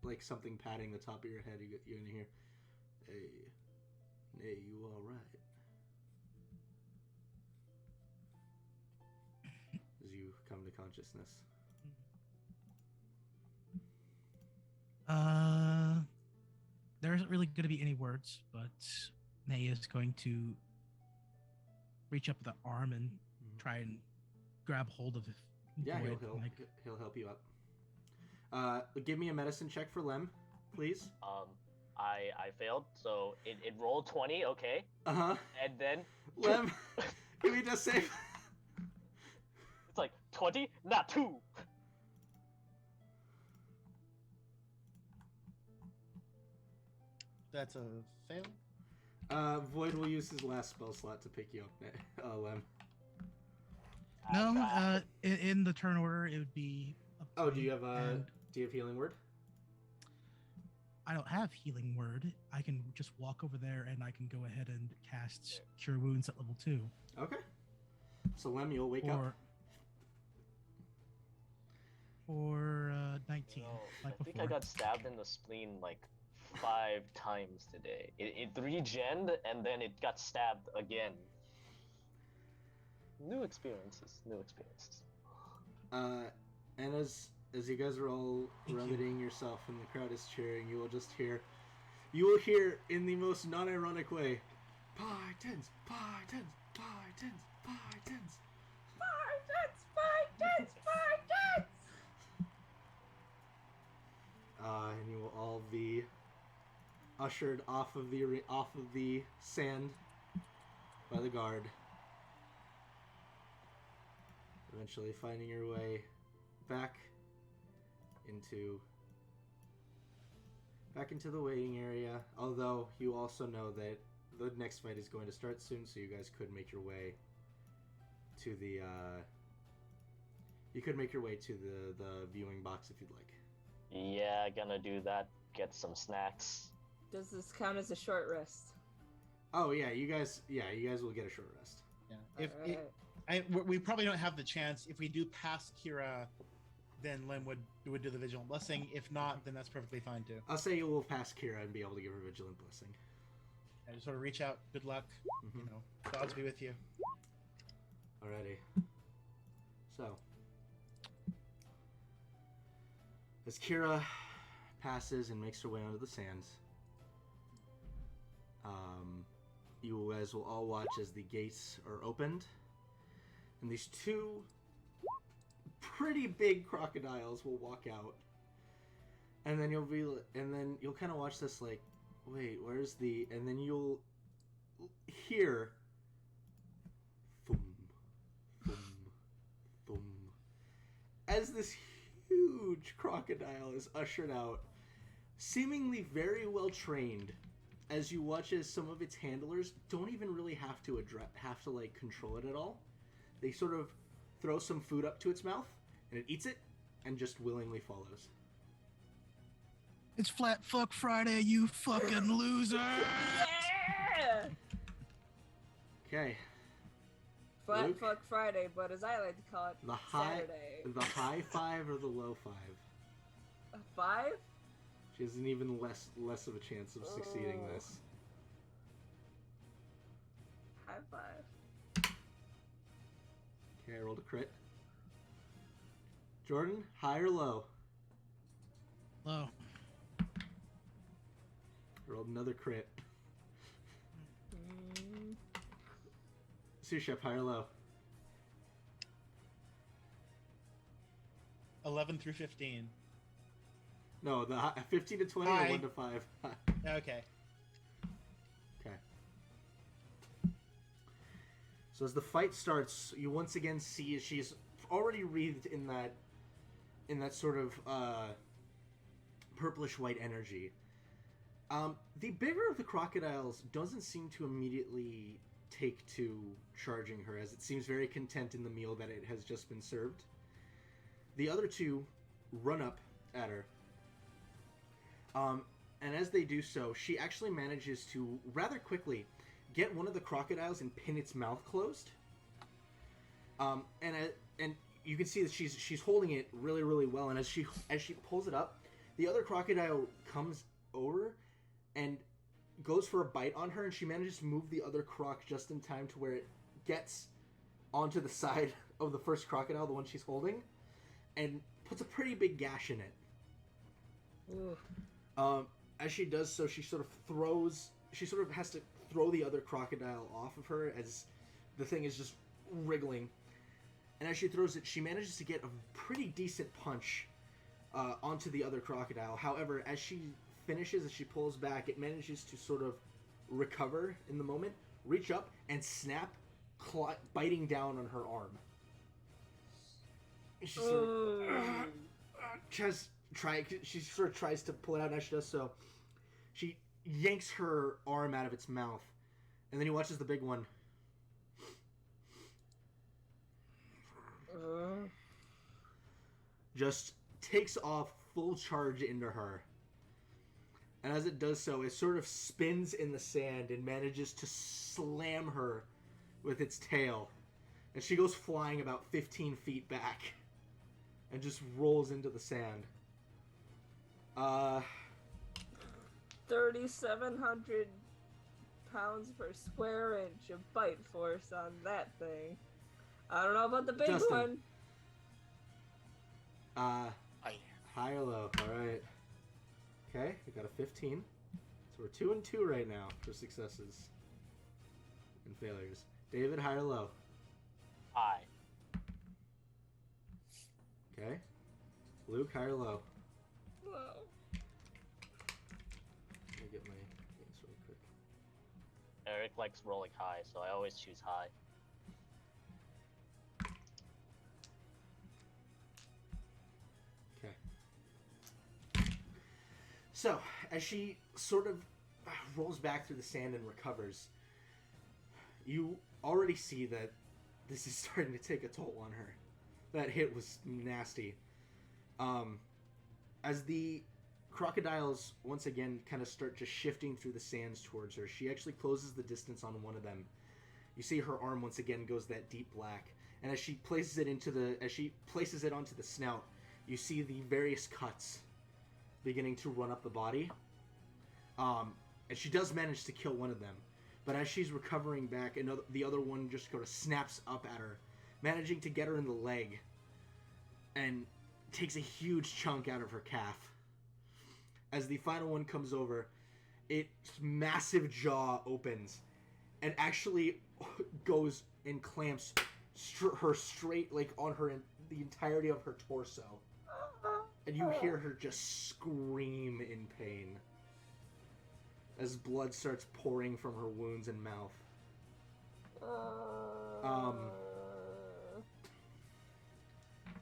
like something patting the top of your head. You're gonna hear, "Hey, Nay, you all right?" As you come to consciousness. There isn't really going to be any words, but Nay is going to reach up with the arm and try and grab hold of Yeah, Void, he'll help you up. Give me a medicine check for Lem, please. I failed, so it rolled 20. Okay. Uh-huh. And then Lem, give me a save. it's like 20, not 2. That's a fail. Void will use his last spell slot to pick you up, Lem. No, in the turn order, it would be. Oh, do you have and healing word? I don't have healing word. I can just walk over there and I can go ahead and cast Cure Wounds at level 2. Okay. So Lem, you'll wake up. Or 19. No, like I think before. I got stabbed in the spleen like 5 times today. It regened and then it got stabbed again. New experiences. And as you guys are all remedying yourself and the crowd is cheering, you will hear in the most non-ironic way, "Pythons, Pythons, Pythons, Pythons." And you will all be ushered off of the sand by the guard, eventually finding your way back into the waiting area. Although you also know that the next fight is going to start soon, so you guys could make your way to the the viewing box if you'd like. Yeah, gonna do that. Get some snacks. Does this count as a short rest? Oh yeah, you guys will get a short rest. Yeah. Alright. We probably don't have the chance. If we do pass Kira, then Lem would do the Vigilant Blessing. If not, then that's perfectly fine too. I'll say you will pass Kira and be able to give her Vigilant Blessing. I just sort of reach out. Good luck. Mhm. You know, gods be with you. Alrighty. So, as Kira passes and makes her way onto the sands, you guys will all watch as the gates are opened, and these 2 pretty big crocodiles will walk out, and then you'll kind of watch this like, wait, where's the? And then you'll hear, thum, thum, thum, as this huge crocodile is ushered out, seemingly very well trained. As you watch as some of its handlers don't even really have to like control it at all. They sort of throw some food up to its mouth and it eats it and just willingly follows. It's Flat Fuck Friday, you fucking loser! Yeah! Okay. Flat Luke? Fuck Friday, but as I like to call it, The high Saturday. 5 or the low 5? A 5? She has an even less of a chance of succeeding Oh. this. High 5. Okay, I rolled a crit. Jordan, high or low? Low. I rolled another crit. Sous Chef, high or low? 11 through 15. No, the 15 to 20 High. or 1 to 5? Okay. Okay. So as the fight starts, you once again see she's already wreathed in that sort of purplish white energy. The bigger of the crocodiles doesn't seem to immediately take to charging her, as it seems very content in the meal that it has just been served. The other two run up at her. And as they do so, she actually manages to rather quickly get one of the crocodiles and pin its mouth closed. And you can see that she's holding it really, really well. And as she pulls it up, the other crocodile comes over and goes for a bite on her, and she manages to move the other croc just in time to where it gets onto the side of the first crocodile, the one she's holding, and puts a pretty big gash in it. As she does so, she sort of has to throw the other crocodile off of her as the thing is just wriggling. And as she throws it, she manages to get a pretty decent punch onto the other crocodile. However, as she finishes, as she pulls back, it manages to sort of recover in the moment, reach up, and snap, biting down on her arm. She sort of tries to pull it out, and as she does so, she yanks her arm out of its mouth, and then he watches the big one just takes off full charge into her. And as it does so, it sort of spins in the sand and manages to slam her with its tail. And she goes flying about 15 feet back and just rolls into the sand. 3,700 pounds per square inch of bite force on that thing. I don't know about the big Justin. one. High or low? Alright. Okay, we got a 15. So we're 2 and 2 right now for successes and failures. David, high or low? High. Okay. Luke, high or low? Whoa. Let me get my things real quick. Eric likes rolling high, so I always choose high. So, as she sort of rolls back through the sand and recovers, you already see that this is starting to take a toll on her. That hit was nasty. As the crocodiles once again kind of start just shifting through the sands towards her, she actually closes the distance on one of them. You see her arm once again goes that deep black, and as she places it onto the snout, you see the various cuts beginning to run up the body. And she does manage to kill one of them. But as she's recovering back, the other one just sort of snaps up at her, managing to get her in the leg, and takes a huge chunk out of her calf. As the final one comes over, its massive jaw opens, and actually goes and clamps her straight, like, on her, the entirety of her torso. And you hear her just scream in pain as blood starts pouring from her wounds and mouth.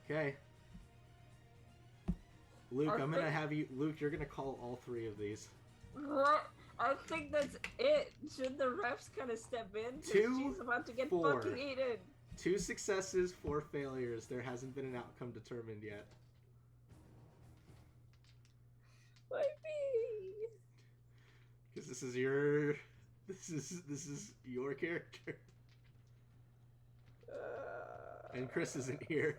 Okay. Luke, I'm gonna have you... Luke, you're gonna call all 3 of these. What? I think that's it. Should the refs kind of step in? 'Cause 2, she's about to get 4. fucking eaten. 2 successes, 4 failures. There hasn't been an outcome determined yet. Why me? Because this is your character. And Chris isn't here.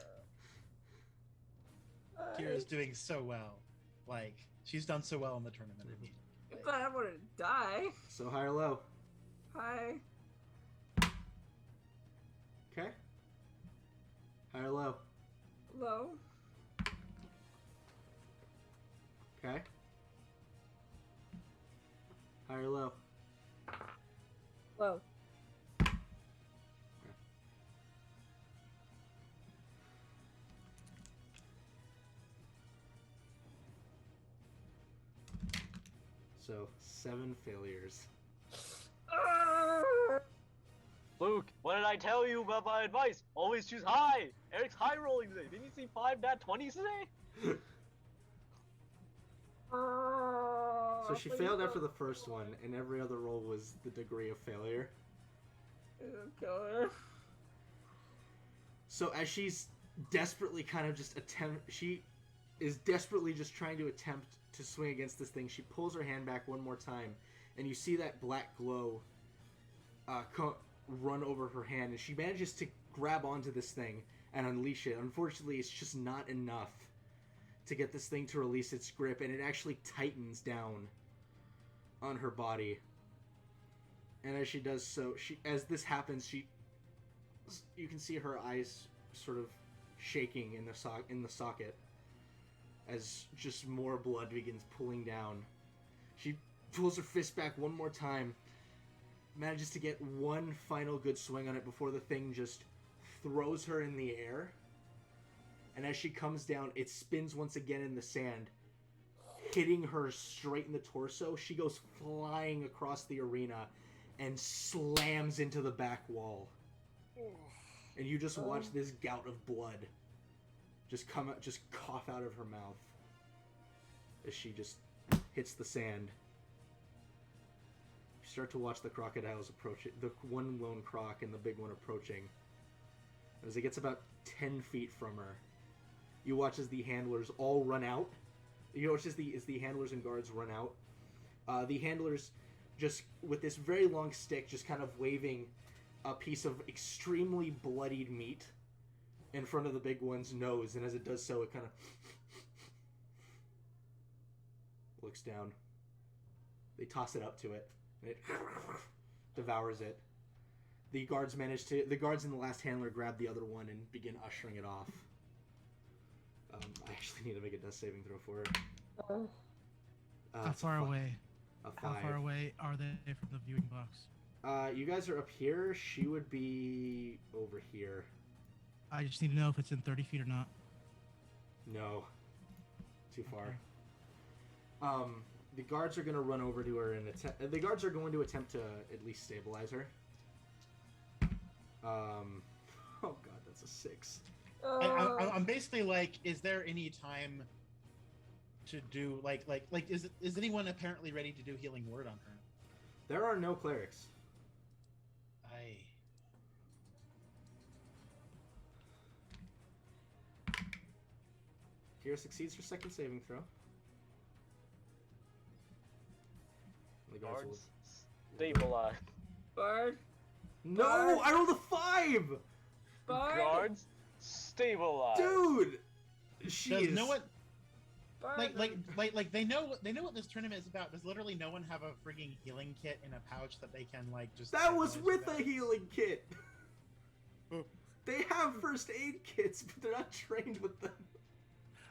Kira's doing so well. Like, she's done so well in the tournament. I mean. But I want to die. So high or low? Hi. Okay. High or low? Low. Okay. High or low? Low. So 7 failures. Luke, Luke, what did I tell you about my advice? Always choose high. Eric's high rolling today. Didn't you see 5 nat 20s today? So she failed after the first one, and every other roll was the degree of failure. So as she's desperately kind of just she is desperately just trying to attempt to swing against this thing. She pulls her hand back one more time, and you see that black glow run over her hand, and she manages to grab onto this thing and unleash it. Unfortunately, it's just not enough to get this thing to release its grip, and it actually tightens down on her body. And as she does so, as this happens, you can see her eyes sort of shaking in the socket as just more blood begins pooling down. She pulls her fist back one more time, manages to get one final good swing on it before the thing just throws her in the air. And as she comes down, it spins once again in the sand, hitting her straight in the torso. She goes flying across the arena and slams into the back wall. And you just watch this gout of blood just cough out of her mouth as she just hits the sand. You start to watch the crocodiles approach it, the one lone croc and the big one approaching. As it gets about 10 feet from her, you watch as the handlers all run out. You watch as the handlers and guards run out. The handlers, just with this very long stick, just kind of waving a piece of extremely bloodied meat in front of the big one's nose, and as it does so, it kind of looks down. They toss it up to it, and it devours it. The guards and the last handler grab the other one and begin ushering it off. I actually need to make a death saving throw for her. How far away? A How 5. far away are they from the viewing box? You guys are up here. She would be over here. I just need to know if it's in 30 feet or not. No. Too far. Okay. The guards are going to run over to her and the guards are going to attempt to at least stabilize her. Oh god, that's a 6. I'm basically like, is there any time to do is anyone apparently ready to do healing word on her? There are no clerics. Kira succeeds her second saving throw. The guards Guards, stabilize. Bard. No, Bard. I rolled a 5. Bard. Guards, stabilize. Dude, she Does is. no one Bard. like they know what this tournament is about? Does literally no one have a frigging healing kit in a pouch that they can just? That was stabilize with her a healing kit. They have first aid kits, but they're not trained with them.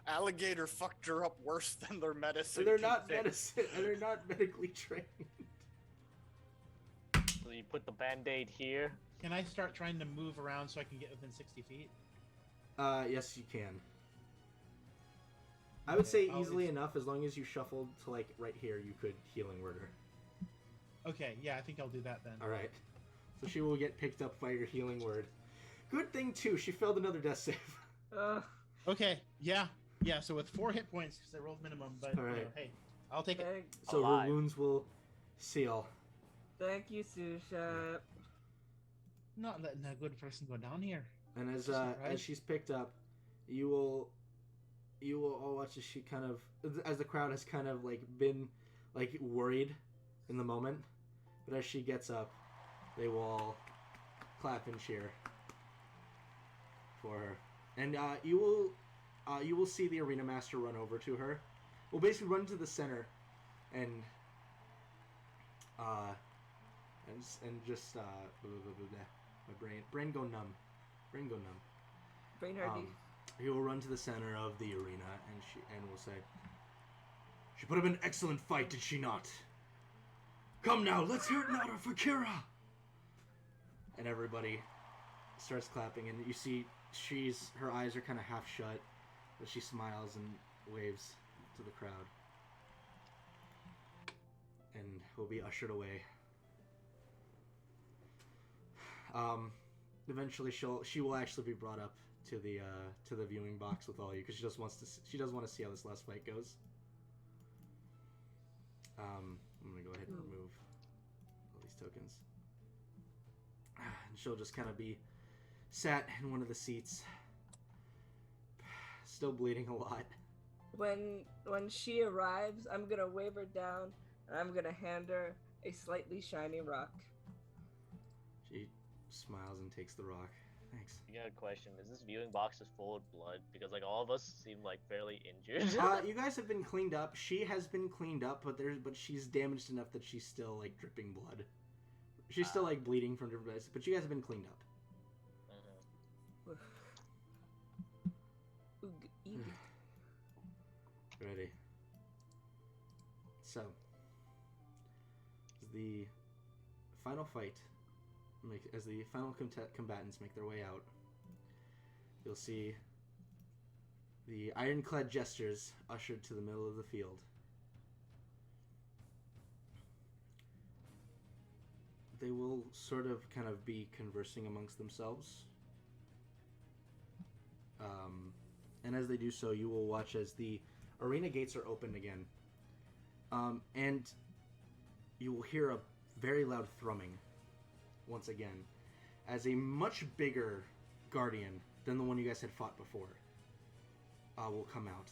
Alligator fucked her up worse than their medicine. And they're can not fix. they're not medically trained. So you put the band-aid here. Can I start trying to move around so I can get within 60 feet? Yes, you can. I would say Okay, easily enough, as long as you shuffled to like right here, you could healing word her. Okay, yeah, I think I'll do that then. All right. So she will get picked up by your healing word. Good thing too, she failed another death save. Okay, yeah. So with 4 hit points, because I rolled minimum, but All right. hey, I'll take it. Thank, So Alive. her wounds will seal. thank you, Susha. Not letting a good person go down here. And as Isn't that right? as she's picked up, you will all watch as she kind of, as the crowd has kind of like been like worried in the moment, but as she gets up, they will all clap and cheer for her. And you will see the arena master run over to her. Well, basically run to the center, and just blah, blah, blah, blah, blah. My brain go numb. Brain go numb. Brain hardy. He will run to the center of the arena and will say, "She put up an excellent fight, did she not? Come now, let's hear it louder for Kira!" And everybody starts clapping, and you see her eyes are kind of half shut, but she smiles and waves to the crowd, and will be ushered away. Eventually she will actually be brought up to the viewing box with all you because she does want to see how this last fight goes. I'm gonna go ahead and remove all these tokens. And she'll just kind of be sat in one of the seats, still bleeding a lot. When she arrives, I'm gonna wave her down and I'm gonna hand her a slightly shiny rock. She smiles and takes the rock. Thanks. I got a question. Is this viewing box just full of blood? Because like all of us seem like fairly injured. You guys have been cleaned up. She has been cleaned up, but she's damaged enough that she's still like dripping blood. She's still like bleeding from different places, but you guys have been cleaned up. Oog, eeg. Ready. So, as the final fight, as the final combatants make their way out, you'll see the ironclad jesters ushered to the middle of the field. They will sort of kind of be conversing amongst themselves. And as they do so, you will watch as the arena gates are opened again. And you will hear a very loud thrumming once again as a much bigger guardian than the one you guys had fought before will come out.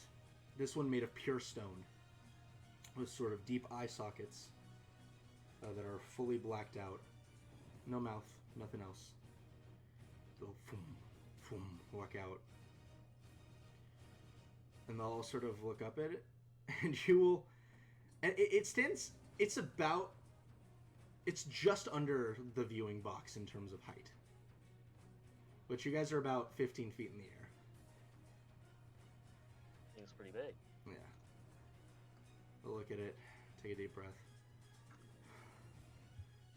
This one made of pure stone with sort of deep eye sockets that are fully blacked out. No mouth, nothing else. They'll walk out. And they'll all sort of look up at it. And you will... And it stands... It's just under the viewing box in terms of height. But you guys are about 15 feet in the air. Thing's pretty big. Yeah. We'll look at it. Take a deep breath.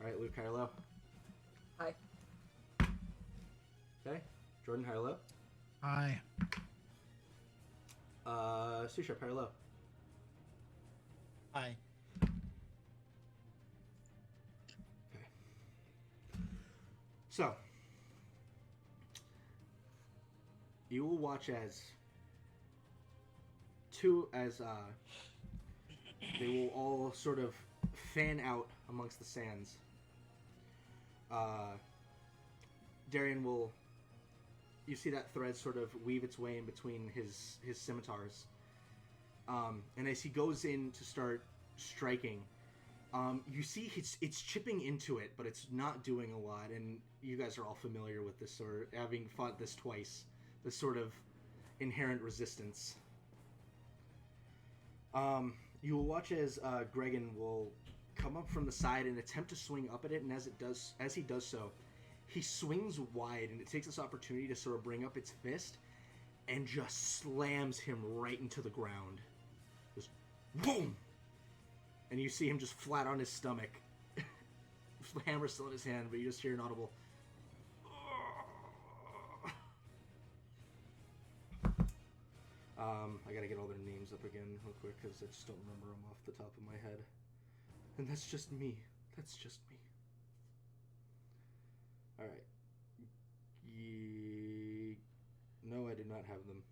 Alright, Luke, high or low? Hi. Okay. Jordan, high or low? Hi. Susha, high or low? Hi. Okay. So, you will watch as they will all sort of fan out amongst the sands. Darian will... You see that thread sort of weave its way in between his scimitars. And as he goes in to start striking, you see it's chipping into it, but it's not doing a lot. And you guys are all familiar with this, or having fought this twice. This sort of inherent resistance. You will watch as Gregan will come up from the side and attempt to swing up at it, and as he does so, he swings wide, and it takes this opportunity to sort of bring up its fist and just slams him right into the ground. Just boom! And you see him just flat on his stomach. The hammer's still in his hand, but you just hear an audible... I gotta get all their names up again real quick because I just don't remember them off the top of my head. And that's just me. That's just me. Alright. No, I did not have them.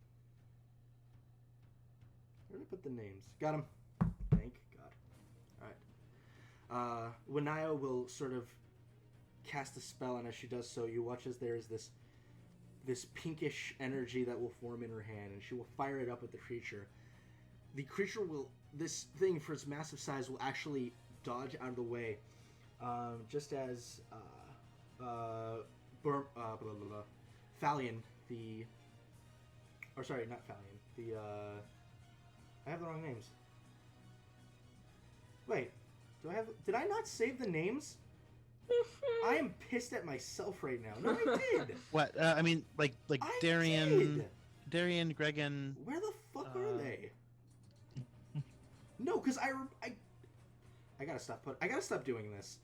Where did I put the names? Got them. Thank God. Alright. Wanaya will sort of cast a spell, and as she does so, you watch as there is this pinkish energy that will form in her hand, and she will fire it up at the creature. The creature will... This thing, for its massive size, will actually dodge out of the way. Just as... Fallion, the... Or sorry, not Fallion. The, I have the wrong names. Wait. Did I not save the names? I am pissed at myself right now. No, I did. What? I mean, like I Darian, did. Gregan. Where the fuck are they? No, because I gotta stop doing this.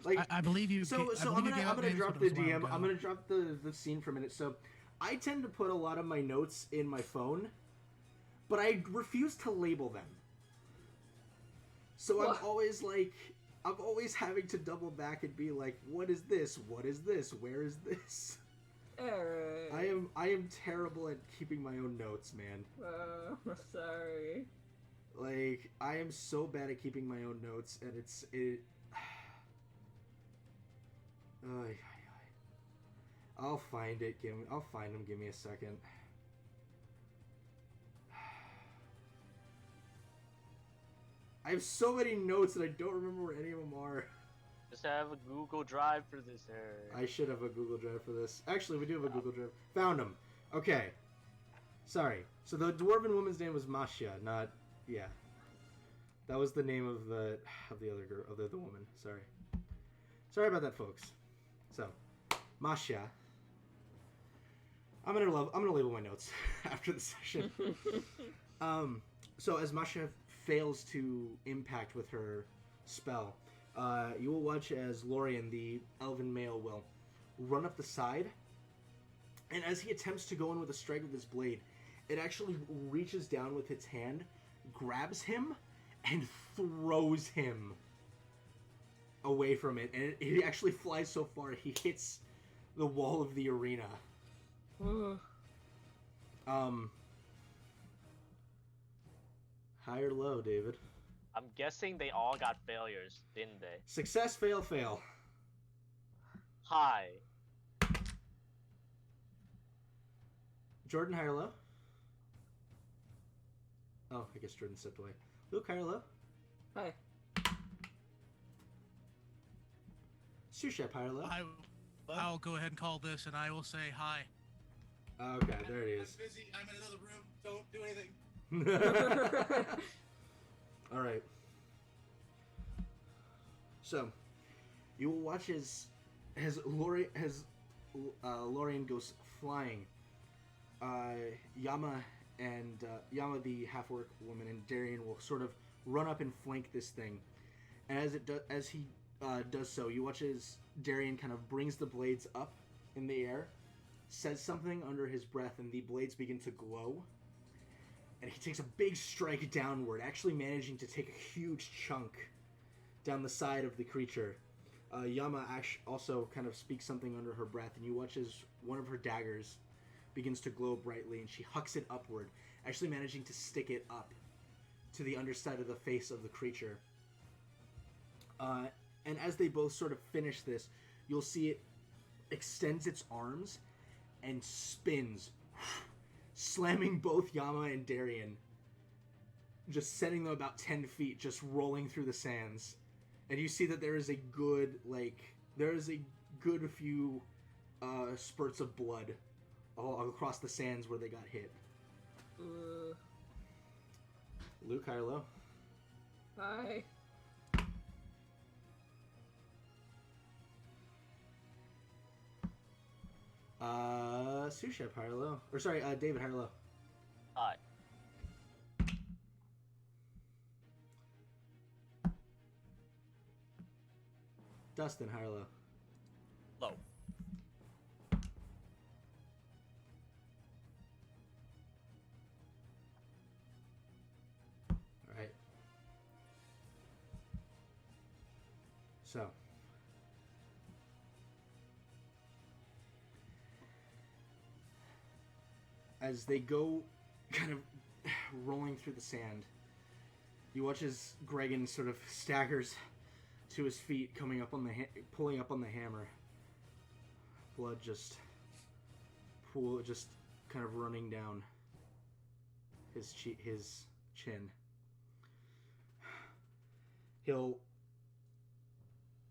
Like, I believe you. So I'm gonna drop the DM. I'm gonna drop the scene for a minute. So I tend to put a lot of my notes in my phone, but I refuse to label them. So I'm always like, I'm always having to double back and be like, what is this? What is this? Where is this? Alright. I am terrible at keeping my own notes, man. Sorry. Like, I am so bad at keeping my own notes, and it. Ay, ay, ay. I'll find it. I'll find them. Give me a second. I have so many notes that I don't remember where any of them are. Just have a Google Drive for this. I should have a Google Drive for this. Actually, we do have a Google Drive. Found them. Okay. Sorry. So the dwarven woman's name was Masha, not yeah. That was the name of the other girl, of the woman. Sorry about that, folks. So, Masha. I'm gonna label my notes after the session. So as Masha fails to impact with her spell, you will watch as Lorien, the elven male, will run up the side, and as he attempts to go in with a strike with his blade, it actually reaches down with its hand, grabs him, and throws him away from it, and it actually flies so far he hits the wall of the arena. High or low, David? I'm guessing they all got failures, didn't they? Success, fail, fail. High. Jordan, high or low? Oh, I guess Jordan stepped away. Luke, high or low? Hi. Sushep, high or low? I'll go ahead and call this, and I will say hi. Okay, there it is. I'm busy. I'm in another room. Don't do anything. All right. So, you will watch as Lorien goes flying. Yama and Yama, the half-orc woman, and Darian will sort of run up and flank this thing. And as he does so, you watch as Darian kind of brings the blades up in the air, says something under his breath, and the blades begin to glow. And he takes a big strike downward, actually managing to take a huge chunk down the side of the creature. Yama also kind of speaks something under her breath, and you watch as one of her daggers begins to glow brightly, and she hucks it upward, actually managing to stick it up to the underside of the face of the creature. And as they both sort of finish this, you'll see it extends its arms and spins, slamming both Yama and Darian, just sending them about 10 feet, just rolling through the sands. And you see that there is a good few spurts of blood all across the sands where they got hit. Luke, high or low? Hi. Sushep, high or low? Or sorry, David, high or low? High. Dustin, high or low? Low. Alright. So. As they go kind of rolling through the sand, you watch as Gregan sort of staggers to his feet, coming up on pulling up on the hammer. Blood just kind of running down his chin. He'll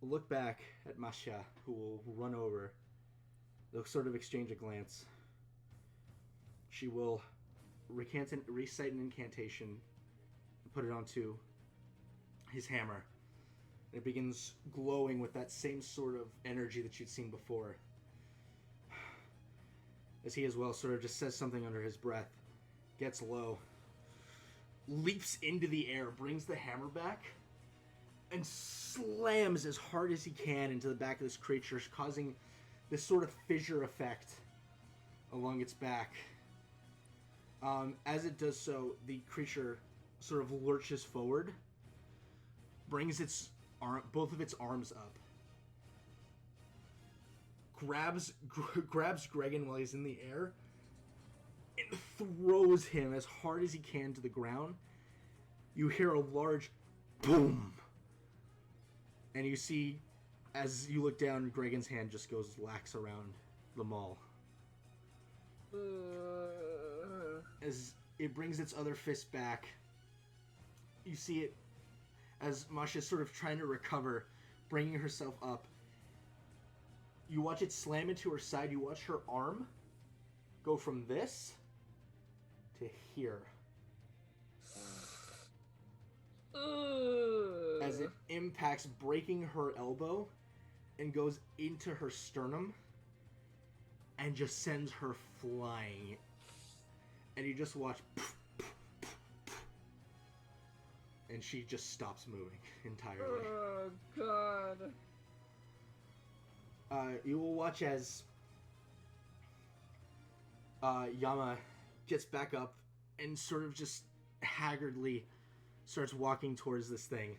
look back at Masha, who will run over. They'll sort of exchange a glance. She will recite an incantation and put it onto his hammer. It begins glowing with that same sort of energy that you'd seen before. As he as well sort of just says something under his breath, gets low, leaps into the air, brings the hammer back, and slams as hard as he can into the back of this creature, causing this sort of fissure effect along its back. As it does so, the creature sort of lurches forward, brings its both of its arms up, grabs Gregan while he's in the air, and throws him as hard as he can to the ground. You hear a large boom, and you see, as you look down, Gregan's hand just goes lax around the maul. As it brings its other fist back, you see it as Masha's sort of trying to recover, bringing herself up. You watch it slam into her side. You watch her arm go from this to here. As it impacts, breaking her elbow and goes into her sternum and just sends her flying. And you just watch, and she just stops moving entirely. Oh, God. You will watch as Yama gets back up and sort of just haggardly starts walking towards this thing.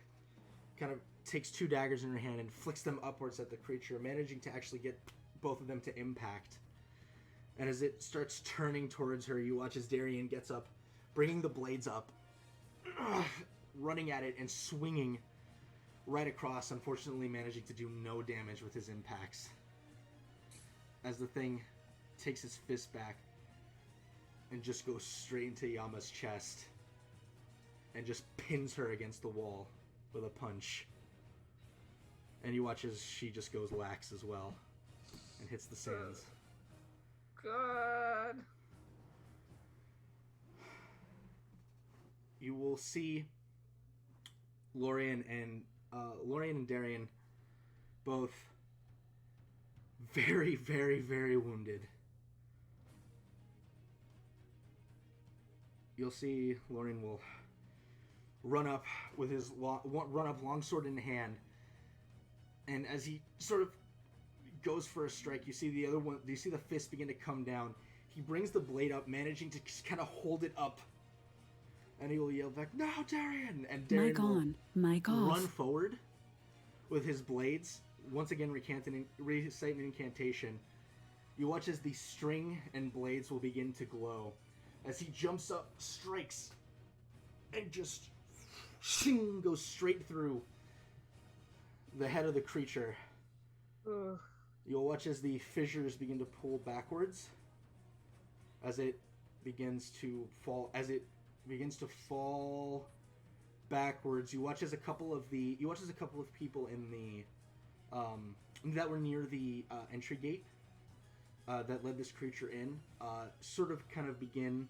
Kind of takes 2 daggers in her hand and flicks them upwards at the creature, managing to actually get both of them to impact. And as it starts turning towards her, you watch as Darian gets up, bringing the blades up, running at it and swinging right across, unfortunately managing to do no damage with his impacts. As the thing takes its fist back and just goes straight into Yama's chest and just pins her against the wall with a punch. And you watch as she just goes lax as well and hits the sands. God. You will see Lorian and Darian both very, very, very wounded. You'll see Lorian will run up with his longsword in hand, and as he sort of goes for a strike, you see the other one. You see the fist begin to come down. He brings the blade up, managing to kind of hold it up, and he will yell back, "No, Darian!" And Darian will run forward with his blades, once again recite an incantation. You watch as the string and blades will begin to glow as he jumps up, strikes, and just shing, goes straight through the head of the creature. Ugh. You'll watch as the fissures begin to pull backwards as it begins to fall. As it begins to fall backwards, you watch as a couple of people in the that were near the entry gate that led this creature in sort of kind of begin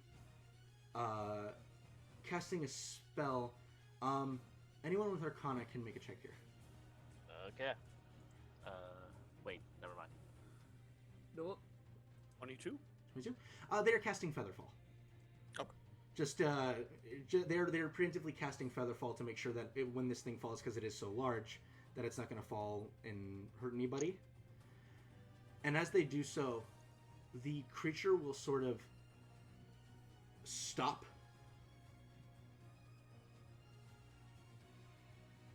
casting a spell. Anyone with Arcana can make a check here. Okay. Wait, never mind. Nope. 22? 22? They are casting Featherfall. Okay. Just they're preemptively casting Featherfall to make sure that when this thing falls, because it is so large, that it's not going to fall and hurt anybody. And as they do so, the creature will sort of stop,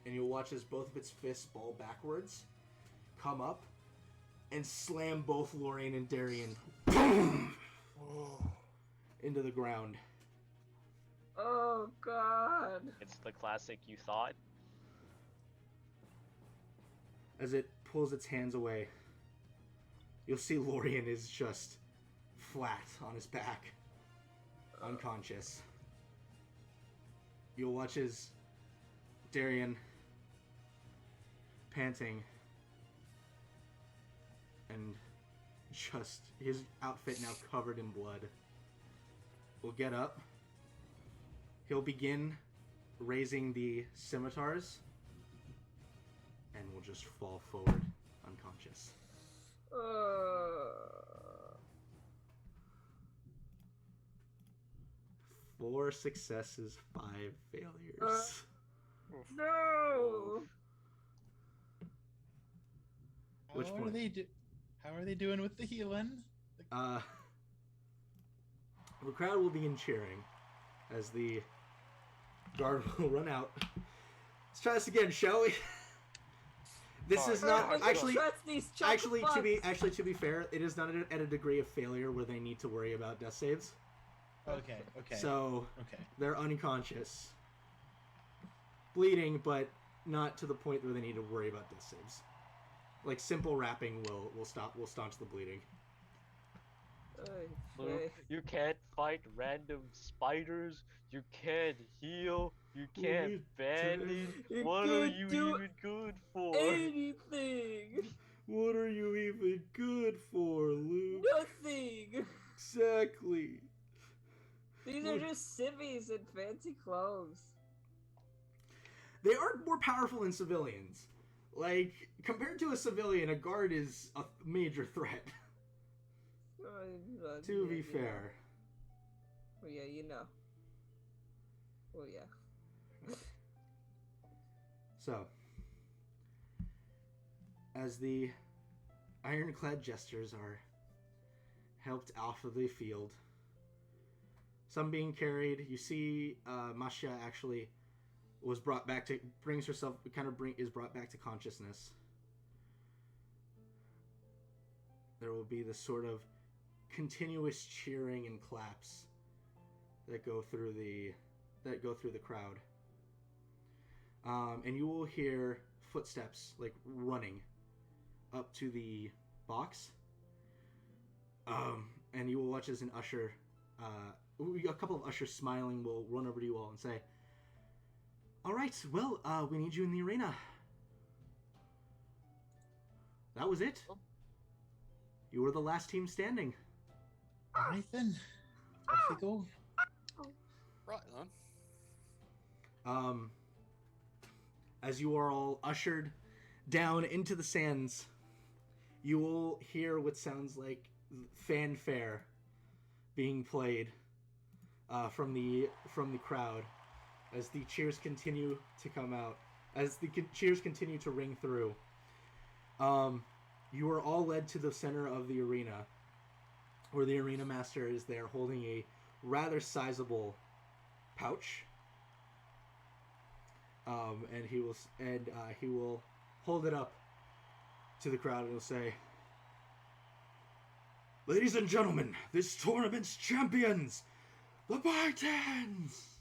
and you'll watch as both of its fists ball backwards, come up, and slam both Lorraine and Darian into the ground. Oh, God. It's the classic "you thought." As it pulls its hands away, you'll see Lorian is just flat on his back, unconscious. You'll watch as Darian, panting, and just his outfit now covered in blood, will get up. He'll begin raising the scimitars and will just fall forward unconscious. 4 successes, 5 failures. No. Which How point? are they doing with the healing? The crowd will begin cheering as the guard will run out. Let's try this again, shall we? This is Oh, not We can actually. trust these Actually, chocolate to be fair, it is not at a degree of failure where they need to worry about death saves. Okay. So Okay. they're unconscious, bleeding, but not to the point where they need to worry about death saves. Like simple wrapping will staunch the bleeding. Luke, you can't fight random spiders. You can't heal. You can't you bandage. You What are can't you do even good for? anything. What are you even good for, Luke? Nothing. Exactly. These are just civvies in fancy clothes. They are more powerful than civilians. Like, compared to a civilian, a guard is a major threat. To be fair. Well, yeah, you know. Well, yeah. So, as the ironclad jesters are helped off of the field, some being carried, you see Masha actually was brought back to, is brought back to consciousness. There will be this sort of continuous cheering and claps that go through the crowd. And you will hear footsteps like running up to the box. And you will watch as an usher, a couple of ushers smiling will run over to you all and say, "All right, well, we need you in the arena." That was it. You were the last team standing. All right then. Off we go. Right on. As you are all ushered down into the sands, you will hear what sounds like fanfare being played from the crowd as the cheers continue to come out, as the cheers continue to ring through. You are all led to the center of the arena, where the arena master is there holding a rather sizable pouch. And he will hold it up to the crowd and he'll say, "Ladies and gentlemen, this tournament's champions, the Bartons!"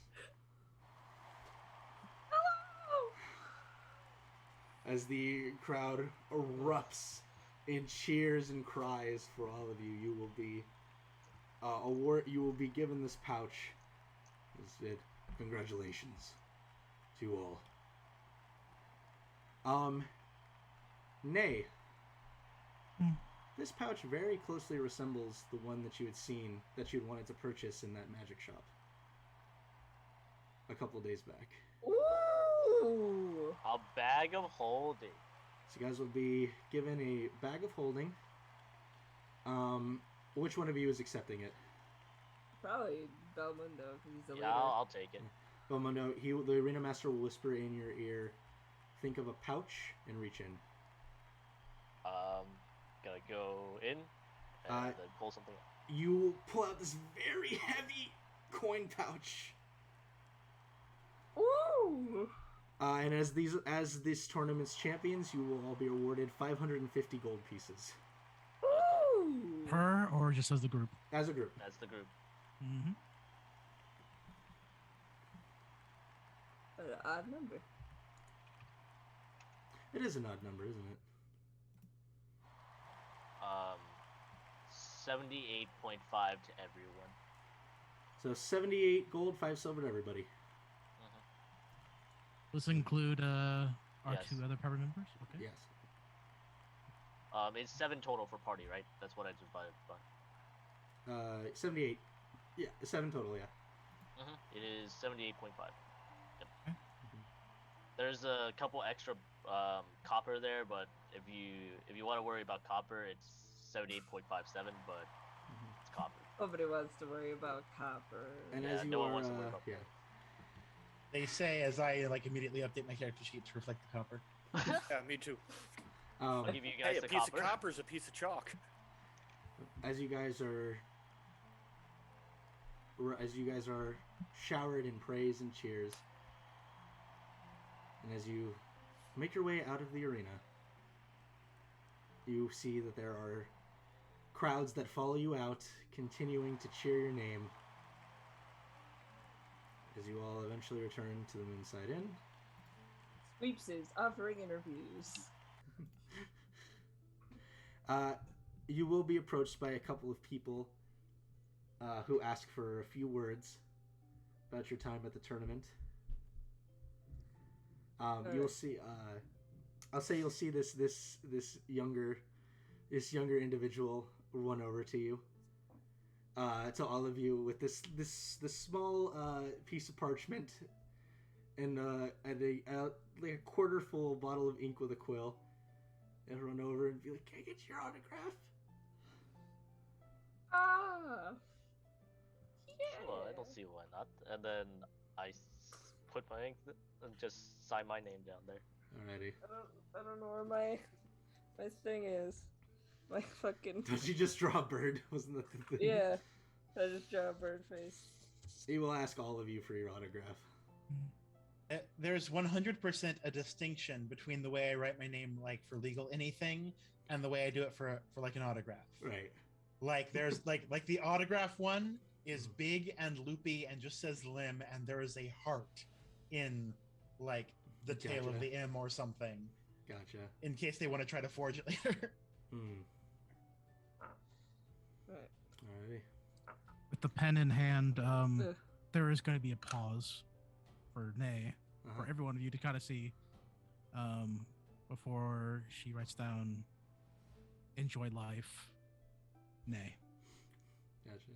As the crowd erupts in cheers and cries for all of you, you will be you will be given this pouch. Congratulations to you all. Nay. This pouch very closely resembles the one that you had seen, that you had wanted to purchase in that magic shop a couple days back. Ooh. A bag of holding. So you guys will be given a bag of holding. Which one of you is accepting it? Probably Belmondo, because he's the Yeah, leader. I'll take it. Belmondo, the arena master will whisper in your ear, think of a pouch and reach in. Gonna go in and then pull something out. You pull out this very heavy coin pouch. Ooh. And as this tournament's champions, you will all be awarded 550 gold pieces. Ooh. Per or just as the group? As a group. That's the group. Mm-hmm. An odd number. It is an odd number, isn't it? 78.5 to everyone. So 78 gold, 5 silver to everybody. Does this include our Yes. 2 other party members? Okay. Yes. It's 7 total for party, right? That's what I divided by. 78. Yeah, 7 total, yeah. It is 78.5. Yep. Okay. There's a couple extra copper there, but if you want to worry about copper, it's 78.57, but it's copper. Nobody wants to worry about copper. And Yeah, as you no one are, wants to worry about yeah. They say as I immediately update my character sheet to reflect the copper. Yeah, me too. I'll give you guys Hey, a the piece copper. of copper is a piece of chalk. As you guys are showered in praise and cheers, and as you make your way out of the arena, you see that there are crowds that follow you out, continuing to cheer your name as you all eventually return to the Moonside Inn. Sweeps is offering interviews. You will be approached by a couple of people who ask for a few words about your time at the tournament. You'll see. I'll say you'll see this younger individual run over to you. To all of you with this small piece of parchment and like a quarter full bottle of ink with a quill, and run over and be like, "Can I get your autograph?" Ah. Yeah. Well, I don't see why not. And then I put my ink and just sign my name down there. Alrighty. I don't know where my thing is. My fucking. Did you just draw a bird? Wasn't that the thing? Yeah. I just draw a bird face. He will ask all of you for your autograph. There's 100% a distinction between the way I write my name, like for legal anything, and the way I do it for like an autograph. Right. Like there's like the autograph one is big and loopy and just says Lim, and there is a heart in like the tail of Gotcha. the M or something, Gotcha. in case they want to try to forge it later. Right. Alrighty. With the pen in hand, Ugh. there is going to be a pause for Nay, Uh-huh. for every one of you to kind of see, before she writes down, "Enjoy life, Nay." Gotcha.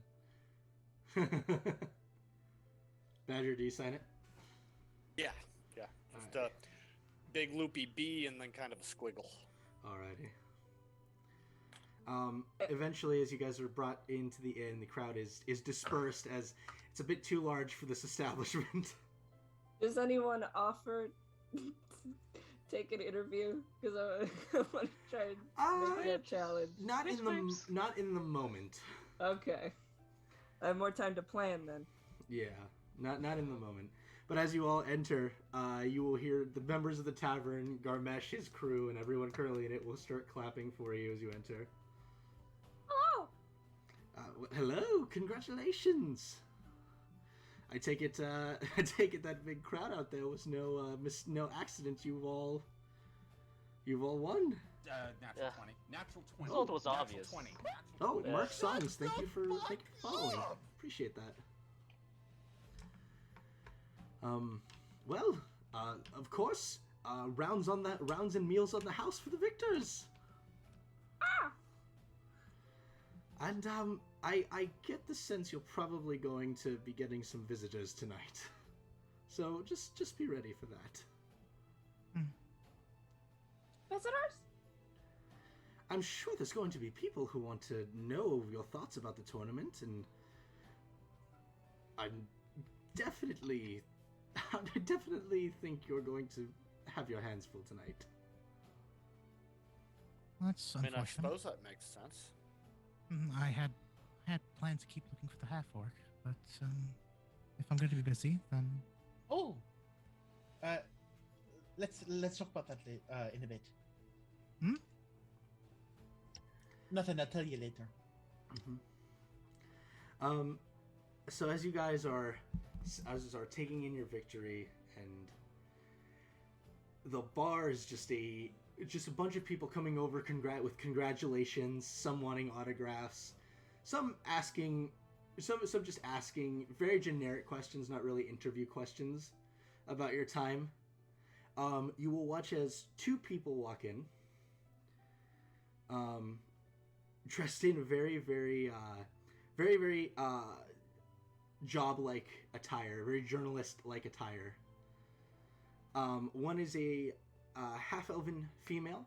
Badger, do you sign it? Yeah. Just a big loopy B and then kind of a squiggle. Alrighty. Eventually, as you guys are brought into the inn, the crowd is dispersed as it's a bit too large for this establishment. Does anyone offer to take an interview? Because I want to try and make that challenge. Not in the moment. Okay. I have more time to plan then. Yeah, not in the moment. But as you all enter, you will hear the members of the tavern, Garmesh, his crew, and everyone currently in it will start clapping for you as you enter. Hello! Hello, congratulations! I take it that big crowd out there was no accident. You've all won. Natural Yeah. 20. Natural 20. Well, it was Natural obvious. 20. Oh, Yeah. Mark Songs, thank you for following. Appreciate that. Well, of course, rounds and meals on the house for the victors. Ah! And I get the sense you're probably going to be getting some visitors tonight. So just be ready for that. Visitors? I'm sure there's going to be people who want to know your thoughts about the tournament, and I definitely think you're going to have your hands full tonight. That's I mean, I unfortunate. suppose that makes sense. I had plans to keep looking for the half orc, but if I'm going to be busy, then Oh, let's talk about that in a bit. Hmm? Nothing. I'll tell you later. So as you guys are taking in your victory, and the bar is just a bunch of people coming over with congratulations, some wanting autographs, some just asking very generic questions, not really interview questions about your time. You will watch as two people walk in, dressed in very job-like attire, very journalist-like attire. One is a half-elven female,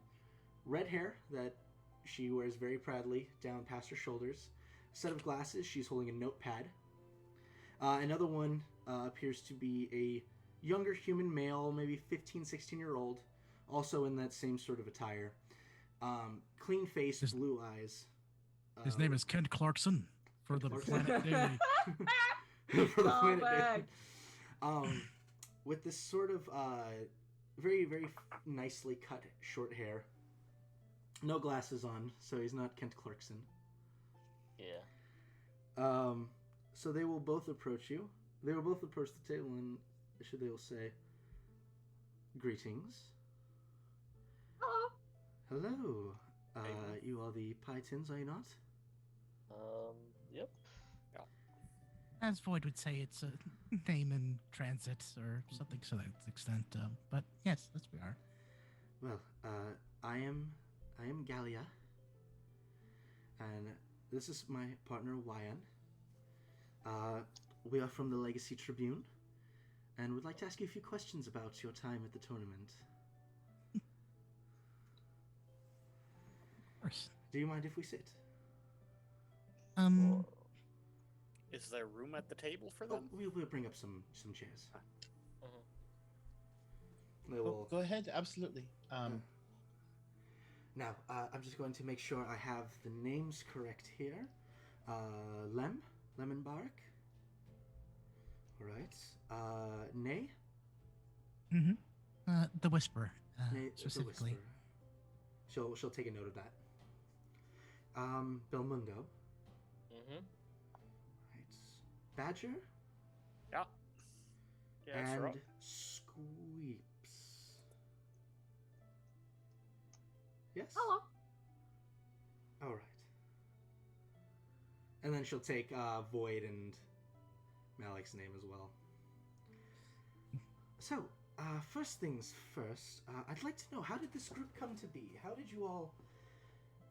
red hair that she wears very proudly down past her shoulders, a set of glasses, she's holding a notepad. Another one appears to be a younger human male, maybe 15, 16-year-old, also in that same sort of attire. Clean face, blue eyes. his name is Kent Clarkson for the Clarkson. Planet Daily. For the Planet Callback. Daily. With this sort of very nicely cut short hair, No glasses on, so he's not Kent Clarkson. Yeah. So they will both approach you. They will both approach the table, and they will say, "Greetings." Hello. Hello. You are the Pythons, are you not? Yep. As Void would say, it's a name in transit or something to that extent. But yes, that's we are. Well, I am Gallia, and this is my partner Wyan. We are from the Legacy Tribune, and would like to ask you a few questions about your time at the tournament. Of course. Do you mind if we sit? Is there room at the table for Oh, them? we'll bring up some chairs. Mhm. They Oh, will. go ahead, absolutely. Now, I'm just going to make sure I have the names correct here. Lemonbark. All right. Nay. Mm-hmm. The Whisperer, Nay, the specifically. Whisperer. She'll take a note of that. Belmundo. Mhm. Right. Badger. Yeah. Yeah, that's and right. Squeeps. Yes? Hello. All right. And then she'll take Void and Malik's name as well. So, first things first, I'd like to know, how did this group come to be? How did you all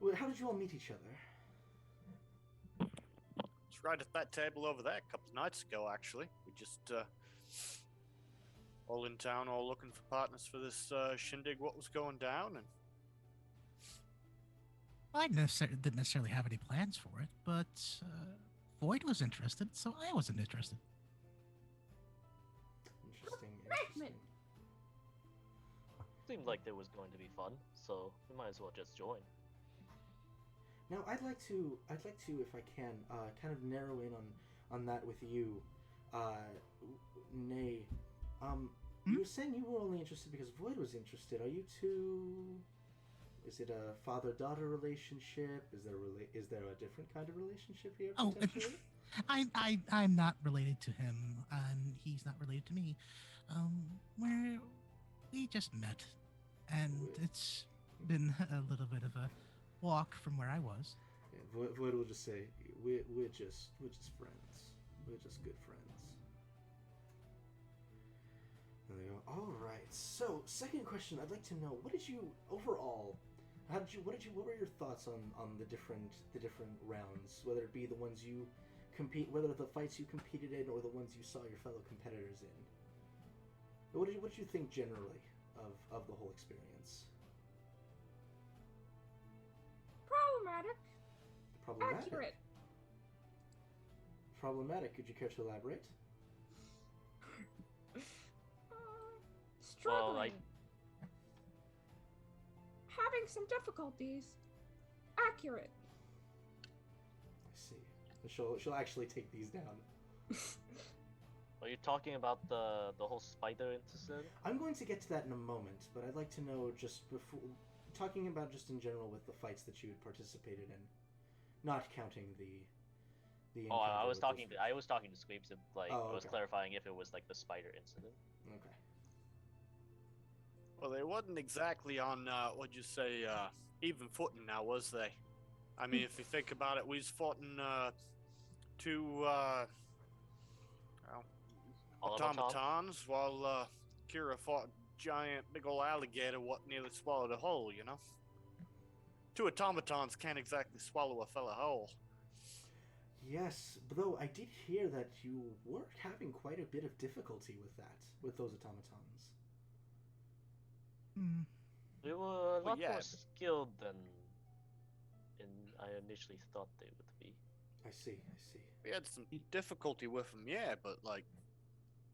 meet each other? It's right at that table over there a couple of nights ago, actually. We just all in town, all looking for partners for this shindig. What was going down, and I didn't necessarily have any plans for it, but Void was interested, so I wasn't interested. Interesting. Seemed like there was going to be fun, so we might as well just join. Now, I'd like to, if I can, kind of narrow in on that with you, Nay. You were saying you were only interested because Void was interested. Are you two? Is it a father-daughter relationship? Is there a different kind of relationship here? Oh, Potentially? I'm not related to him, and he's not related to me. We just met, and it's been a little bit of a walk from where I was. Yeah, Void will just say, we're just friends. We're just good friends. And they go, all right. So, second question, I'd like to know, what were your thoughts on the different rounds, whether it be the ones you whether the fights you competed in or the ones you saw your fellow competitors in? What did you think generally of the whole experience? Problematic. Accurate. Problematic. Could you care to elaborate? Struggling. Well, Having some difficulties. Accurate. I see. She'll actually take these down. Are you talking about the whole spider incident? I'm going to get to that in a moment, but I'd like to know just before talking about just in general with the fights that you had participated in, not counting the. Oh, I encounter was with talking those- to I was talking to Squeeps. Like, Oh, I was okay. clarifying if it was like the spider incident. Okay. well, they wasn't exactly on what'd you say, even footing now, was they? I mean, if you think about it, we was fighting two automatons while Kira fought a giant big old alligator what nearly swallowed a whole, you know? Two automatons can't exactly swallow a fella whole. Yes, but though I did hear that you were having quite a bit of difficulty with those automatons. Hmm. They were a lot yeah, more but- skilled than I initially thought they would be. I see. We had some difficulty with them, yeah, but like,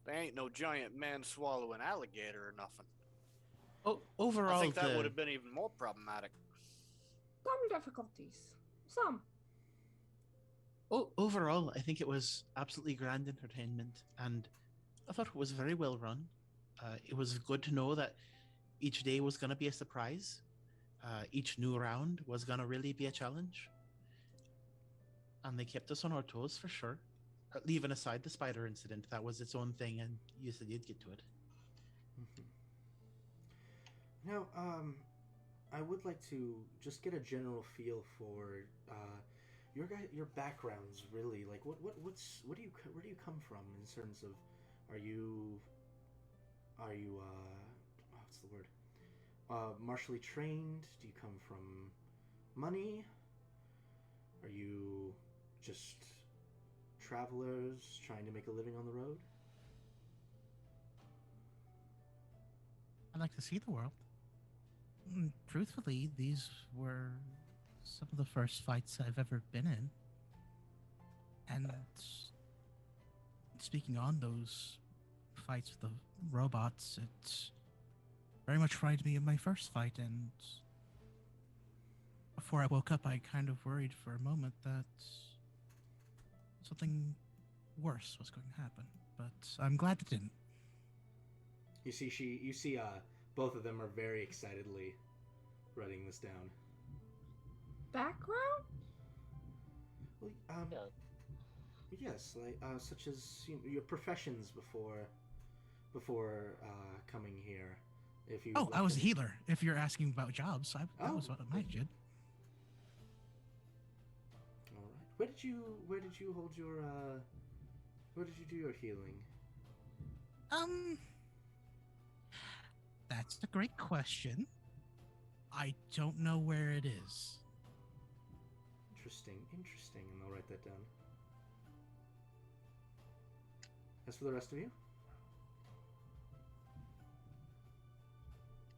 they ain't no giant man swallowing alligator or nothing. Overall, I think that the- would have been even more problematic. Some difficulties. Some. Overall, I think it was absolutely grand entertainment, and I thought it was very well run. It was good to know that each day was going to be a surprise. each new round was gonna really be a challenge, and they kept us on our toes for sure. Leaving aside the spider incident, that was its own thing, and you said you'd get to it. Now, I would like to just get a general feel for your backgrounds. Really, like where do you come from in terms of, are you what's the word? Martially trained? Do you come from money? Are you just travelers trying to make a living on the road? I like to see the world. Truthfully, these were some of the first fights I've ever been in. And speaking on those fights with the robots, it very much reminded me of my first fight. And before I woke up, I kind of worried for a moment that something worse was going to happen. But I'm glad it didn't. You see, both of them are very excitedly writing this down. Background? Well, Yeah. yes, like such as your professions before coming here. If you Oh, I was a healer. If you're asking about jobs, that Oh, was what I did. All right. Where did you hold your where did you do your healing? That's a great question. I don't know where it is. Interesting, and I'll write that down. As for the rest of you?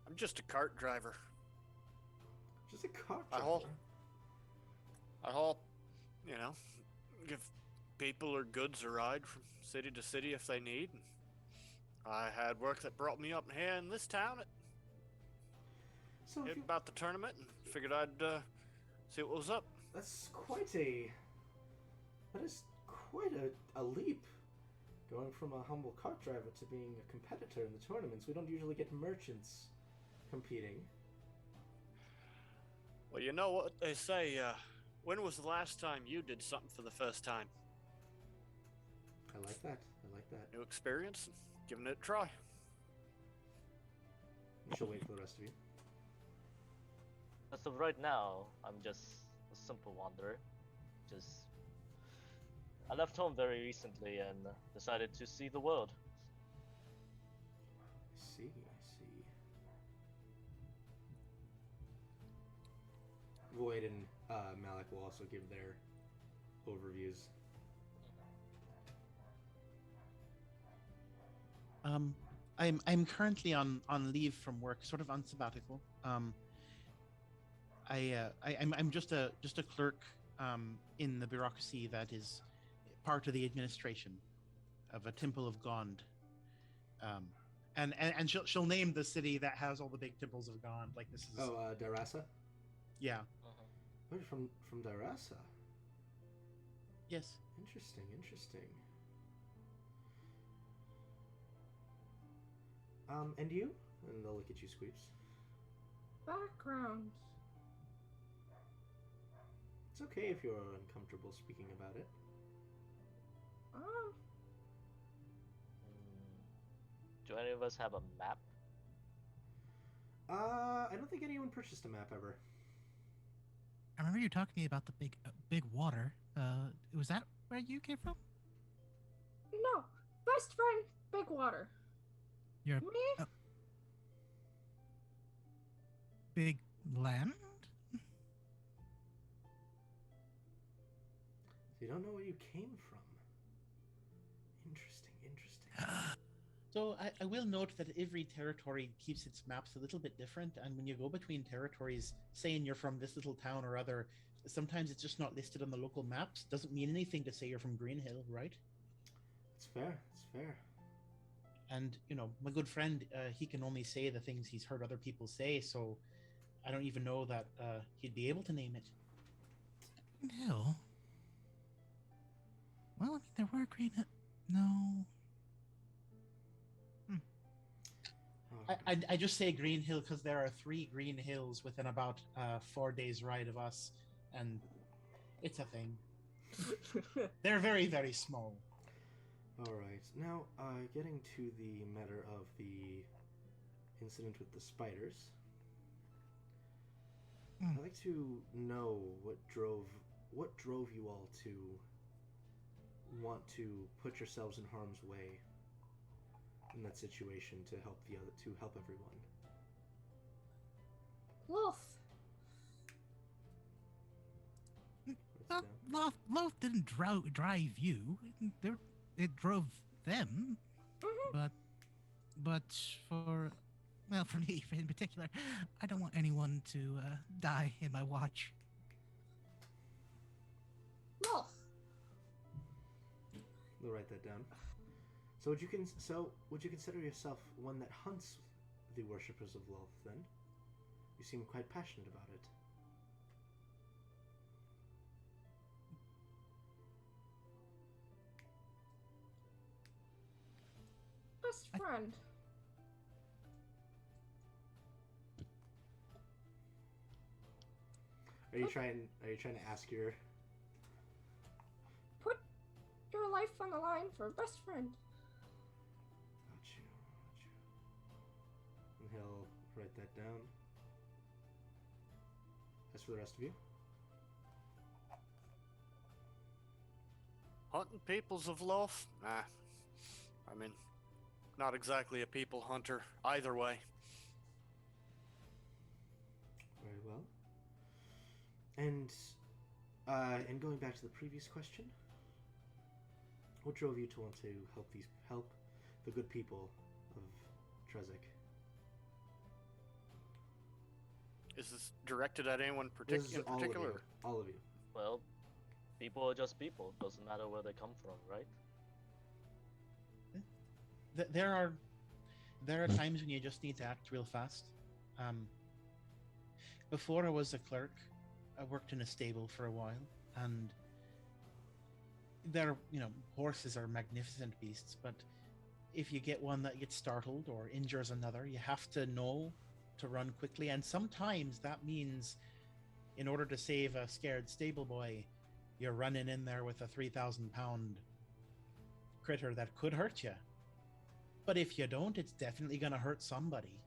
I'm just a cart driver. Just a cart I driver. haul, give people or goods a ride from city to city if they need. I had work that brought me up here in this town. So if Heard you, about the tournament and figured I'd see what was up. that is quite a leap, going from a humble cart driver to being a competitor in the tournaments. We don't usually get merchants competing. Well, you know what they say. When was the last time you did something for the first time? I like that. New experience, and giving it a try. She'll wait for the rest of you. As of right now, I'm just a simple wanderer. I left home very recently and decided to see the world. I see. Void and Malik will also give their overviews. I'm currently on leave from work, sort of on sabbatical. I'm just a clerk in the bureaucracy that is part of the administration of a temple of Gond. And she'll name the city that has all the big temples of Gond. Like this is Darasa? yeah. Wait, from Darasa? Yes. Interesting. And you? And they'll look at you, Squeeps. Background. It's okay if you're uncomfortable speaking about it. Oh, Do any of us have a map? I don't think anyone purchased a map ever. I remember you talking to me about the big water. Was that where you came from? no. Best friend, big water. Your Me? big land? So you don't know where you came from. Interesting. So I will note that every territory keeps its maps a little bit different, and when you go between territories, saying you're from this little town or other, sometimes it's just not listed on the local maps. Doesn't mean anything to say you're from Greenhill, right? It's fair. And my good friend, he can only say the things he's heard other people say, so I don't even know that he'd be able to name it. Hill. Well, I mean, there were green. No. All I just say Green Hill because there are 3 Green Hills within about 4 days' ride of us, and it's a thing. They're very, very small. All right. Now, getting to the matter of the incident with the spiders. I'd like to know what drove you all to want to put yourselves in harm's way in that situation to help everyone. Wolf. Loth didn't drive you. It drove them. But for me in particular, I don't want anyone to die in my watch. Wolf. We'll write that down. So would you consider yourself one that hunts the worshippers of Loth? Then you seem quite passionate about it. Best friend. Are you trying to ask your? Put your life on the line for best friend. Got you. And he'll write that down. As for the rest of you, Hunting peoples of Loth? Nah. I mean, not exactly a people hunter either way. very well. And going back to the previous question, what drove you to want to help the good people of Trezek? Is this directed at anyone This is in particular? all of you. Well, people are just people. Doesn't matter where they come from, right? There are times when you just need to act real fast. Before I was a clerk, I worked in a stable for a while, and horses are magnificent beasts, but if you get one that gets startled or injures another, you have to know to run quickly, and sometimes that means in order to save a scared stable boy, you're running in there with a 3,000-pound critter that could hurt you. But if you don't, it's definitely going to hurt somebody.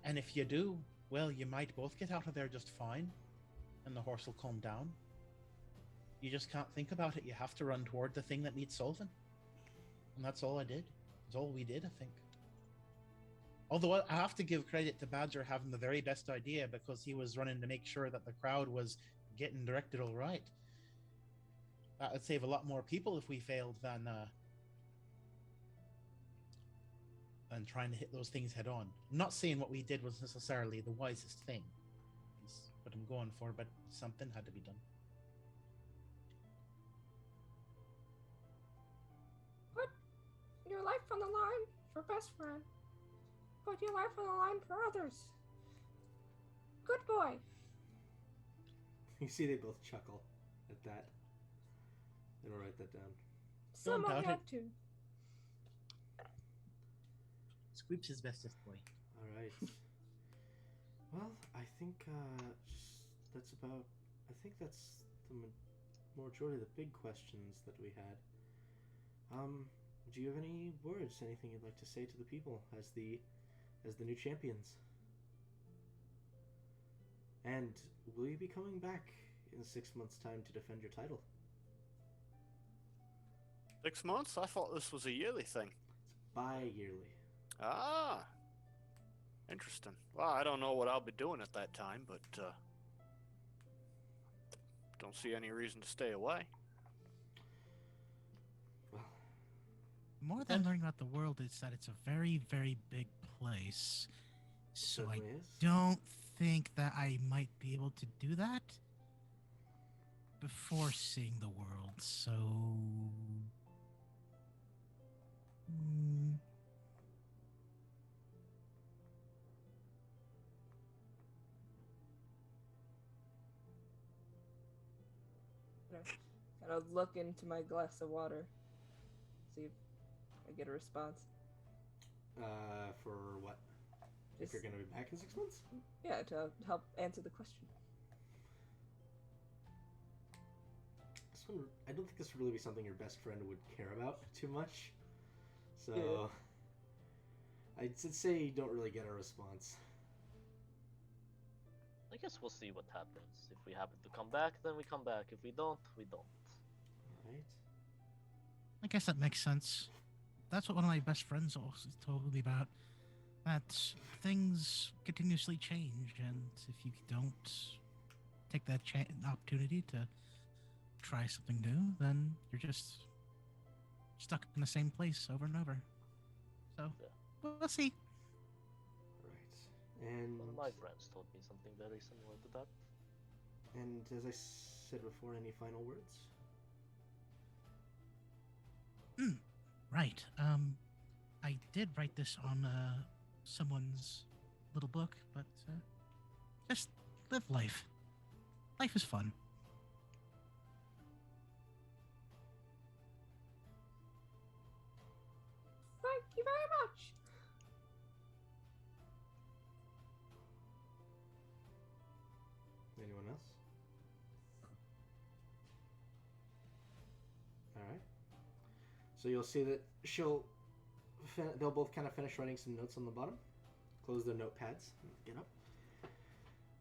And if you do, well, you might both get out of there just fine, and the horse will calm down. You just can't think about it. You have to run toward the thing that needs solving. And that's all I did. That's all we did, I think. Although I have to give credit to Badger having the very best idea, because he was running to make sure that the crowd was getting directed all right. That would save a lot more people if we failed than trying to hit those things head on. I'm not saying what we did was necessarily the wisest thing. Is what I'm going for, but something had to be done. Put your life on the line for best friend. Put your life on the line for others. Good boy. You see, they both chuckle at that. And I'll write that down. Someone doubt had it. to. Squeeps is bestest boy. All right. Well, I think that's about. I think that's the majority of the big questions that we had. Do you have any words, anything you'd like to say to the people as the new champions? And will you be coming back in 6 months' time to defend your title? 6 months? I thought this was a yearly thing. It's bi-yearly. Ah, interesting. Well, I don't know what I'll be doing at that time, but don't see any reason to stay away. Well, More than learning about the world is that it's a very, very big place. So I certainly is. don't think that I might be able to do that before seeing the world. So And I'll look into my glass of water. See if I get a response. For what? If you're Just- gonna be back in 6 months? Yeah, to help answer the question. This one, I don't think this would really be something your best friend would care about too much. So, Yeah. I'd say you don't really get a response. I guess we'll see what happens. If we happen to come back, then we come back. If we don't, we don't. Alright. I guess that makes sense. That's what one of my best friends also told me about. That things continuously change, and if you don't take that opportunity to try something new, then you're just stuck in the same place over and over. So, Yeah. we'll see. Right. And One of my friends told me something very similar to that. and as I said before, any final words? Right. I did write this on someone's little book, but just live life. Life is fun. Thank you very much. Anyone else? Alright. So you'll see that they'll both kind of finish writing some notes on the bottom. Close their notepads. Get up.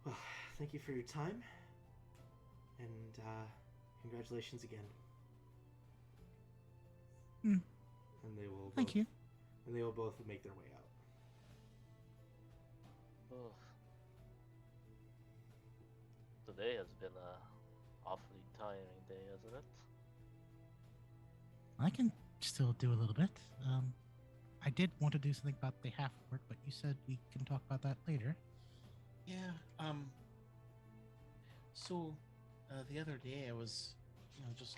Well, thank you for your time. And congratulations again. Hmm. And they will Thank both, you. And they will both make their way out. Ugh. Today has been a awfully tiring day, hasn't it? I can still do a little bit. I did want to do something about the half work, but you said we can talk about that later. Yeah. So, the other day I was, just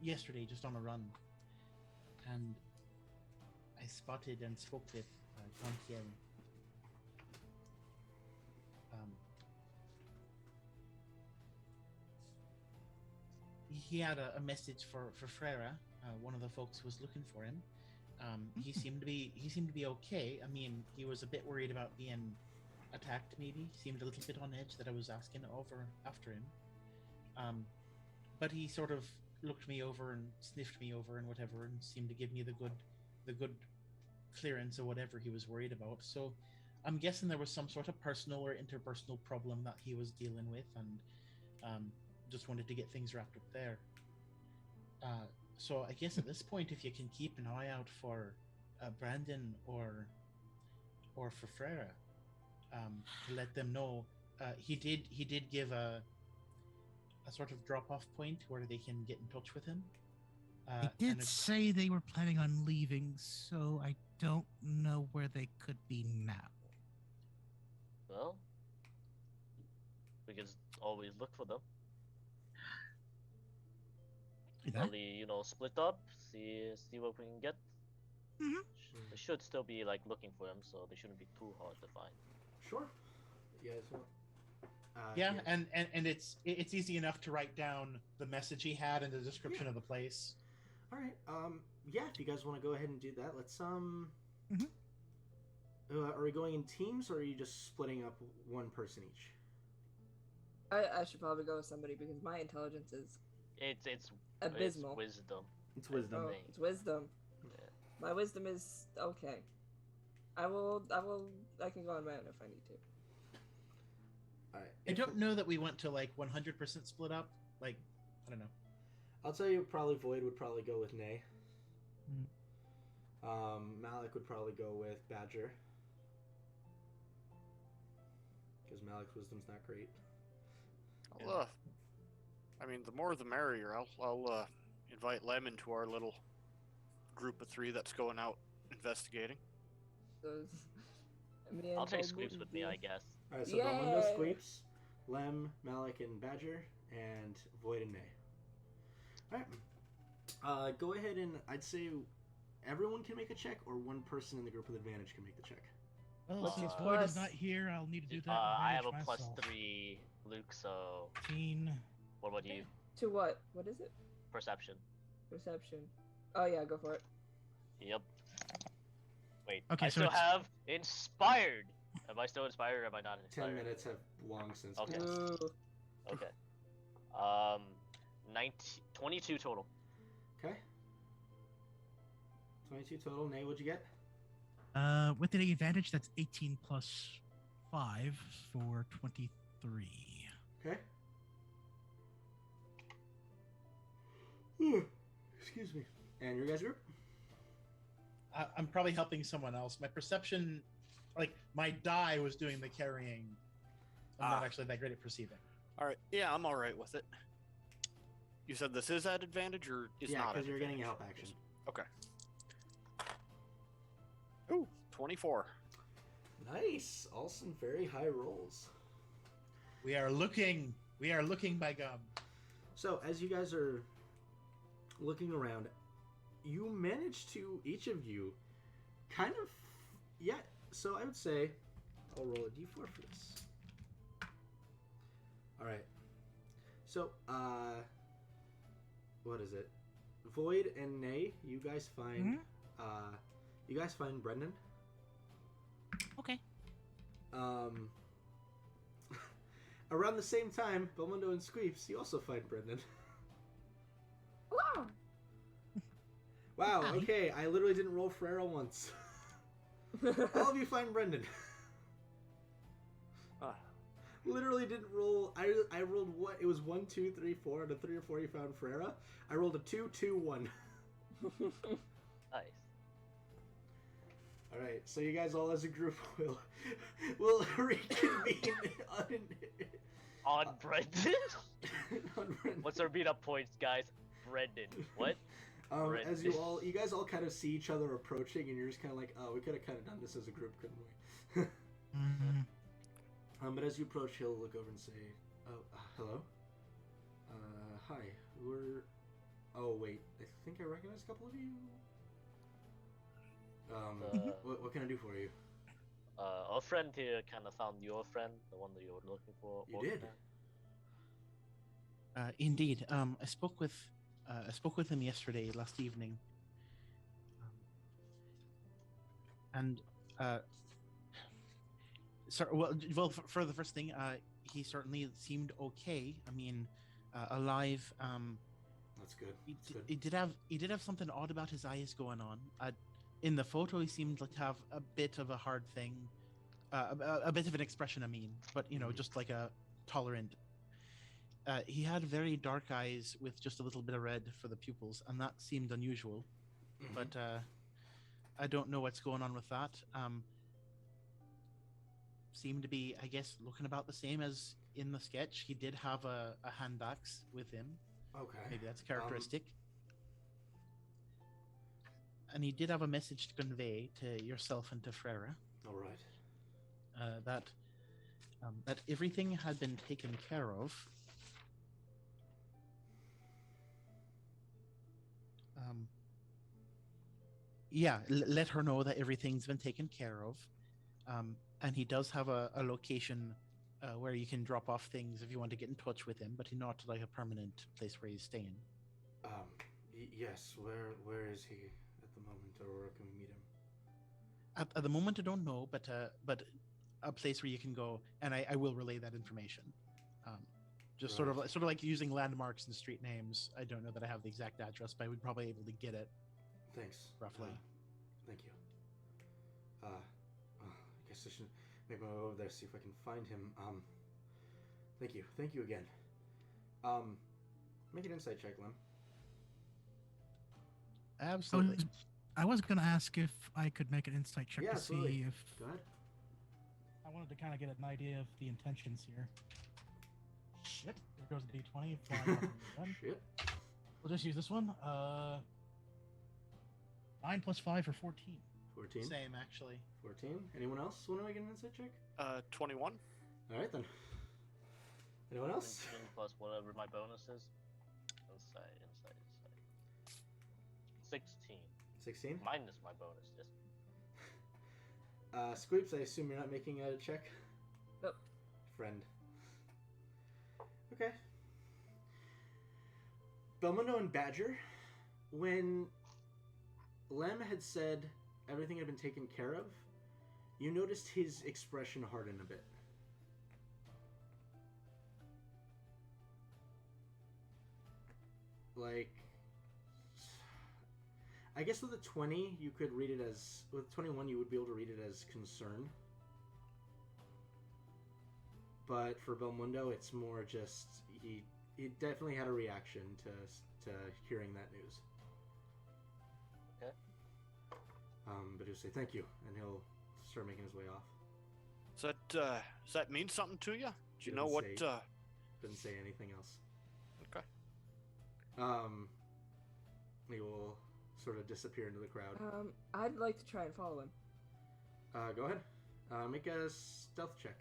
yesterday, just on a run, and I spotted and spoke with Gontiel. He had a message for Frera. One of the folks was looking for him. He seemed to be okay. I mean, he was a bit worried about being attacked. Maybe seemed a little bit on edge that I was asking over after him. But he sort of looked me over and sniffed me over and whatever, and seemed to give me the good clearance or whatever he was worried about. So I'm guessing there was some sort of personal or interpersonal problem that he was dealing with, and just wanted to get things wrapped up there. So I guess at this point, if you can keep an eye out for Brandon or for Frera, to let them know, he did give a sort of drop off point where they can get in touch with him. They did and say they were planning on leaving, so I don't know where they could be now. Well, we can always look for them. Do that. Probably, split up, see what we can get. Mhm. They should still be like looking for him, so they shouldn't be too hard to find. Sure. You guys want? yeah, yes. and it's easy enough to write down the message he had and the description of the place. All right. Yeah. If you guys want to go ahead and do that, let's. Are we going in teams, or are you just splitting up one person each? I should probably go with somebody because my intelligence is It's abysmal. wisdom. It's wisdom. Oh, thing. it's wisdom. Yeah. My wisdom is okay. I can go on my own if I need to. All right. I don't know that we went to like 100% split up. Like, I don't know. I'll tell you. Probably Void would probably go with Nay. Mm. Malik would probably go with Badger. Because Malik's wisdom's not great. I mean, the more the merrier. I'll invite Lem into our little group of 3 that's going out investigating. So, me and I'll take Bob Squeeps with me, I guess. All right, so Belmondo, Yay! Squeeps, Lem, Malik, and Badger, and Void and Nay. All right. Go ahead and I'd say everyone can make a check, or one person in the group with advantage can make the check. Well, What's since his Void is plus? not here, I'll need to do that. I have a advantage myself. +3, Luke. So 15. what about you? To what? What is it? Perception. Perception. Oh yeah, go for it. Yep. Wait, Okay, I so still it's- have inspired. Am I still inspired or am I not 10 inspired? minutes have long since Okay. passed. Ooh. Okay. 22 total. Okay. 22 total. Nay, what'd you get? With the advantage, that's 18 plus 5 for 23. Okay. Excuse me. And your guys' group? I'm probably helping someone else. My perception, like my die was doing the carrying. I'm not actually that great at perceiving. All right. Yeah, I'm all right with it. You said this is at advantage or is Yeah, not? because at you're getting a advantage? help action. Okay. Ooh, 24. Nice. All some very high rolls. We are looking by gum. So, as you guys are looking around, you manage to, each of you, kind of, yeah, so I would say, I'll roll a d4 for this. Alright. So, what is it? Void and Nay, you guys find, Brendan. Okay. Around the same time, Belmondo and Squeeps, you also find Brendan. Wow. Wow, Hi. okay, I literally didn't roll Ferrero once. All of you find Brendan. Literally didn't roll. I rolled what? It was 1, 2, 3, 4. Out of 3 or 4, you found Ferreira. I rolled a 2, 2, 1. Nice. All right, so you guys all as a group will reconvene On Brendan? on Brendan. What's our meetup points, guys? Brendan. What? As you guys all kind of see each other approaching, and you're just kind of like, oh, we could have kind of done this as a group, couldn't we? Mhm. But as you approach, he'll look over and say, "Oh, hello. Hi. We're. Oh, wait. I think I recognize a couple of you. What can I do for you? Our friend here kind of found your friend, the one that you were looking for. You wasn't did? it? Indeed. I spoke with him yesterday, last evening, and for the first thing, he certainly seemed okay. I mean, alive. That's good. He did have something odd about his eyes going on. In the photo, he seemed to have a bit of a hard thing, a bit of an expression. I mean, but just like a tolerant. He had very dark eyes with just a little bit of red for the pupils, and that seemed unusual. Mhm. But I don't know what's going on with that. Seemed to be, I guess, looking about the same as in the sketch. He did have a hand axe with him. Okay. Maybe that's characteristic. And he did have a message to convey to yourself and to Frera, All right. that everything had been taken care of. Let her know that everything's been taken care of. And he does have a location where you can drop off things if you want to get in touch with him, but not like a permanent place where he's staying. Yes. Where is he at the moment, or where can we meet him? At the moment, I don't know, but a place where you can go, and I will relay that information. Just sort of like using landmarks and street names. I don't know that I have the exact address, but I would probably be able to get it. Thanks. Roughly. Thank you. I guess I should make my way over there, see if I can find him. Thank you. Thank you again. Make an insight check, Lem. Absolutely. I was gonna ask if I could make an insight check Yeah, to absolutely. see if Go ahead. I wanted to kind of get an idea of the intentions here. Shit, there goes the d20. flying off the gun. Shit. We'll just use this one. 9 plus 5 for 14. 14. Same, actually. 14. Anyone else want to make an insight check? 21. All right then. Anyone else? 19 plus whatever my bonus is. Insight. 16. 16. Minus my bonus. Yes. Squeeps, I assume you're not making a check? Nope. Friend. Okay. Belmondo and Badger, when Lem had said, everything had been taken care of, you noticed his expression harden a bit. Like, I guess with a 20, you could read it as... With 21, you would be able to read it as concern. But for Belmundo, it's more just... He definitely had a reaction to hearing that news. Okay. But he'll say thank you, and he'll start making his way off. Does that mean something to you? Do you know Doesn't what? say- Doesn't say anything else. Okay. He will sort of disappear into the crowd. I'd like to try and follow him. Go ahead. Make a stealth check.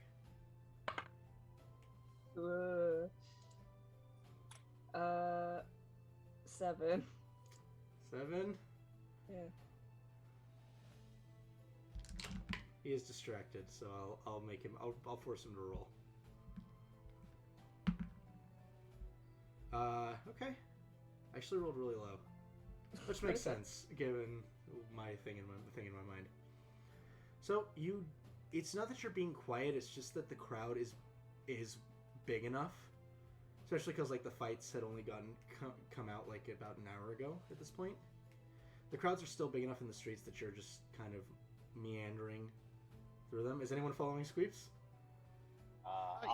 7. 7. Yeah. He is distracted, so I'll make him. I'll force him to roll. Okay. I actually rolled really low, which makes sense given my thing in my mind. So it's not that you're being quiet. It's just that the crowd is big enough, especially because like the fights had only come out like about an hour ago at this point. The crowds are still big enough in the streets that you're just kind of meandering through them. Is anyone following Squeeps?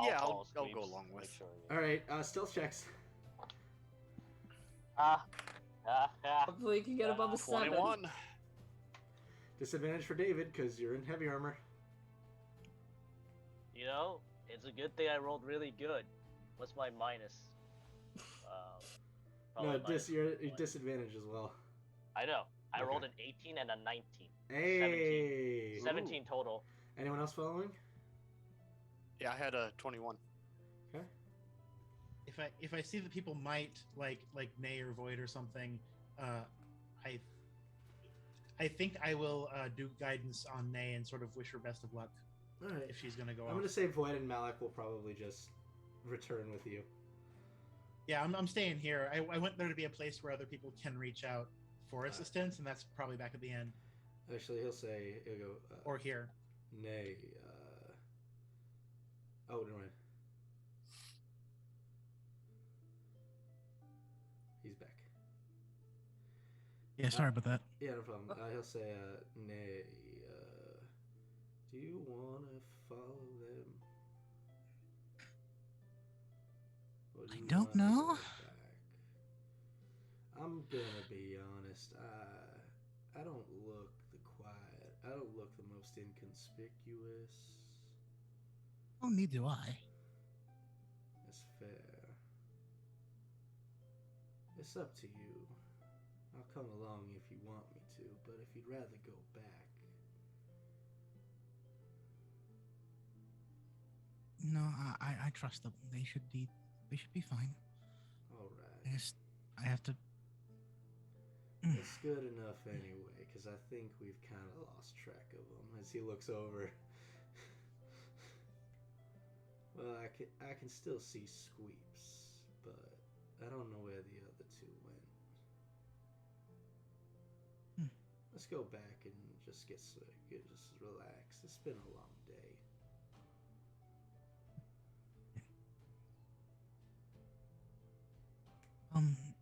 Yeah, follow I'll go Squeeps, along with. make sure, All right, stealth checks. Hopefully you can get above a 7. 21. Disadvantage for David because you're in heavy armor. You know, it's a good thing I rolled really good. What's my minus? No, probably you're -1. disadvantage as well. I know. I Okay. rolled an 18 and a 19. Hey. 17 total. Anyone else following? Yeah, I had a 21. Okay. If I see that people might like Nay or Void or something, I think I will do guidance on Nay and sort of wish her best of luck All right. if she's gonna go. I'm off. gonna say Void and Malik will probably just return with you. Yeah, I'm staying here. I went there to be a place where other people can reach out for assistance, and that's probably back at the end Actually, he'll go. or here. Nay. Oh, never mind. He's back. Yeah, sorry about that. Yeah, no problem. He'll say, Nay, do you want to follow them? Or do I you don't wanna know. go back? I'm gonna be honest. I don't look the quiet. I don't look the most inconspicuous. Oh, neither do I. That's fair. It's up to you. I'll come along if you want me to, but if you'd rather go back. No, I trust them. They should be fine. Alright. I have to. It's good enough anyway, because I think we've kind of lost track of him as he looks over. Well, I can still see Squeeps, but I don't know where the other two went. Let's go back and just just relax. It's been a long day.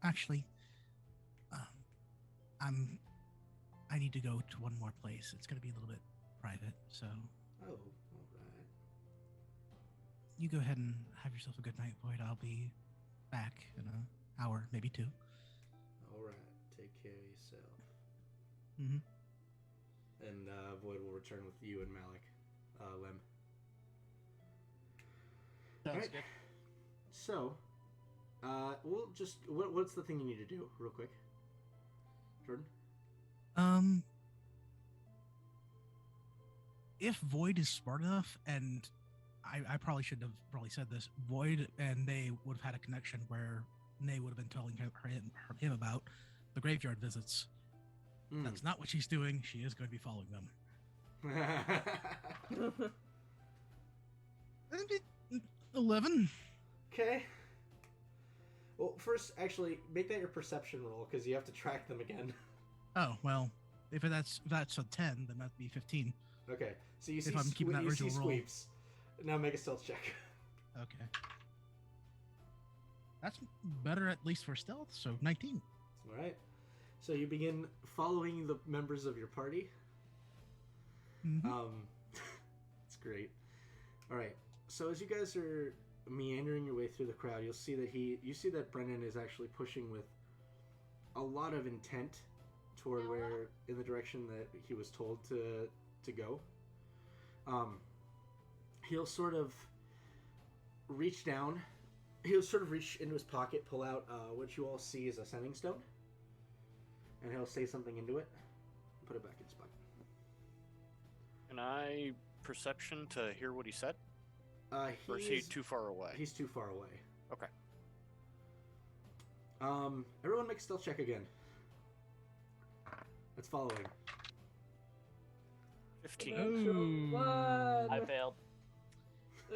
Actually, I need to go to one more place. It's gonna be a little bit private, so Oh, alright. you go ahead and have yourself a good night, Void. I'll be back in an hour, maybe 2. Alright. Take care of yourself. Mm-hmm. And Void will return with you and Malik. Lem. Sounds Alright. good. So, we'll just... What's the thing you need to do, real quick? Jordan? If Void is smart enough, and I probably shouldn't have probably said this, Void and they would have had a connection where Nay would have been telling him about the graveyard visits. Mm. That's not what she's doing. She is going to be following them. 11. Okay. Well, first, actually, make that your perception roll, because you have to track them again. Oh, well, If that's a 10, then that'd be 15. Okay, so you see, If I'm keeping that you see original roll. Squeeps. Now make a stealth check. Okay. That's better at least for stealth. So 19. All right. So you begin following the members of your party. Mhm. It's great. All right. So as you guys are meandering your way through the crowd, you'll see that you see that Brennan is actually pushing with a lot of intent toward where in the direction that he was told to go. He'll sort of reach down. He'll sort of reach into his pocket, pull out what you all see is a sending stone, and he'll say something into it, and put it back in his pocket. Can I perception to hear what he said? Or is he too far away? He's too far away. Okay. Everyone make a stealth check again. That's following. 15. Natural Ooh. one. I failed.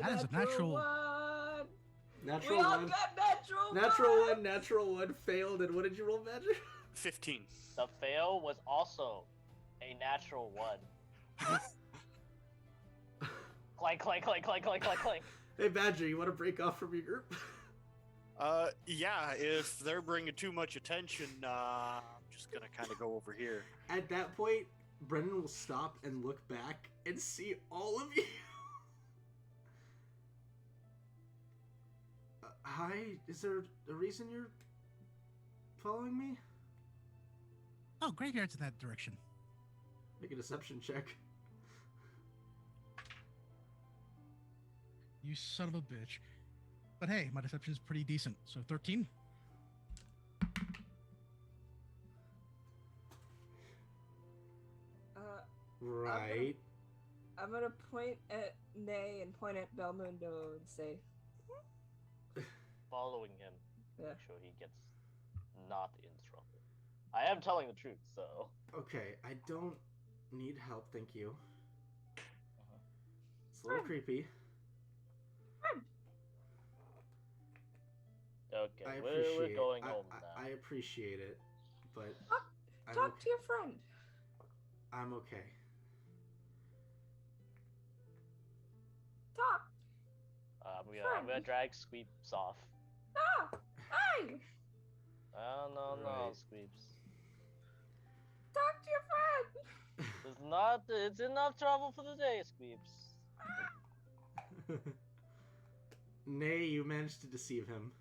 That is a natural- one. Natural We all one. got natural Natural one failed. And what did you roll, Badger? 15. The fail was also a natural one. Clank, clank, clank, clank, clank, clank, clank. Hey, Badger, you want to break off from your group? Yeah, if they're bringing too much attention, I'm just gonna kind of go over here. At that point, Brendan will stop and look back and see all of you. Hi, is there a reason you're following me? Oh, graveyard's in that direction. Make a deception check. You son of a bitch. But hey, my deception is pretty decent. So 13. Right. I'm gonna point at Nay and point at Belmundo and say, Following him. Yeah. Make sure he gets not in trouble. I am telling the truth, so. Okay, I don't need help, thank you. It's a little creepy. Okay, I we're appreciate going home now. I appreciate it, but I'm talk okay. to your friend. I'm okay. Talk. I'm gonna drag Squeeps off. Ah! Hey! Oh, no, Right. Squeeps. Talk to your friend! It's enough trouble for the day, Squeeps. Nay, you managed to deceive him.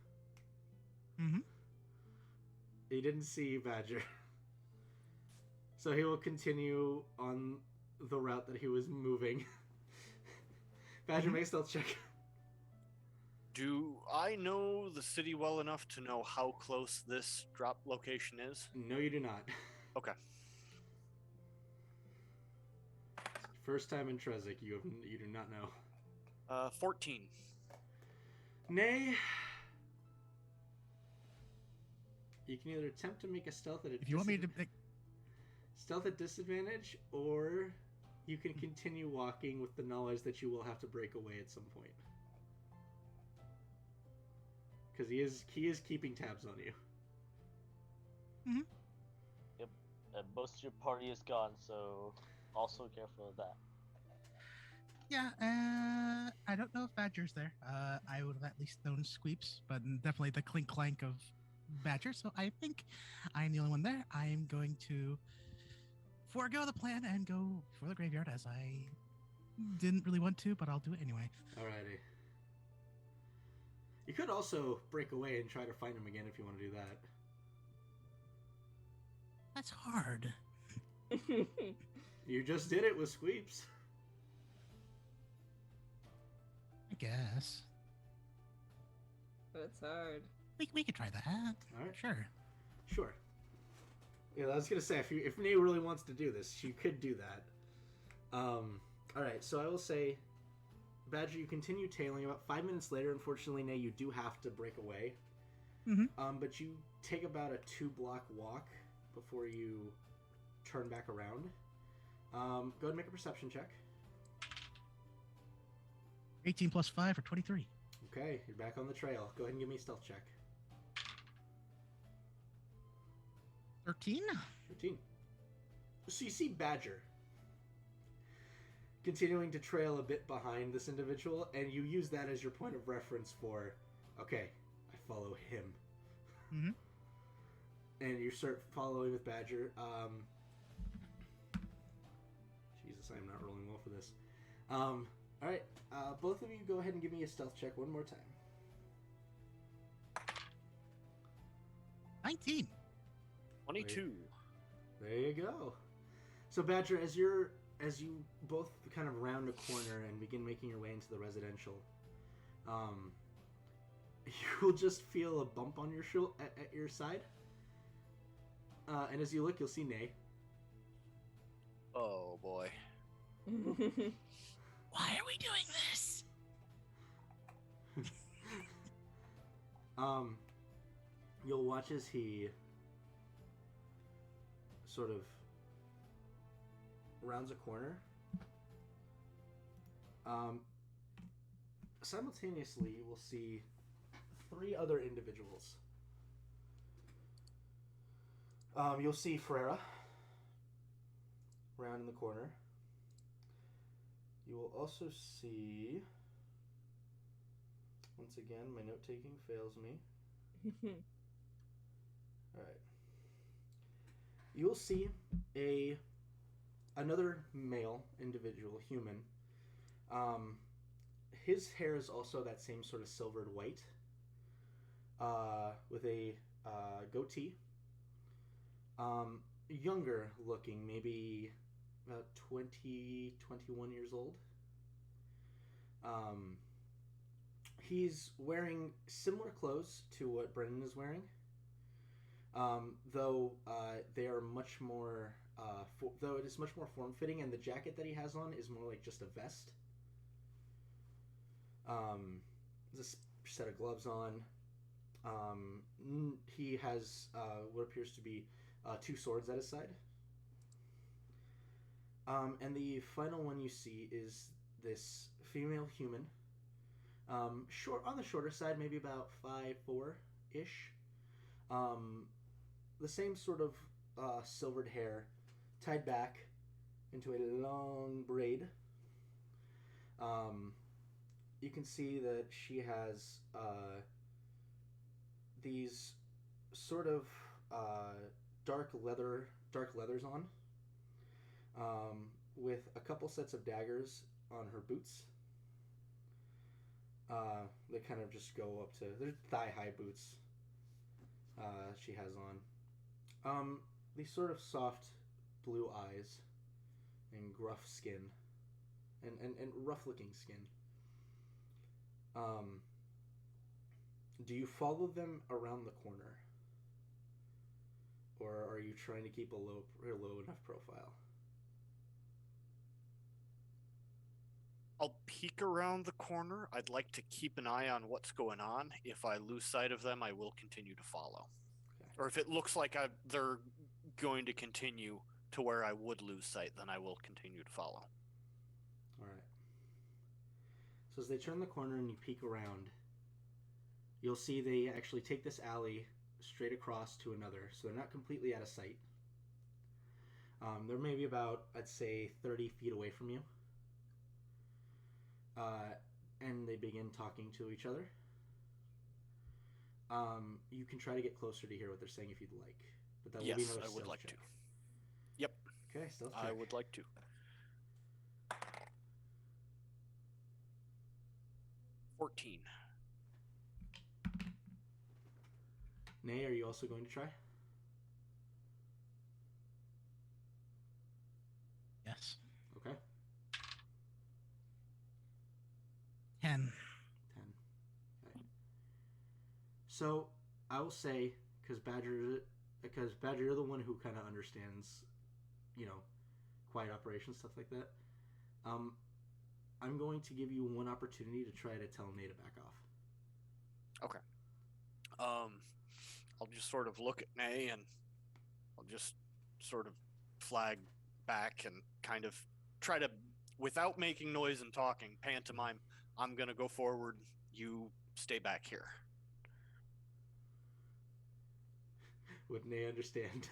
Mm-hmm. He didn't see you, Badger. So he will continue on the route that he was moving. Badger, make a stealth check. Do I know the city well enough to know how close this drop location is? No, you do not. Okay. First time in Trezek, you do not know. 14. Nay, you can either attempt to make a stealth at a If you want me to make, stealth at disadvantage, or you can continue walking with the knowledge that you will have to break away at some point. Because he is keeping tabs on you. Most of your party is gone, so also careful of that. yeah, I don't know if Badger's there. I would have at least known Squeeps, but definitely the clink clank of Badger. So I think I'm the only one there. I am going to forego the plan and go for the graveyard as I didn't really want to, but I'll do it anyway. Alrighty. You could also break away and try to find him again if you want to do that. That's hard. You just did it with Squeeps. I guess. That's hard. We could try that. Alright. Sure. Sure. Yeah, I was gonna say if Nay really wants to do this, she could do that. Alright, so I will say, Badger, you continue tailing. About 5 minutes later, unfortunately, Nay, you do have to break away. Mhm. But you take about a 2-block walk before you turn back around. Go ahead and make a perception check. 18 plus 5 for 23. Okay, you're back on the trail. Go ahead and give me a stealth check. 13? 13. So you see Badger continuing to trail a bit behind this individual, and you use that as your point of reference for, okay, I follow him. Mm-hmm. And you start following with Badger. Jesus, I am not rolling well for this. All right, both of you go ahead and give me a stealth check one more time. 19. 22. There you go. So Badger, as you both kind of round a corner and begin making your way into the residential, you will just feel a bump on your at your side. And as you look, you'll see Nay. Oh boy. Why are we doing this? You'll watch as he sort of rounds a corner. Simultaneously, you will see 3 other individuals. You'll see Ferreira round in the corner. You will also see, once again, my note taking fails me. Alright. You'll see another male individual, human. His hair is also that same sort of silvered white, with a goatee. Younger looking, maybe about 20, 21 years old. He's wearing similar clothes to what Brennan is wearing, though they are much more, though it is much more form-fitting, and the jacket that he has on is more like just a vest. This set of gloves on. He has what appears to be 2 swords at his side. And the final one you see is this female human. Short on the shorter side, maybe about 5'4" The same sort of silvered hair, tied back into a long braid. You can see that she has these sort of dark leathers on, with a couple sets of daggers on her boots. They kind of just go up to, they're thigh-high boots she has on. These sort of soft blue eyes and gruff skin, and rough-looking skin. Do you follow them around the corner? Or are you trying to keep a low enough profile? I'll peek around the corner. I'd like to keep an eye on what's going on. If I lose sight of them, I will continue to follow. Okay. Or if it looks like they're going to continue to where I would lose sight, then I will continue to follow. All right. So as they turn the corner and you peek around, you'll see they actually take this alley straight across to another, so they're not completely out of sight. They're maybe about, I'd say, 30 feet away from you. And they begin talking to each other. You can try to get closer to hear what they're saying if you'd like, but that will be another I would stealth like check. to. Yep, Okay, stealth check. I would like to. 14. Nay, are you also going to try? Yes. Okay. 10. 10. Okay. So I will say, because Badger, you're the one who kind of understands, quiet operations, stuff like that. I'm going to give you one opportunity to try to tell Nay to back off. Okay. I'll just sort of look at Nay, and I'll just sort of flag back and kind of try to, without making noise and talking, pantomime, I'm going to go forward, you stay back here. Would Nay understand?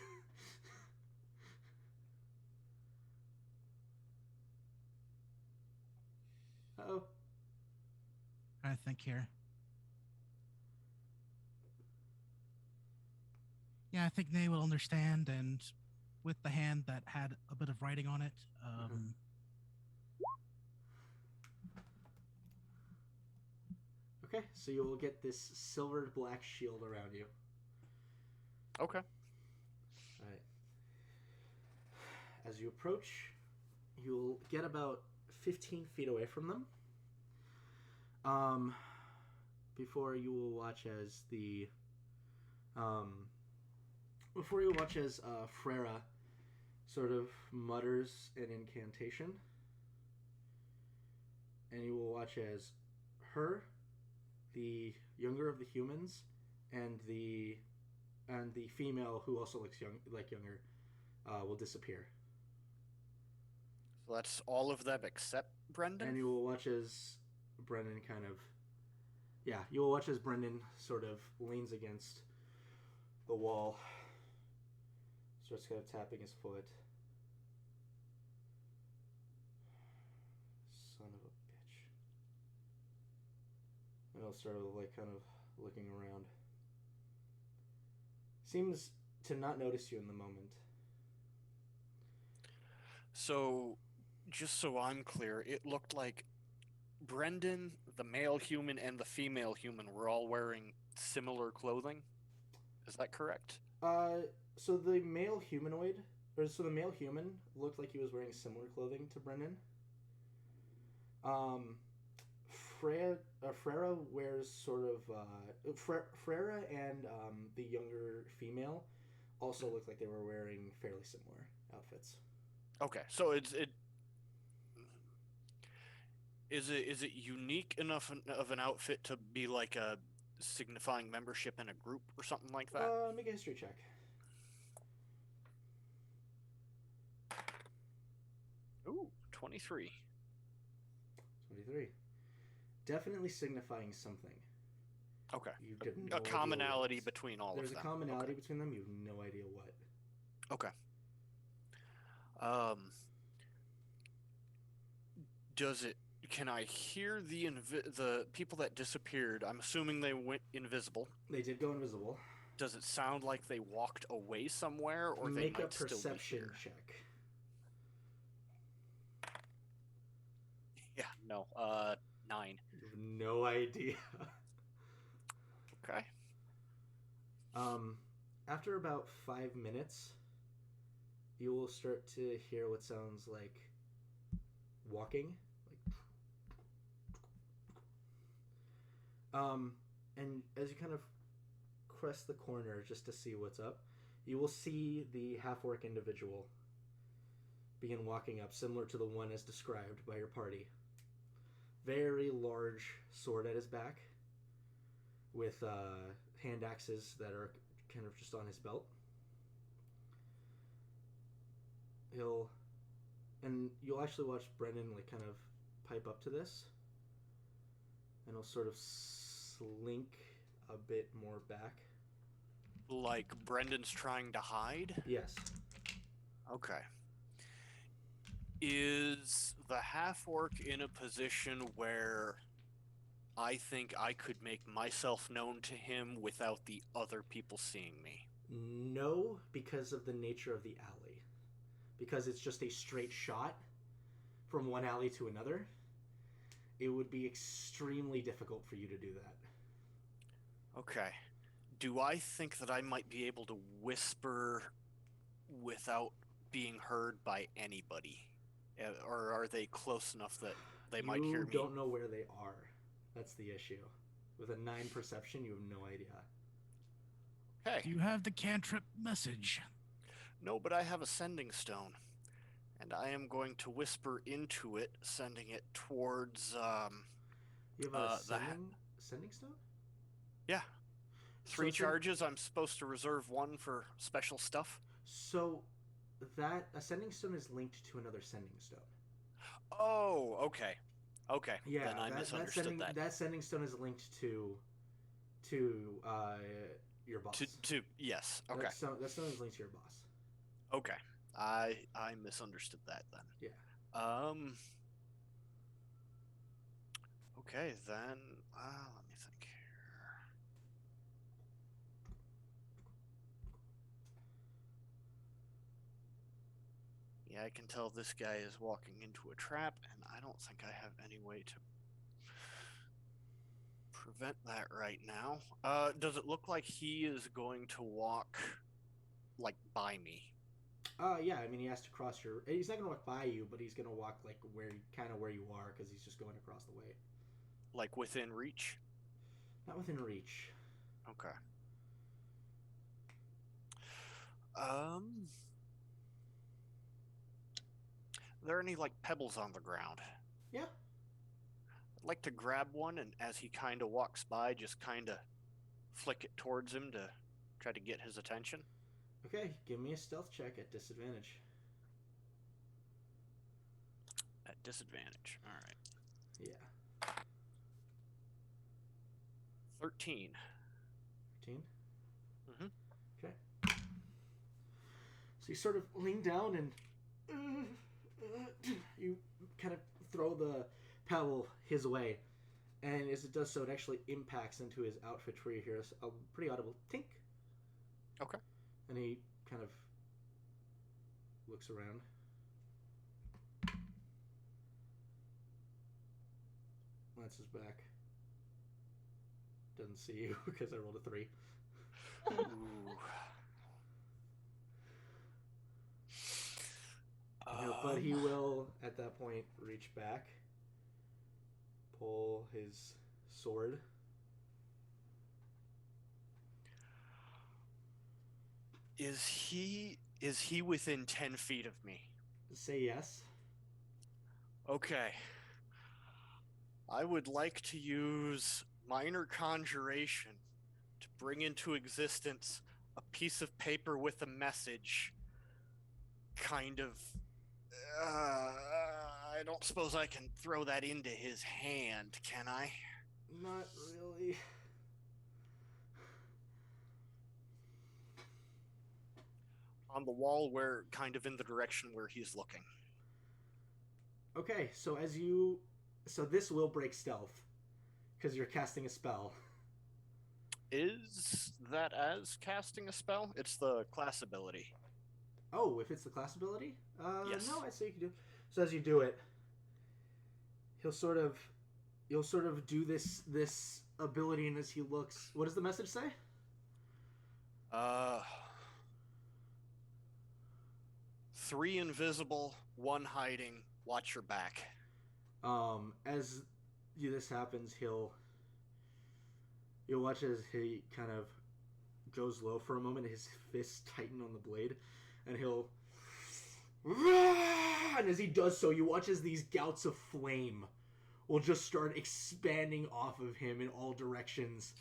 trying to think here. Yeah, I think Nay will understand, and with the hand that had a bit of writing on it, Okay, so you will get this silvered black shield around you. Okay. All right. As you approach, you'll get about 15 feet away from them. Before you will watch as Frera sort of mutters an incantation, and you will watch as her, the younger of the humans, and the female who also looks younger, will disappear. So that's all of them except Brendan? And you will watch as Brendan you will watch as Brendan sort of leans against the wall, starts kind of tapping his foot. Son of a bitch. And he'll start like kind of looking around. Seems to not notice you in the moment. So, just so I'm clear, it looked like Brendan, the male human, and the female human were all wearing similar clothing. Is that correct? So the male human looked like he was wearing similar clothing to Brendan. Frera wears sort of Frera and the younger female also looked like they were wearing fairly similar outfits. Okay, so is it unique enough of an outfit to be like a signifying membership in a group or something like that? Make a history check. Ooh, 23. 23. Definitely signifying something. Okay. You have no A idea commonality what. between all There's of them. a commonality Okay. between them. You have no idea what. Okay. Can I hear the people that disappeared? I'm assuming they went invisible. They did go invisible. Does it sound like they walked away somewhere, or they Make a might still be perception here? check. Yeah, no. 9. You have no idea. Okay. After about 5 minutes, you will start to hear what sounds like walking. And as you kind of crest the corner just to see what's up, you will see the half-orc individual begin walking up, similar to the one as described by your party. Very large sword at his back, with hand axes that are kind of just on his belt. You'll actually watch Brendan like kind of pipe up to this, and he'll sort of slink a bit more back. Like Brendan's trying to hide? Yes. Okay. Is the half-orc in a position where I think I could make myself known to him without the other people seeing me? No, because of the nature of the alley. Because it's just a straight shot from one alley to another, it would be extremely difficult for you to do that. Okay. Do I think that I might be able to whisper without being heard by anybody? Or are they close enough that they might hear me? You don't know where they are. That's the issue. With a 9 perception, you have no idea. Okay. Do you have the cantrip message? No, but I have a sending stone. And I am going to whisper into it, sending it towards You have a the sending stone? Yeah. 3 So charges. I'm supposed to reserve 1 for special stuff. So that a sending stone is linked to another sending stone. Oh, okay. Okay. Yeah, then I misunderstood that. That sending stone is linked to your boss. Yes. Okay. That stone is linked to your boss. Okay. I misunderstood that then. Yeah. Okay, then let me think here. Yeah, I can tell this guy is walking into a trap, and I don't think I have any way to prevent that right now. Does it look like he is going to walk like by me? Yeah, I mean, he has to cross your. He's not gonna walk by you, but he's gonna walk like kind of where you are, because he's just going across the way. Like within reach? Not within reach. Okay. Are there any like pebbles on the ground? Yeah. I'd like to grab one, and as he kind of walks by, just kind of flick it towards him to try to get his attention. Okay, give me a stealth check at disadvantage. At disadvantage. All right. Yeah. 13. 13? Mhm. Okay. So you sort of lean down and you kind of throw the pebble his way. And as it does so, it actually impacts into his outfit, where you hear a pretty audible tink. Okay. And he kind of looks around. Glances back. Doesn't see you because I rolled a 3. Ooh. But he will, at that point, reach back, pull his sword. Is he within 10 feet of me? Say yes. Okay. I would like to use minor conjuration to bring into existence a piece of paper with a message. Kind of. I don't suppose I can throw that into his hand, can I? Not really. On the wall, where kind of in the direction where he's looking. Okay, so so this will break stealth because you're casting a spell. Is that as casting a spell? It's the class ability. Oh, if it's the class ability? Yes. No, I'd say you can do. So as you do it, you'll sort of do this ability, and as he looks, what does the message say? 3 invisible, 1 hiding. Watch your back. As this happens, you'll watch as he kind of goes low for a moment, his fists tighten on the blade, and he'll. And as he does so, you watch as these gouts of flame will just start expanding off of him in all directions.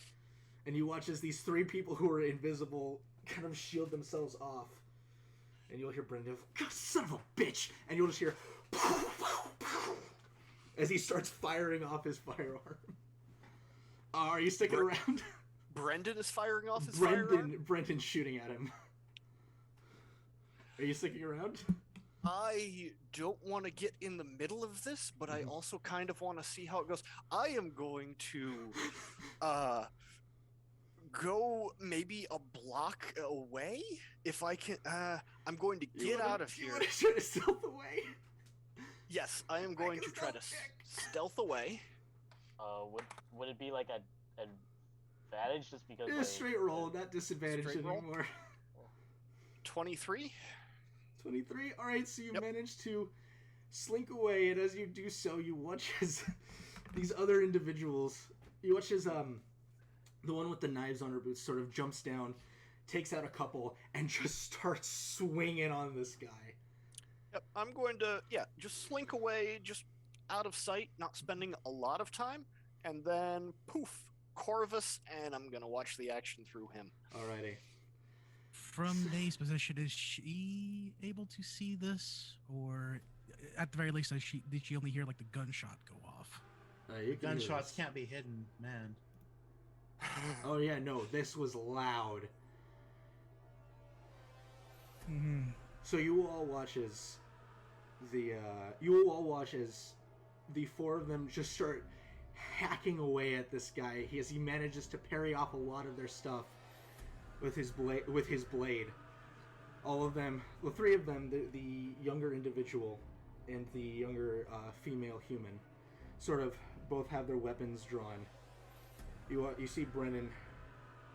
And you watch as these 3 people who are invisible kind of shield themselves off. And you'll hear Brendan, "God, son of a bitch!" And you'll just hear as he starts firing off his firearm. Are you sticking around? Brendan is firing off his firearm? Brendan's shooting at him. Are you sticking around? I don't want to get in the middle of this, but I also kind of want to see how it goes. I am going to go maybe a block away if I can. I'm going to get out of here. You want to try to stealth away? Yes, I am going to try to stealth away. Would it be like a advantage just because? Like, straight roll, not disadvantage anymore. 23. 23. All right, so you manage to slink away, and as you do so, you watch as these other individuals. You watch as the one with the knives on her boots sort of jumps down, takes out a couple, and just starts swinging on this guy. Yep, I'm going to just slink away, just out of sight, not spending a lot of time, and then poof, Corvus, and I'm gonna watch the action through him. Alrighty. From Nay's position, is she able to see this, or at the very least, did she only hear like the gunshot go off? Gunshots can't be hidden, man. Oh yeah, no, this was loud. Mm-hmm. So you will all watch as the 4 of them just start hacking away at this guy as he manages to parry off a lot of their stuff with his blade. All of them, the three of them, the younger individual and the younger female human, sort of both have their weapons drawn. You see Brennan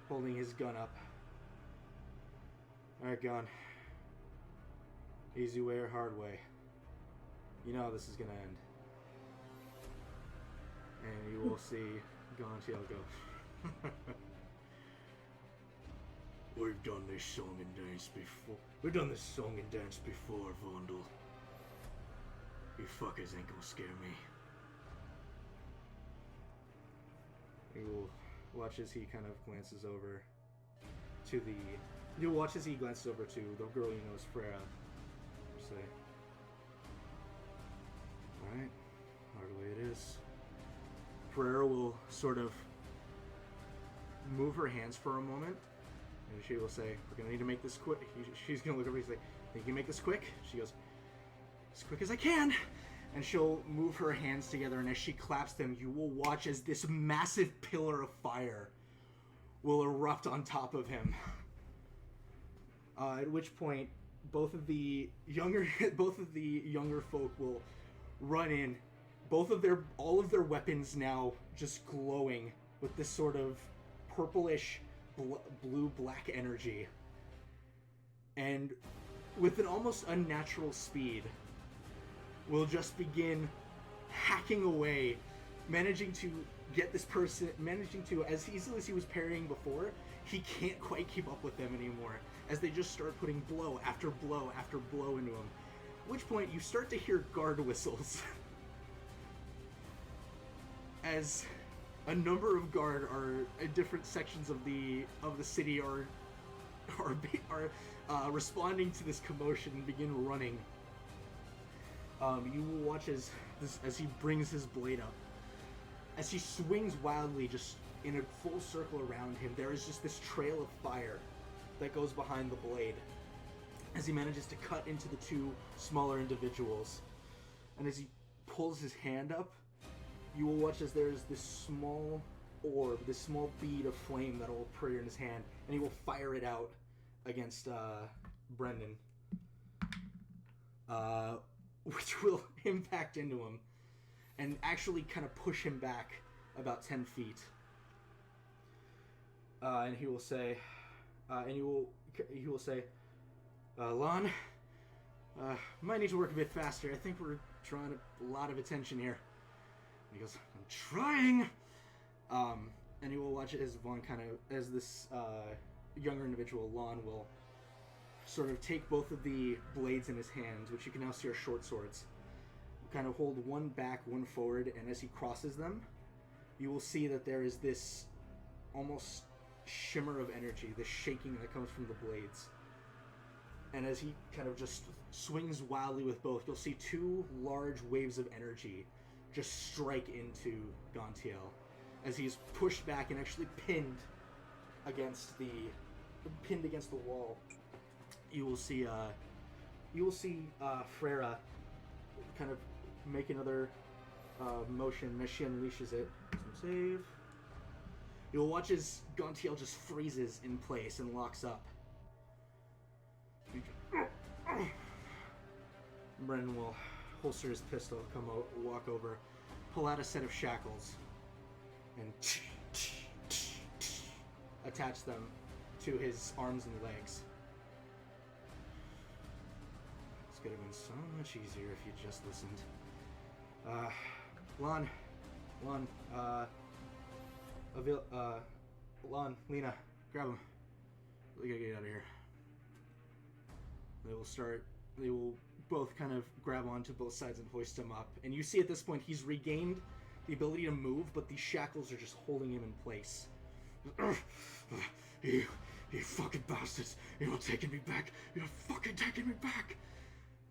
holding his gun up. Alright, gun. Easy way or hard way. You know how this is gonna end. And you will see Gontiel go. We've done this song and dance before. We've done this song and dance before, Vondel. You fuckers ain't gonna scare me. You will watch as he kind of glances over to the... You'll watch as he glances over to the girl you know as Freya. Say, alright, hard way it is. Freya will sort of move her hands for a moment, and she will say, we're gonna need to make this quick. She's gonna look over and say, think you can make this quick? She goes, as quick as I can. And she'll move her hands together, and as she claps them, you will watch as this massive pillar of fire will erupt on top of him. At which point, both of the younger folk will run in. All of their weapons now just glowing with this sort of purplish blue-black energy. And with an almost unnatural speed, will just begin hacking away, managing to, as easily as he was parrying before, he can't quite keep up with them anymore, as they just start putting blow after blow after blow into him. At which point, you start to hear guard whistles. As a number of guard are in different sections of the city are responding to this commotion and begin running. You will watch as he brings his blade up. As he swings wildly just in a full circle around him, there is just this trail of fire that goes behind the blade as he manages to cut into the two smaller individuals. And as he pulls his hand up, you will watch as there's this small orb, this small bead of flame that will appear in his hand, and he will fire it out against Brendan. Which will impact into him and actually kind of push him back about 10 feet. And he will say, Lon, might need to work a bit faster. I think we're drawing a lot of attention here. And he goes, I'm trying. And you will watch it as Vaughn as this younger individual, Lon, will sort of take both of the blades in his hands, which you can now see are short swords, kind of hold one back, one forward, and as he crosses them, you will see that there is this almost shimmer of energy, this shaking that comes from the blades. And as he kind of just swings wildly with both, you'll see two large waves of energy just strike into Gontiel as he's pushed back and actually pinned against the wall. You will see Freya kind of make another motion as she unleashes it. Some save. You'll watch as Gontiel just freezes in place and locks up. Brendan will holster his pistol, walk over, pull out a set of shackles, and attach them to his arms and legs. This could have been so much easier if you just listened. Lon, Lena, grab him. We gotta get out of here. They will both kind of grab onto both sides and hoist him up. And you see at this point he's regained the ability to move, but these shackles are just holding him in place. You fucking bastards! You're not taking me back! You're fucking taking me back!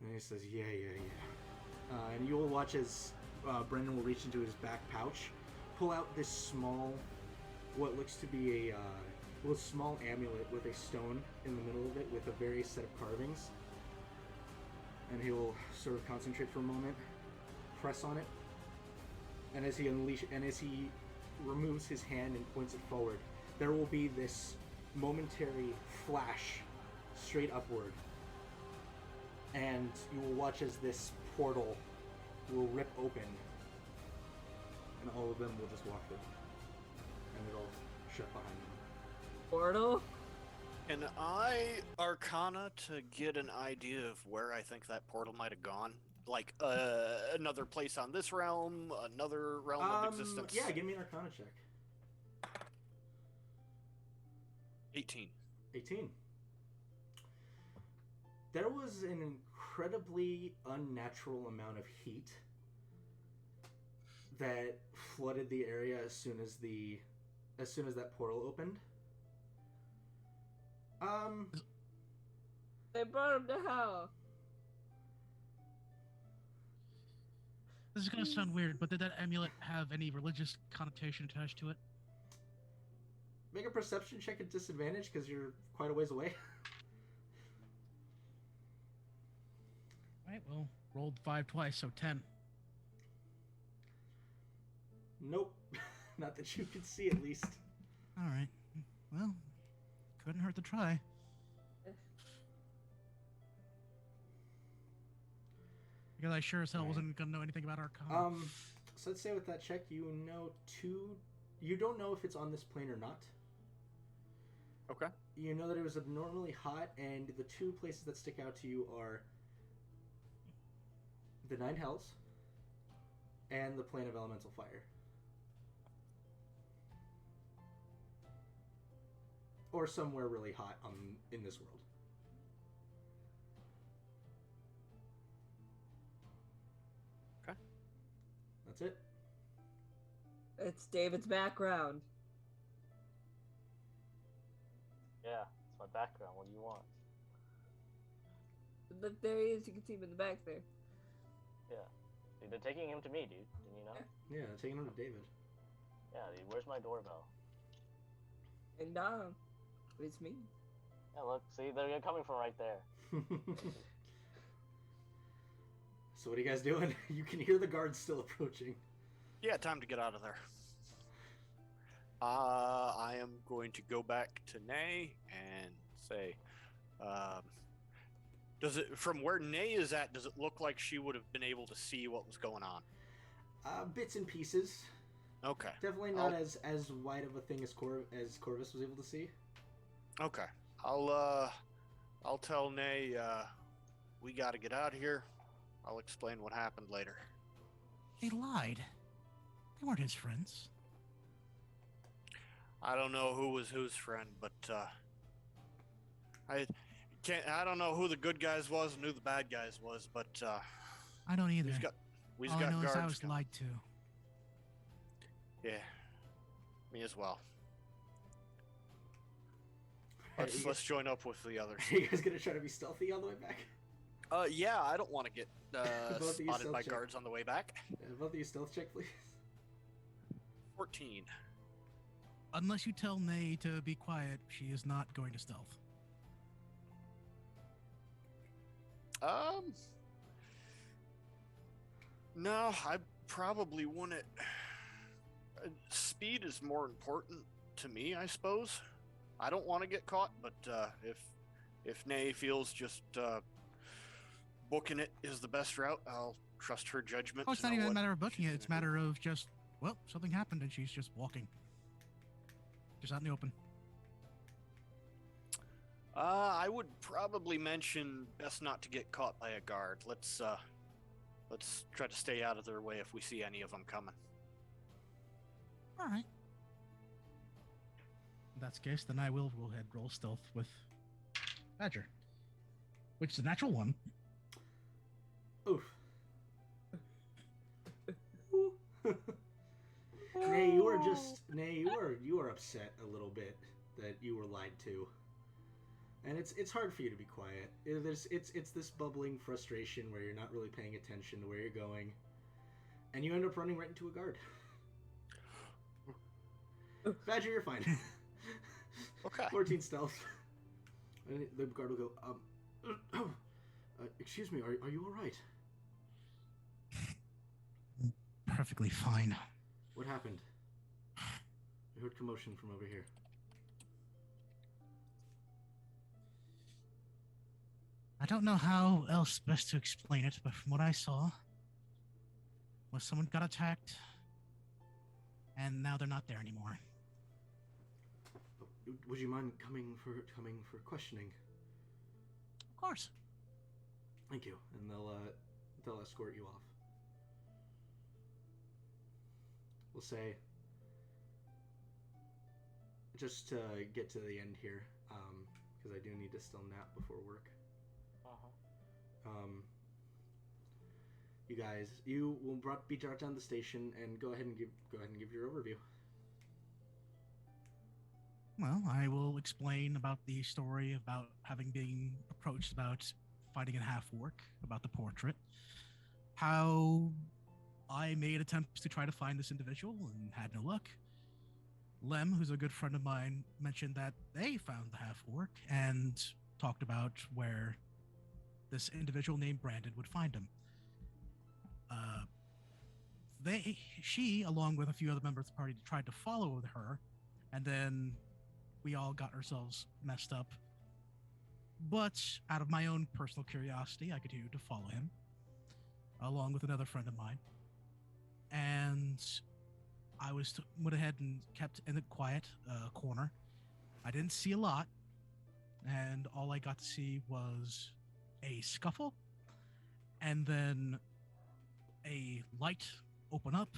And he says, yeah. And you will watch as Brendan will reach into his back pouch, pull out this small, what looks to be a small amulet with a stone in the middle of it with a various set of carvings. And he will sort of concentrate for a moment, press on it, and as he removes his hand and points it forward, there will be this momentary flash straight upward, and you will watch as this portal will rip open, and all of them will just walk through, and it'll shut behind them. Portal? Can I Arcana to get an idea of where I think that portal might have gone? Like another place on this realm, another realm of existence? Yeah, give me an Arcana check. 18. 18. There was an incredibly unnatural amount of heat that flooded the area as soon as that portal opened. They brought him to hell. This is gonna sound weird, but did that amulet have any religious connotation attached to it? Make a perception check at disadvantage because you're quite a ways away. Alright, well, rolled 5 twice, so 10. Nope. Not that you can see, at least. Alright. Well, couldn't hurt to try. Because I sure as hell wasn't gonna know anything about Arcana. So let's say with that check, you don't know if it's on this plane or not. Okay. You know that it was abnormally hot, and the two places that stick out to you are the Nine Hells and the plane of elemental fire. Or somewhere really hot in this world. Okay. That's it. It's David's background. Yeah, it's my background. What do you want? But there he is. You can see him in the back there. Yeah. Dude, they're taking him to me, dude. Didn't you know? Yeah, taking him to David. Yeah, dude. Where's my doorbell? And it's me. Yeah, look. See, they're coming from right there. So what are you guys doing? You can hear the guards still approaching. Yeah, time to get out of there. I am going to go back to Nay and say, does it, from where Nay is at, does it look like she would have been able to see what was going on? Bits and pieces. Okay. Definitely not as wide of a thing as Corvus was able to see. Okay. I'll tell Nay, we gotta get out of here. I'll explain what happened later. They lied. They weren't his friends. I don't know who was whose friend, but I don't know who the good guys was and who the bad guys was, but I don't either. we've All got I know guards is I was coming. lied to. Yeah, me as well. Hey, Let's join up with the others. Are you guys gonna try to be stealthy on the way back? Yeah, I don't want to get Both of you spotted by stealth check. guards on the way back. Both of you stealth check, please. 14. Unless you tell Nay to be quiet, she is not going to stealth. No, I probably wouldn't. Speed is more important to me, I suppose. I don't want to get caught, but if Nay feels just booking it is the best route, I'll trust her judgment. Oh, it's to not know even a what matter of booking it. she's It's a gonna do. matter of just, well, something happened and she's just walking. Just out in the open. I would probably mention best not to get caught by a guard. Let's try to stay out of their way if we see any of them coming. All right. In that case, then I will go ahead roll stealth with Badger, which is a natural one. Oof. Nay, you are upset a little bit that you were lied to, and it's hard for you to be quiet. It's this bubbling frustration where you're not really paying attention to where you're going, and you end up running right into a guard. Badger, you're fine. Okay. 14 stealth. And the guard will go, excuse me, are you all right? perfectly fine. What happened? I heard commotion from over here. I don't know how else best to explain it, but from what I saw, was someone got attacked, and now they're not there anymore. Would you mind coming for questioning? Of course. Thank you, and they'll escort you off. We'll say, just to get to the end here, because I do need to still nap before work. You guys, you will be brought down the station, and go ahead and give your overview. Well, I will explain about the story about having been approached about fighting a half-orc, about the portrait, how I made attempts to try to find this individual and had no luck. Lem, who's a good friend of mine, mentioned that they found the half-orc and talked about where this individual named Brandon would find him. She, along with a few other members of the party, tried to follow her, and then we all got ourselves messed up. But out of my own personal curiosity, I continued to follow him, along with another friend of mine. And I went ahead and kept in the quiet corner. I didn't see a lot, and all I got to see was a scuffle, and then a light open up,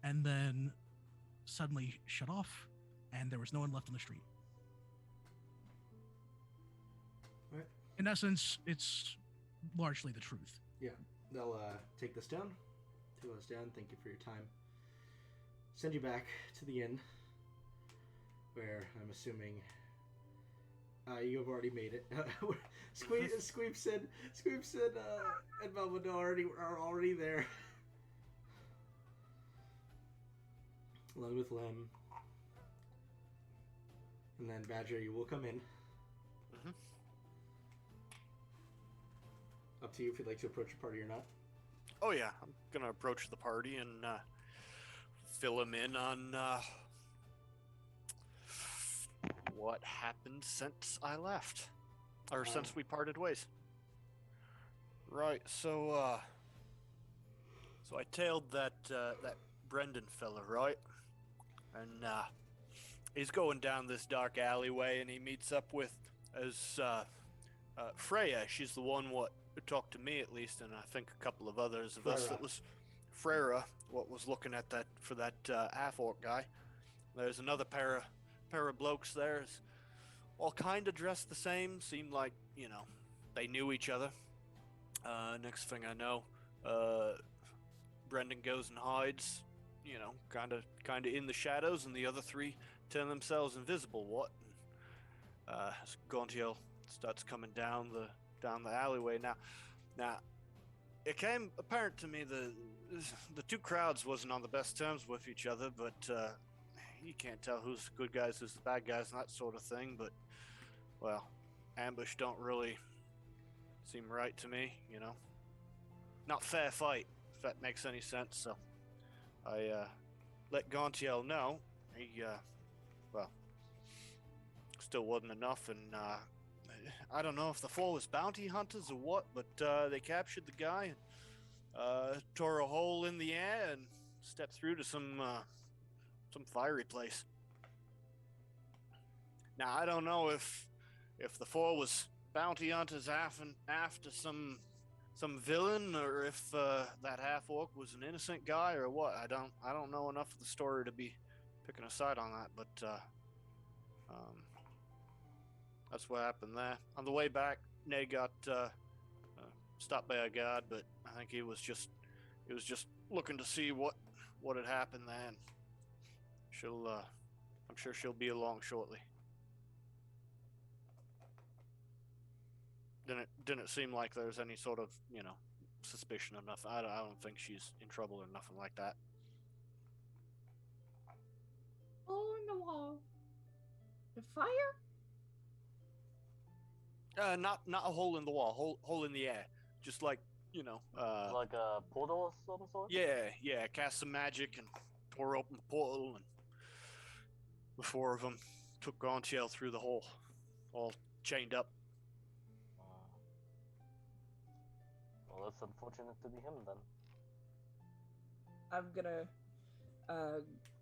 and then suddenly shut off, and there was no one left on the street. Right. In essence, it's largely the truth. Yeah, they'll take this down. Take us down. Thank you for your time. Send you back to the inn, where I'm assuming you have already made it. Squeep said, and Belvedere are already there, along with Lem, and then Badger. You will come in. Mm-hmm. Up to you if you'd like to approach the party or not. Oh yeah, I'm gonna approach the party and fill him in on what happened since I left, or since we parted ways. Right, so I tailed that Brendan fella, right? And he's going down this dark alleyway, and he meets up with Freya. She's the one what talked to me, at least, and I think a couple of others of us. That was Freya, what was looking at that for that half-orc guy. There's another pair of blokes there, all kind of dressed the same. Seemed like, you know, they knew each other. Next thing I know, Brendan goes and hides, you know, kind of in the shadows, and the other three turn themselves invisible. What? As Gontiel starts coming down the alleyway. Now, it came apparent to me the two crowds wasn't on the best terms with each other, but you can't tell who's the good guys, who's the bad guys, and that sort of thing. But, well, ambush don't really seem right to me, you know. Not fair fight, if that makes any sense. So I let Gontiel know. He, well, still wasn't enough, and I don't know if the four was bounty hunters or what, but they captured the guy and tore a hole in the air and stepped through to some fiery place. Now, I don't know if the four was bounty hunters after some villain, or if that half-orc was an innocent guy or what. I don't know enough of the story to be picking a side on that, but that's what happened there. On the way back, Nate got stopped by a guard, but I think he was just looking to see what had happened there. And I'm sure she'll be along shortly. Didn't seem like there was any sort of, you know, suspicion or nothing. I don't think she's in trouble or nothing like that. Hole in the wall. The fire? Not a hole in the wall, hole in the air. Just like you know, Like a portal of some sort? yeah, cast some magic and tore open the portal, and the four of them took Gontiel through the hole, all chained up. Uh, well, that's unfortunate to be him then. I'm gonna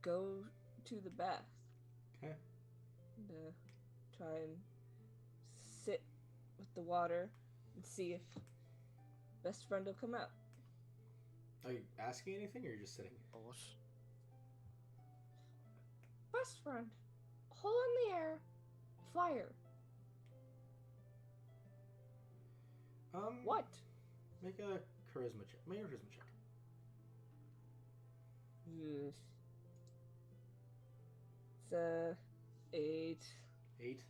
go to the bath Okay. and try and sit with the water and see if best friend will come out. Are you asking anything, or are you just sitting? Oh, what's- Best friend, hole in the air, fire. What? Make a charisma check. Make a charisma check. Yes. It's 8. 8.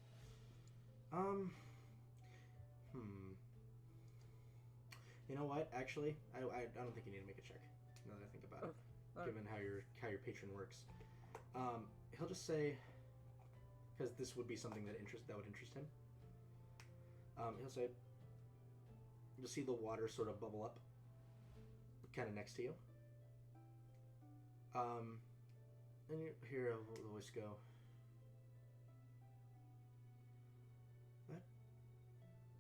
You know what? Actually, I don't think you need to make a check. Now that I think about it, Alright. given how your patron works, he'll just say, because this would be something that would interest him. He'll say, you'll see the water sort of bubble up, kind of next to you. And you hear a voice go, "That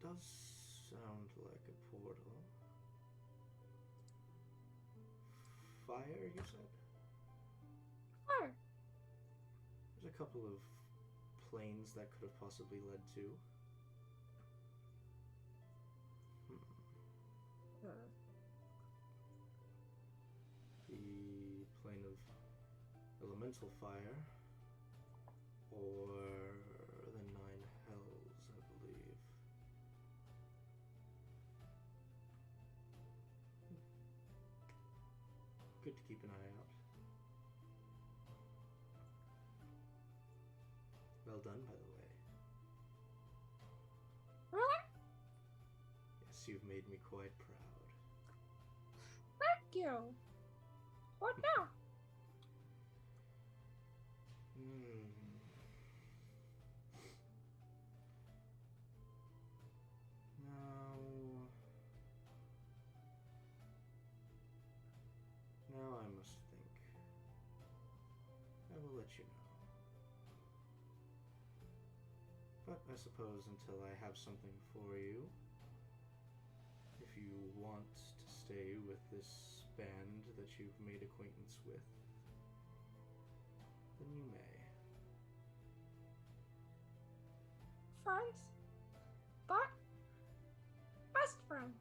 does sound like a portal. Fire, you said? Fire. There's a couple of planes that could have possibly led to. The plane of elemental fire, or the Nine Hells, I believe. Good to keep an eye out. Well done, by the way. Really? Yes, you've made me quite proud. Thank you. What now? Now I must think. I will let you know. But I suppose until I have something for you, if you want to stay with this band that you've made acquaintance with, then you may. Friends? But best friend.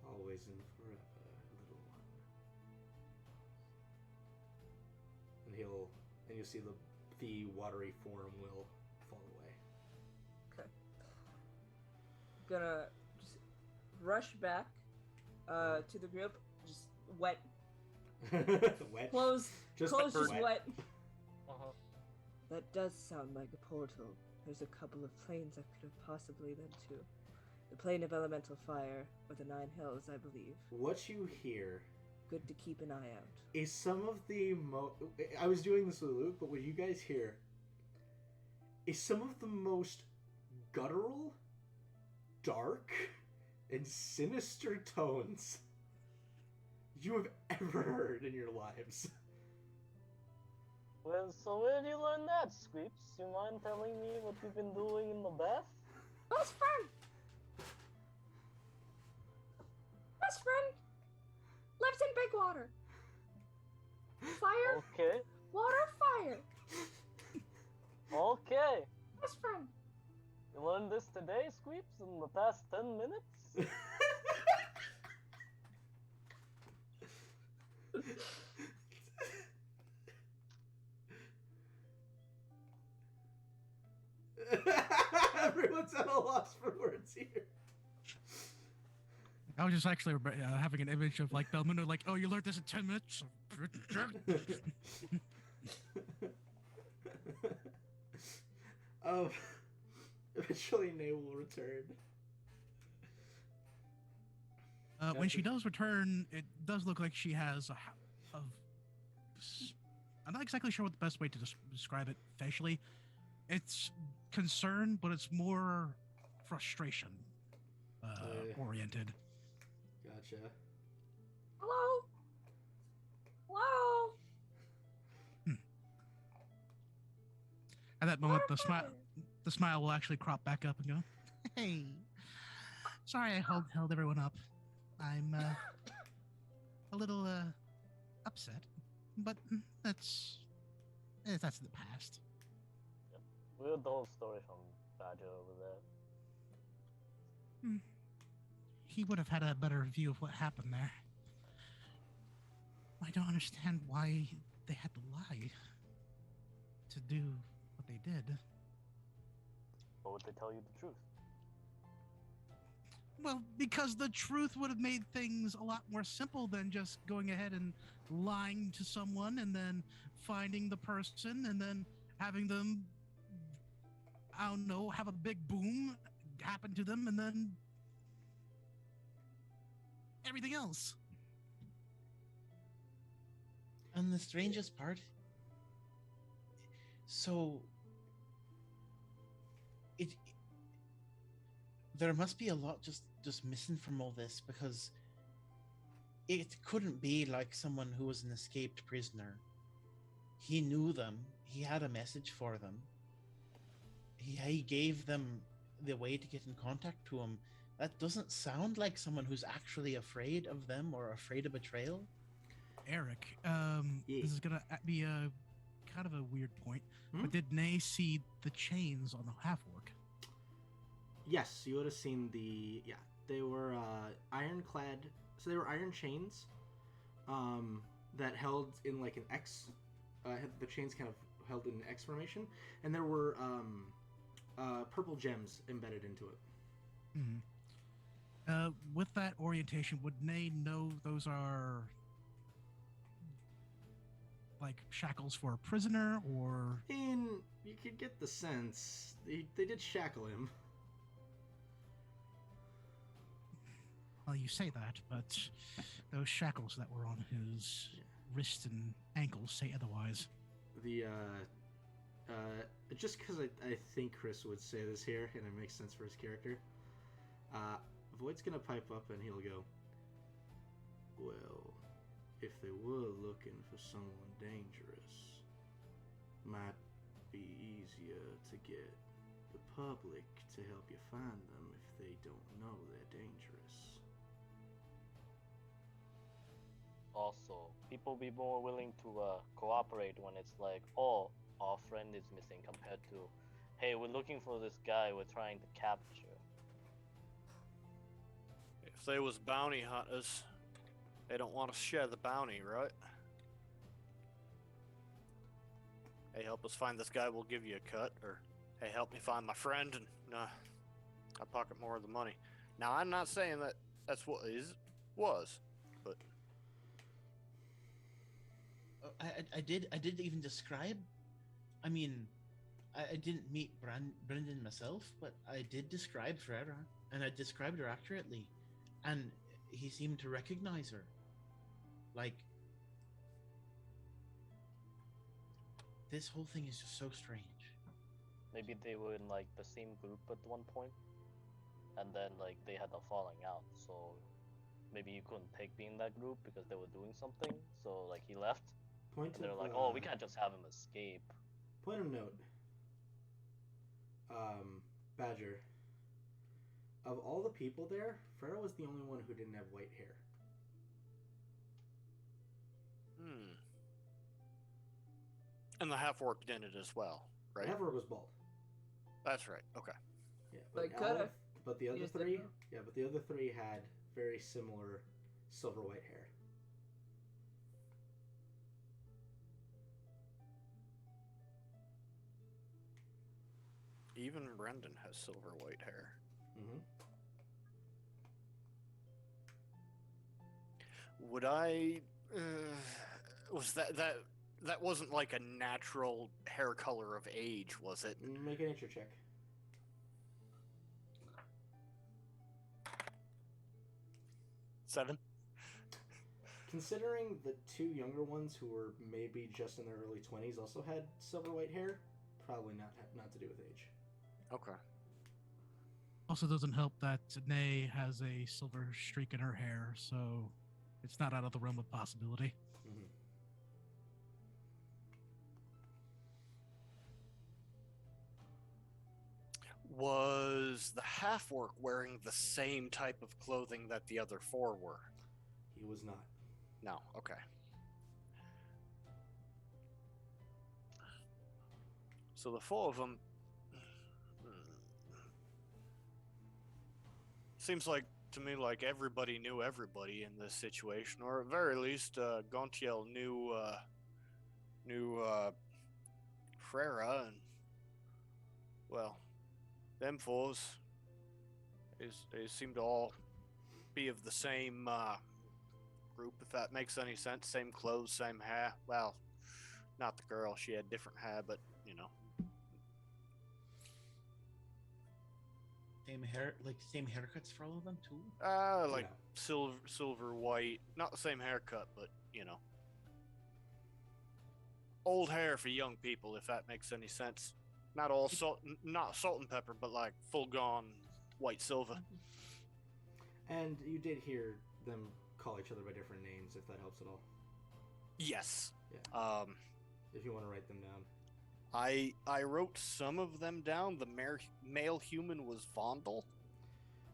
Always and forever, little one. And you'll see the watery form will fall away. Okay. Gonna just rush back to the group, just wet. Wet. Clothes Just just wet. wet. Uh-huh. That does sound like a portal. There's a couple of planes that could have possibly led to. The plane of elemental fire, or the Nine Hells, I believe. What you hear Good to keep an eye out. is some of the I was doing this with Luke, but what you guys hear is some of the most guttural, dark, and sinister tones you have ever heard in your lives. Well, so where did you learn that, Squeeps? You mind telling me what you've been doing in the bath? Best friend! Best friend! Lives in big water. Fire, Okay, water, fire. okay. Best friend. You learned this today, Squeeps, in the past 10 minutes? Everyone's at a loss for words here. I was just actually having an image of like Belmundo, like, oh, you learned this in 10 minutes? Eventually Nay will return. When she does return, it does look like she has I'm not exactly sure what the best way to describe it facially. It's concern, but it's more frustration. oriented. Gotcha. Hello? Hello? At that moment, the Armor! smile will actually crop back up and go, "Hey, sorry I held everyone up. I'm a little upset, but that's the past." We heard the whole story from Badger over there. He would have had a better view of what happened there. I don't understand why they had to lie to do what they did. Or would they tell you the truth? Well, because the truth would have made things a lot more simple than just going ahead and lying to someone and then finding the person and then having them, I don't know, have a big boom happen to them and then everything else. And the strangest part, so there must be a lot just missing from all this, because it couldn't be like someone who was an escaped prisoner. He knew them. He had a message for them. He gave them the way to get in contact to him. That doesn't sound like someone who's actually afraid of them or afraid of betrayal. Eric, Yeah. this is gonna be a kind of a weird point, Hmm? but did Nay see the chains on the half-orc? Yes, you would have seen they were ironclad, so they were iron chains that held in like an X, the chains kind of held in an X formation, and there were purple gems embedded into it. With that orientation, would Nay know those are like shackles for a prisoner, or And you could get the sense they did shackle him. well, you say that, but those shackles that were on his wrists and ankles say otherwise. The just because I think Chris would say this here, and it makes sense for his character. Void's gonna pipe up and he'll go, well, if they were looking for someone dangerous, might be easier to get the public to help you find them if they don't know they're dangerous. Also, people be more willing to cooperate when it's like, oh, our friend is missing, compared to, hey, we're looking for this guy we're trying to capture. If they was bounty hunters, they don't want to share the bounty, right? Hey, help us find this guy, we'll give you a cut. Or, hey, help me find my friend, and I pocket more of the money. Now, I'm not saying that that's what was, but I did even describe. I mean, I didn't meet Brendan myself, but I did describe Frera, and I described her accurately, and he seemed to recognize her. Like, this whole thing is just so strange. Maybe they were in like the same group at one point, and then like they had a falling out. So maybe you couldn't take being in that group because they were doing something. So like he left, Point and they're of, like, "Oh, we can't just have him escape." Point of note. Badger. Of all the people there, Frera was the only one who didn't have white hair. And the half-orc did it as well, right? Half-orc was bald. That's right. Okay. Yeah, They but coulda. But the other Used three, it. but the other three had very similar silver white hair. Even Brendan has silver white hair. Mm-hmm. Would I? Was that wasn't like a natural hair color of age, was it? Make a nature check. Seven. Considering the two younger ones who were maybe just in their early 20s also had silver white hair, probably not to do with age. Okay. Also, doesn't help that Nay has a silver streak in her hair, so it's not out of the realm of possibility. Mhm. Was the half orc wearing the same type of clothing that the other four were? He was not. No. Okay. So the four of them. Seems like to me like everybody knew everybody in this situation, or at very least, Gontiel knew Frera, and well, them fours. They seem to all be of the same group, if that makes any sense. Same clothes, same hair. Well, not the girl; she had different hair, but you know. Same hair, like same haircuts for all of them too. Like Yeah. silver white, not the same haircut, but you know, old hair for young people, if that makes any sense. Not all not salt and pepper, but like full gone white silver. And you did hear them call each other by different names, if that helps at all. Yes. Yeah. If you want to write them down. I wrote some of them down. The male human was Vondel.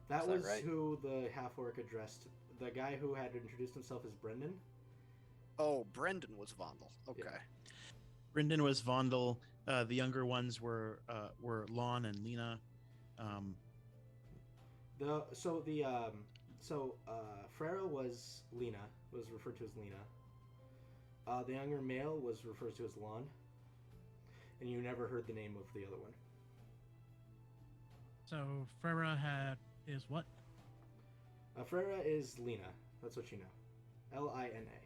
That Is that was right? who the half orc addressed. The guy who had introduced himself as Brendan. Oh, Brendan was Vondel. Okay. Yeah. Brendan was Vondel. The younger ones were Lon and Lena. Frera was Lena, was referred to as Lena. The younger male was referred to as Lon. And you never heard the name of the other one. So Farah is what? Frera is Lena. That's what you know. Lina.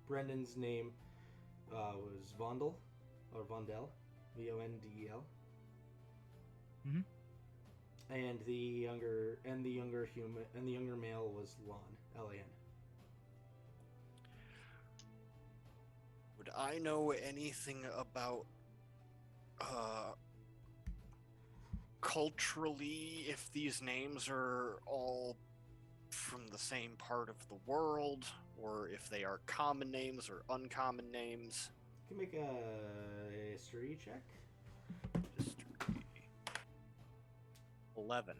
Brendan's name was Vondel, or Vondel, Vondel. Mhm. And the younger male was Lon, Lan. Would I know anything about culturally if these names are all from the same part of the world, or if they are common names or uncommon names? You can make a history check. History. 11.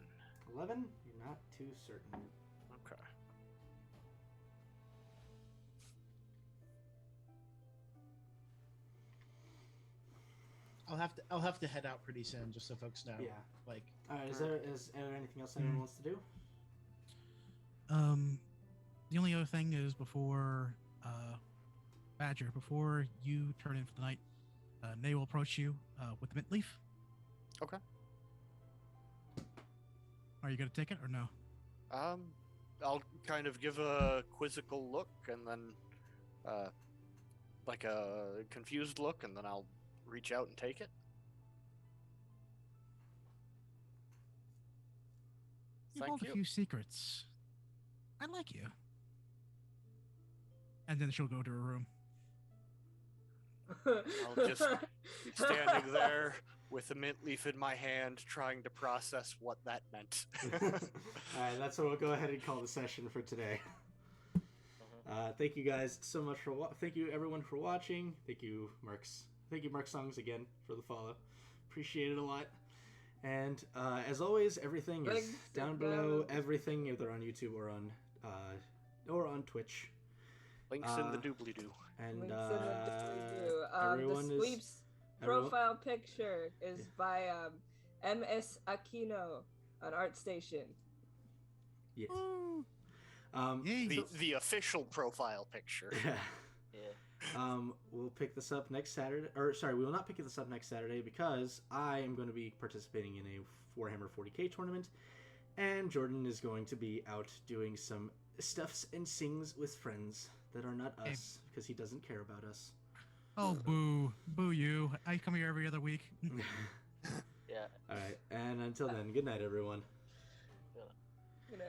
11? You're not too certain. Okay. I'll have to head out pretty soon, just so folks know. Yeah. Like, Alright, is there anything else anyone wants to do? The only other thing is before Badger, before you turn in for the night, Nay will approach you with the mint leaf. Okay. Are you gonna take it or no? I'll kind of give a quizzical look and then like a confused look, and then I'll reach out and take it. You Thank hold you. a few secrets. I like you. And then she'll go to her room. I'll just be standing there with a mint leaf in my hand, trying to process what that meant. Alright, that's what we'll go ahead and call the session for today. Thank you guys so much for thank you everyone for watching. Thank you Mark Songs again for the follow. Appreciate it a lot. And as always, everything is Thanks, down below. Everything, either on YouTube or on Twitch. Links in the doobly-doo. And Links in the doobly-doo. everyone The is Sweeps profile picture is by MS Aquino on ArtStation. Yes. Woo! Um, Yay. The official profile picture. Yeah. We'll pick this up next Saturday. Or sorry, we will not pick this up next Saturday because I am going to be participating in a Warhammer 40k tournament, and Jordan is going to be out doing some stuffs and sings with friends that are not us because he doesn't care about us. Oh, boo. Boo you. I come here every other week. Yeah. All right, and until then, good night, everyone. You know,